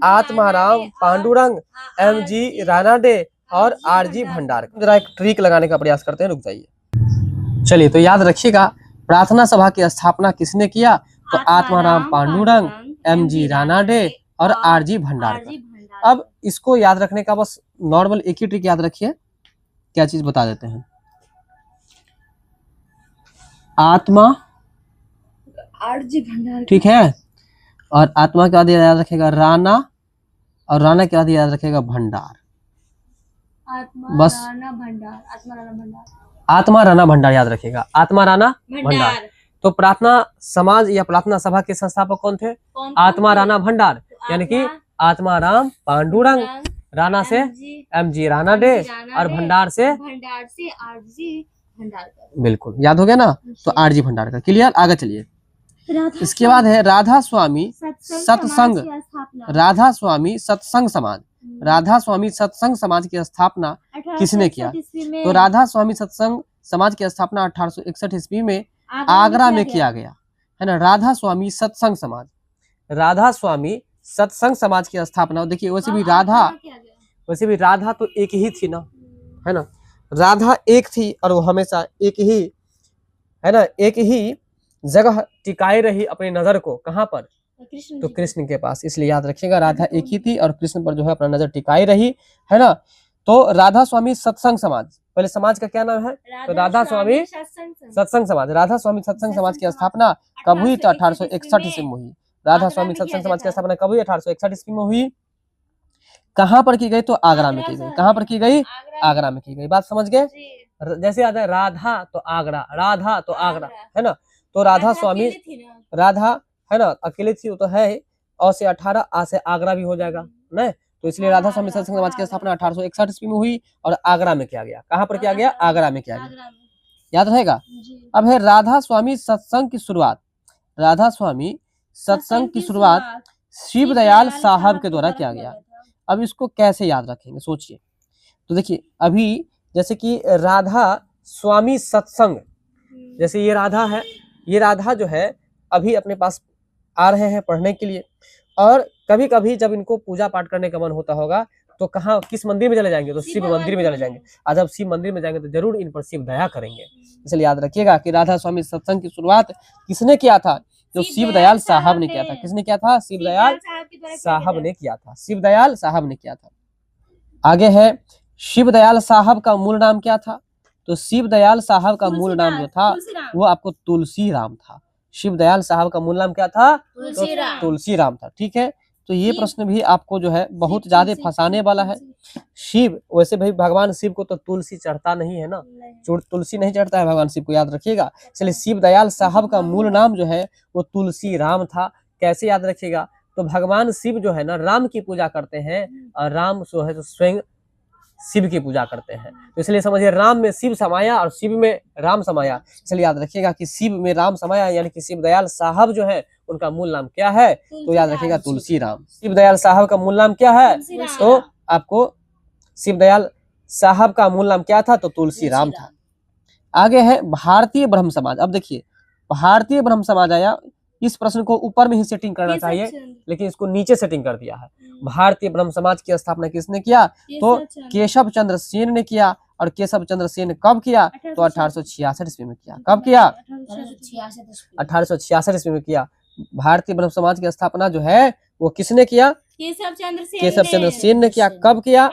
आत्माराम पांडुरंग, एम.जी. रानाडे और आर.जी. भंडारकर। जरा एक ट्रिक लगाने का प्रयास करते हैं, रुक जाइए। चलिए तो याद रखिएगा, प्रार्थना सभा की स्थापना किसने किया? तो आत्माराम पांडुरंग, एम.जी. रानाडे और आर.जी. भंडारकर। अब इसको याद रखने का बस नॉर्मल एक ही ट्रिक याद रखिए। क्या चीज बता देते हैं? आत्मा, आर.जी. भंडारकर, ठीक है, और आत्मा के बाद याद रखेगा राणा, और राणा के बाद याद रखेगा भंडार। बस राणा भंडार, आत्मा राणा भंडार, आत्मा राणा भंडार याद रखेगा, आत्मा राणा भंडार। तो प्रार्थना समाज या प्रार्थना सभा के संस्थापक कौन थे? आत्मा राणा भंडार, यानी कि आत्माराम पांडुरंग, राणा से एम.जी. रानाडे और भंडार से आर.जी. भंडारकर। बिल्कुल याद हो गया ना? तो आर.जी. भंडारकर। क्लियर? आगे चलिए। इसके बाद है राधा स्वामी सत्संग, राधा स्वामी सत्संग समाज। राधा स्वामी सत्संग समाज की स्थापना किसने किया? तो राधा स्वामी सत्संग समाज की स्थापना 1861 ईस्वी में आगरा में किया गया, है ना। राधा स्वामी सत्संग समाज, राधा स्वामी सत्संग समाज की स्थापना। देखिए वैसे भी राधा तो एक ही थी ना, है ना। राधा एक थी और वो हमेशा एक ही, है ना, एक ही जगह टिकाए रही अपनी नजर को। कहाँ पर? तो कृष्ण के पास। इसलिए याद रखिएगा, राधा एक ही थी और कृष्ण पर जो है अपना नजर टिकाई रही, है ना। तो राधा स्वामी सत्संग समाज, पहले समाज का क्या नाम है? तो राधा स्वामी सत्संग समाज। राधा स्वामी सत्संग समाज की स्थापना कब हुई? तो 1861 ईस्वी में हुई। राधा स्वामी सत्संग समाज की स्थापना कब हुई? 1861 ईस्वी में हुई। कहाँ पर की गई? तो आगरा में की गई। कहाँ पर की गई? आगरा में की गई। बात समझ गए? जैसे आता है राधा तो आगरा, राधा तो आगरा, है ना। तो राधा स्वामी, राधा है ना अकेले थी, वो तो है, और से 18 आ से आगरा भी हो जाएगा ना। तो इसलिए राधा स्वामी सत्संग समाज की स्थापना 1861 ईस्वी में हुई और आगरा में किया गया। कहाँ पर किया गया? आगरा में किया गया। याद रहेगा। अब है राधा स्वामी सत्संग की शुरुआत। राधा स्वामी सत्संग की शुरुआत शिव दयाल साहब के द्वारा किया गया। अब इसको कैसे याद रखेंगे, सोचिए। तो देखिए अभी जैसे कि राधा स्वामी सत्संग, जैसे ये राधा है, ये राधा जो है अभी अपने पास आ रहे हैं पढ़ने के लिए, और कभी कभी जब इनको पूजा पाठ करने का मन होता होगा तो कहाँ, किस मंदिर में चले जाएंगे? तो शिव मंदिर में चले जाएंगे। आज जब शिव मंदिर में जाएंगे तो जरूर इन पर शिव दया करेंगे। इसलिए याद रखिएगा कि राधा स्वामी सत्संग की शुरुआत किसने किया था? जो शिव दयाल साहब ने किया था। किसने किया था? शिव दयाल साहब ने किया था। शिव दयाल साहब ने किया था। आगे है शिव दयाल साहब का मूल नाम क्या था? तो शिव दयाल साहब का मूल नाम जो था वो आपको तुलसी राम था। शिव दयाल साहब का मूल नाम क्या था? तुलसी राम था। ठीक है, तो ये प्रश्न भी आपको जो है बहुत ज्यादा फंसाने वाला है। शिव, वैसे भाई भगवान शिव को तो तुलसी चढ़ता नहीं है ना, तुलसी नहीं चढ़ता है भगवान शिव को, याद रखिएगा। इसलिए शिव दयाल साहब का मूल नाम जो है वो तुलसी राम था। कैसे याद रखिएगा? तो भगवान शिव जो है ना राम की पूजा करते हैं, और राम जो है तो स्वयं शिव की पूजा करते हैं। तो इसलिए समझिए राम में शिव समाया और शिव में राम समाया। इसलिए याद रखिएगा कि शिव में राम समाया, यानी कि शिव दयाल साहब जो है उनका मूल नाम क्या है? तो याद रखिएगा तुलसी राम। शिव दयाल साहब का मूल नाम क्या है? तो आपको शिव दयाल साहब का मूल नाम क्या था? तो तुलसी राम था। आगे है भारतीय ब्रह्म समाज। अब देखिए भारतीय ब्रह्म समाज आया, इस प्रश्न को ऊपर में ही सेटिंग करना चाहिए, लेकिन इसको नीचे सेटिंग कर दिया है। भारतीय ब्रह्म समाज की स्थापना किसने किया? तो केशव चंद्र सेन ने किया। और केशव चंद्र सेन कब किया? तो 1866 ईस्वी में किया। कब किया? 1866 ईस्वी में किया। भारतीय ब्रह्म समाज की स्थापना जो है वो किसने किया? केशव चंद्र सेन ने किया। कब किया?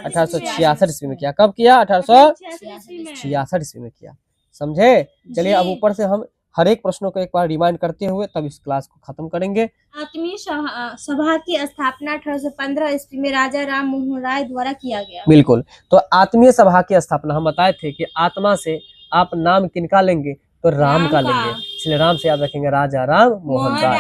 1866 ईस्वी में किया। कब किया? 1866 ईस्वी में किया। समझे? चलिए अब ऊपर से हम हर एक प्रश्नों को एक बार रिमाइंड करते हुए तब इस क्लास को खत्म करेंगे। आत्मीय सभा की स्थापना 1815 ईस्वी में राजा राम मोहन राय द्वारा किया गया। बिल्कुल, तो आत्मीय सभा की स्थापना हम बताए थे कि आत्मा से आप नाम किनका लेंगे? तो राम का लेंगे। इसलिए राम से याद रखेंगे राजा राम मोहन राय,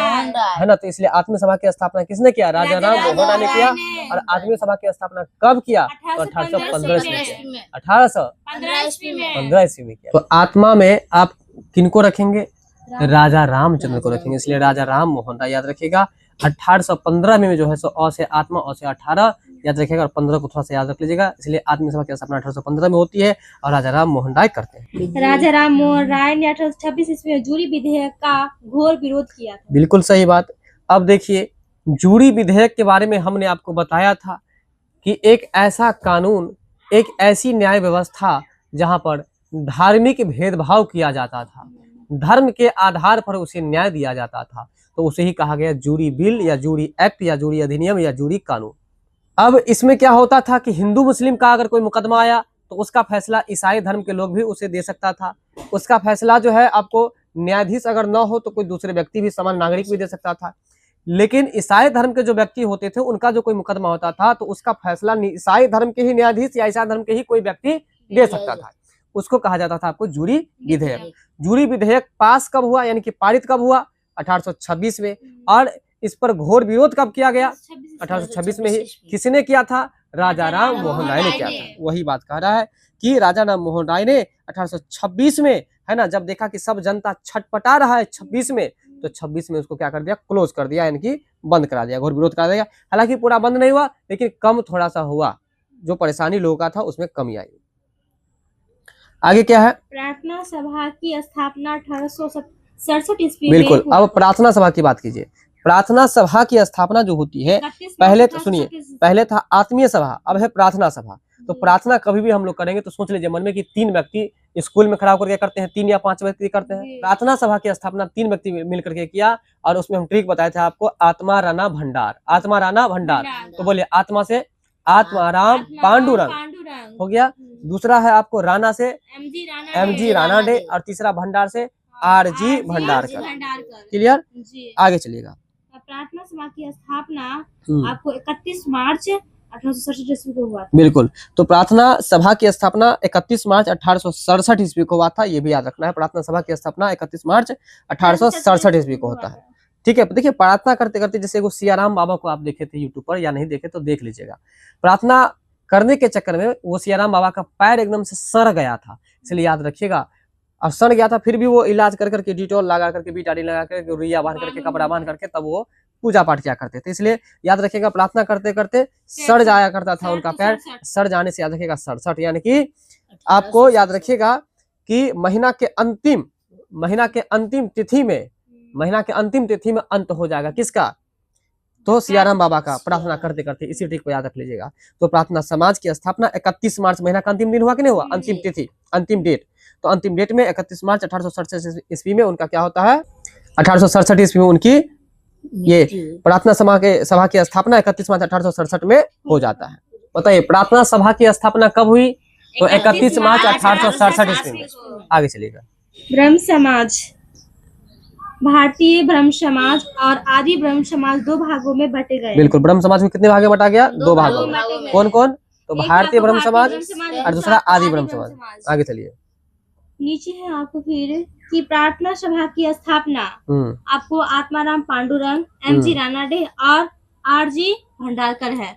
है ना। तो इसलिए आत्मीय सभा की स्थापना किसने किया? राजा राम मोहन राय ने किया। और आत्मीय सभा की स्थापना कब किया? तो 1815 ईस्वी में किया। 1815 ईस्वी में किया। तो आत्मा में आप किनको रखेंगे? राजा रामचंद्र को रखेंगे। इसलिए राजा राम मोहन राय याद रखिएगा। 1815 में जो है सो अ से आत्मा, अ से 18 याद रखिएगा, और 15 को थोड़ा सा याद रख लीजिएगा। इसलिए आत्मीय सभा की स्थापना 1815 में होती है और राजा राम मोहन राय करते हैं। राजा राम मोहन राय ने 1826 ईस्वी में जूरी विधेयक का घोर विरोध किया था। बिल्कुल सही बात। अब देखिए, जूरी विधेयक के बारे में हमने आपको बताया था कि एक ऐसा कानून, एक ऐसी न्याय व्यवस्था जहां पर धार्मिक भेदभाव किया जाता था, धर्म के आधार पर उसे न्याय दिया जाता था, तो उसे ही कहा गया जूरी बिल या जूरी एक्ट या जूरी अधिनियम या जूरी कानून। अब इसमें क्या होता था कि हिंदू मुस्लिम का अगर कोई मुकदमा आया तो उसका फैसला ईसाई धर्म के लोग भी उसे दे सकता था। उसका फैसला जो है आपको न्यायाधीश अगर न हो तो कोई दूसरे व्यक्ति भी, सामान्य नागरिक भी दे सकता था। लेकिन ईसाई धर्म के जो व्यक्ति होते थे उनका जो कोई मुकदमा होता था तो उसका फैसला ईसाई धर्म के ही न्यायाधीश या ईसाई धर्म के ही कोई व्यक्ति दे सकता था। उसको कहा जाता था आपको जूरी विधेयक। जूरी विधेयक पास कब हुआ, यानी कि पारित कब हुआ? 1826 में। और इस पर घोर विरोध कब किया गया? 1826 में ही। किसने किया था? राजा राम मोहन राय ने किया था। वही बात कह रहा है कि राजा राम मोहन राय ने 1826 में, है ना, जब देखा कि सब जनता छटपटा रहा है 26 में, तो 26 में उसको क्या कर दिया? क्लोज कर दिया, यानी कि बंद करा दिया, घोर विरोध करा दिया। हालांकि पूरा बंद नहीं हुआ, लेकिन कम थोड़ा सा हुआ। जो परेशानी लोगों का था उसमें कमी आई। आगे क्या है? प्रार्थना सभा की स्थापना 1867 ईस्वी में बिल्कुल। अब प्रार्थना सभा की बात कीजिए। प्रार्थना सभा की स्थापना जो होती है, पहले तो सुनिए, पहले था आत्मीय सभा, अब है प्रार्थना सभा। तो प्रार्थना कभी भी हम लोग करेंगे तो सोच लीजिए मन में कि 3 व्यक्ति स्कूल में खड़ा होकर के करते हैं, 3 या 5 व्यक्ति करते हैं। प्रार्थना सभा की स्थापना 3 व्यक्ति मिलकर के किया, और उसमें हम ट्रिक बताए थे आपको, आत्मा राणा भंडार। आत्मा राणा भंडार, तो बोलिए आत्मा से आत्माराम पांडुरंग हो गया। दूसरा है आपको राणा से एमजी रानाडे, और तीसरा भंडार से आरजी भंडारकर। क्लियर? आगे चलिएगा। प्रार्थना सभा की स्थापना आपको 31 मार्च 1867 ईस्वी को हुआ था। बिल्कुल। तो प्रार्थना सभा की स्थापना 31 मार्च 1867 ईस्वी को हुआ था। ये भी याद रखना है, प्रार्थना सभा की स्थापना 31 मार्च 1867 ईस्वी को होता है। ठीक है। देखिए, प्रार्थना करते करते जैसे वो सियाराम बाबा को आप देखे थे यूट्यूब पर, या नहीं देखे तो देख लीजिएगा। प्रार्थना करने के चक्कर में वो सियाराम बाबा का पैर एकदम से सड़ गया था, इसलिए याद रखिएगा। और सड़ गया था, फिर भी वो इलाज कर करके, डिटॉल लगा करके, बीटाडीन लगा करके, रुइया बांध करके, कपड़ा बांध करके तब वो पूजा पाठ किया करते थे। इसलिए याद रखिएगा, प्रार्थना करते करते सड़ जाया करता था उनका पैर। सड़ जाने से याद रखिएगा 67, यानी कि आपको याद रखिएगा कि महीना के अंतिम तिथि में, महीना के अंतिम तिथि में अंत हो जाएगा। किसका? तो सियाराम बाबा का, प्रार्थना करते करते। इसी ट्रिक को याद रख लीजिएगा। तो प्रार्थना समाज की स्थापना 31 मार्च, महीना का अंतिम दिन हुआ कि नहीं हुआ? अंतिम तिथि, अंतिम डेट। तो अंतिम डेट में 31 मार्च 1867 ईस्वी में उनका क्या होता है? 1867 ईस्वी में उनकी ये प्रार्थना सभा की स्थापना 31 मार्च 1867 में हो जाता है। बताइए, प्रार्थना सभा की स्थापना कब हुई? तो 31 मार्च 1867 ईस्वी में। आगे चलिएगा। ब्रह्म समाज, भारतीय ब्रह्म समाज और आदि ब्रह्म समाज 2 भागों में बटे गए। बिल्कुल। ब्रह्म समाज में कितने भाग में बांटा गया? 2 भागों में। कौन कौन? तो भारतीय ब्रह्म समाज और दूसरा आदि ब्रह्म समाज। आगे चलिए। नीचे है आपको फिर कि प्रार्थना सभा की स्थापना आपको आत्माराम पांडुरंग, एमजी रानाडे और आरजी भंडारकर है।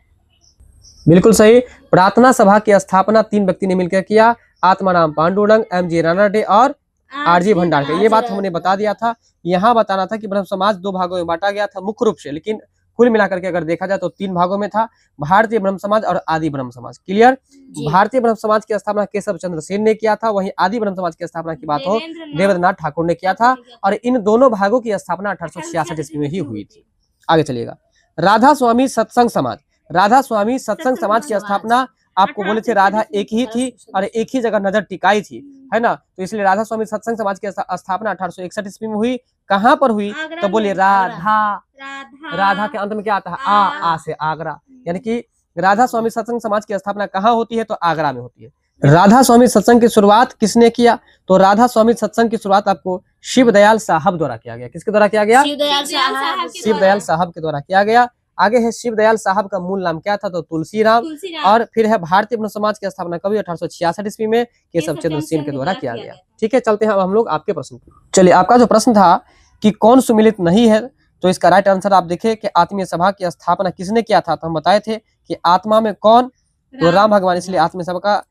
बिल्कुल सही। प्रार्थना सभा की स्थापना 3 व्यक्ति ने मिलकर किया, आत्माराम पांडुरंग, एमजी रानाडे और आरजी भंडारकर। ये बात हमने बता दिया था। यहाँ बताना था कि ब्रह्म समाज 2 भागों में बांटा गया था मुख्य रूप से, लेकिन कुल मिलाकर के अगर देखा जाए तो 3 भागों में था, भारतीय ब्रह्म समाज और आदि ब्रह्म समाज। क्लियर? भारतीय ब्रह्म समाज की स्थापना केशव चंद्र सेन ने किया था, वहीं आदि ब्रह्म समाज की स्थापना की बात हो देवेंद्रनाथ ठाकुर ने किया था, और इन दोनों भागों की स्थापना 1866 ईस्वी में ही हुई थी। आगे चलिएगा। राधा स्वामी सत्संग समाज। राधा स्वामी सत्संग समाज की स्थापना आपको बोले थे, राधा एक ही थी और एक ही जगह नजर टिकाई थी, है ना, तो इसलिए राधा स्वामी सत्संग समाज की स्थापना 1861 ईस्वी में हुई। कहाँ पर हुई? तो बोलिए राधा के अंत में क्या आता है? आ से आगरा, यानी कि राधा स्वामी सत्संग समाज की स्थापना कहाँ होती है? तो आगरा में होती है। राधा स्वामी सत्संग की शुरुआत किसने किया? तो राधा स्वामी सत्संग की शुरुआत आपको शिव दयाल साहब द्वारा किया गया। किसके द्वारा किया गया? शिव दयाल साहब के द्वारा किया गया। आगे है शिव दयाल साहब का मूल नाम क्या था? तो तुलसीराम। और फिर है भारतीय ब्रह्म समाज की स्थापना कभी 1866 ईस्वी में केशव चंद्र सेन के द्वारा किया गया। ठीक है, चलते हैं अब हम लोग आपके प्रश्न। चलिए, आपका जो प्रश्न था कि कौन सुमिलित नहीं है, तो इसका राइट आंसर आप देखें कि आत्मीय सभा की स्थापना किसने किया था? तो हम बताए थे कि आत्मा में कौन? तो राम भगवान। इसलिए आत्मीय सभा का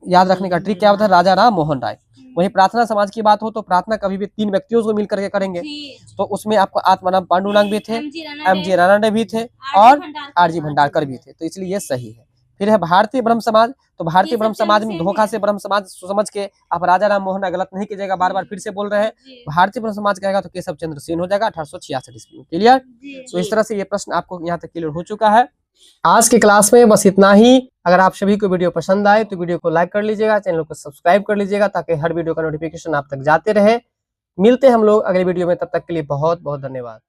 याद रखने का ट्रिक क्या होता है? राजा राम मोहन राय। वहीं प्रार्थना समाज की बात हो तो प्रार्थना कभी भी 3 व्यक्तियों को मिल करके करेंगे। जी। तो उसमें आपको आत्माराम पांडुरंग भी थे, एम.जी. रानडे भी थे और आर.जी. भंडारकर भी थे, तो इसलिए ये सही है। फिर है भारतीय ब्रह्म समाज, तो भारतीय ये ब्रह्म सब समाज में सेम धोखा है। से ब्रह्म समाज समझ के आप राजा राम मोहन गलत नहीं कीजिएगा, बार-बार फिर से बोल रहे हैं। जी। भारतीय ब्रह्म समाज कहेगा तो केशव चंद्र सेन हो जाएगा 1866 ईस्वी में। क्लियर? जी। तो इस तरह से ये प्रश्न आपको यहाँ तक क्लियर हो चुका है। आज की क्लास में बस इतना ही। अगर आप सभी को वीडियो पसंद आए तो वीडियो को लाइक कर लीजिएगा, चैनल को सब्सक्राइब कर लीजिएगा ताकि हर वीडियो का नोटिफिकेशन आप तक जाते रहे। मिलते हैं हम लोग अगले वीडियो में, तब तक के लिए बहुत बहुत धन्यवाद।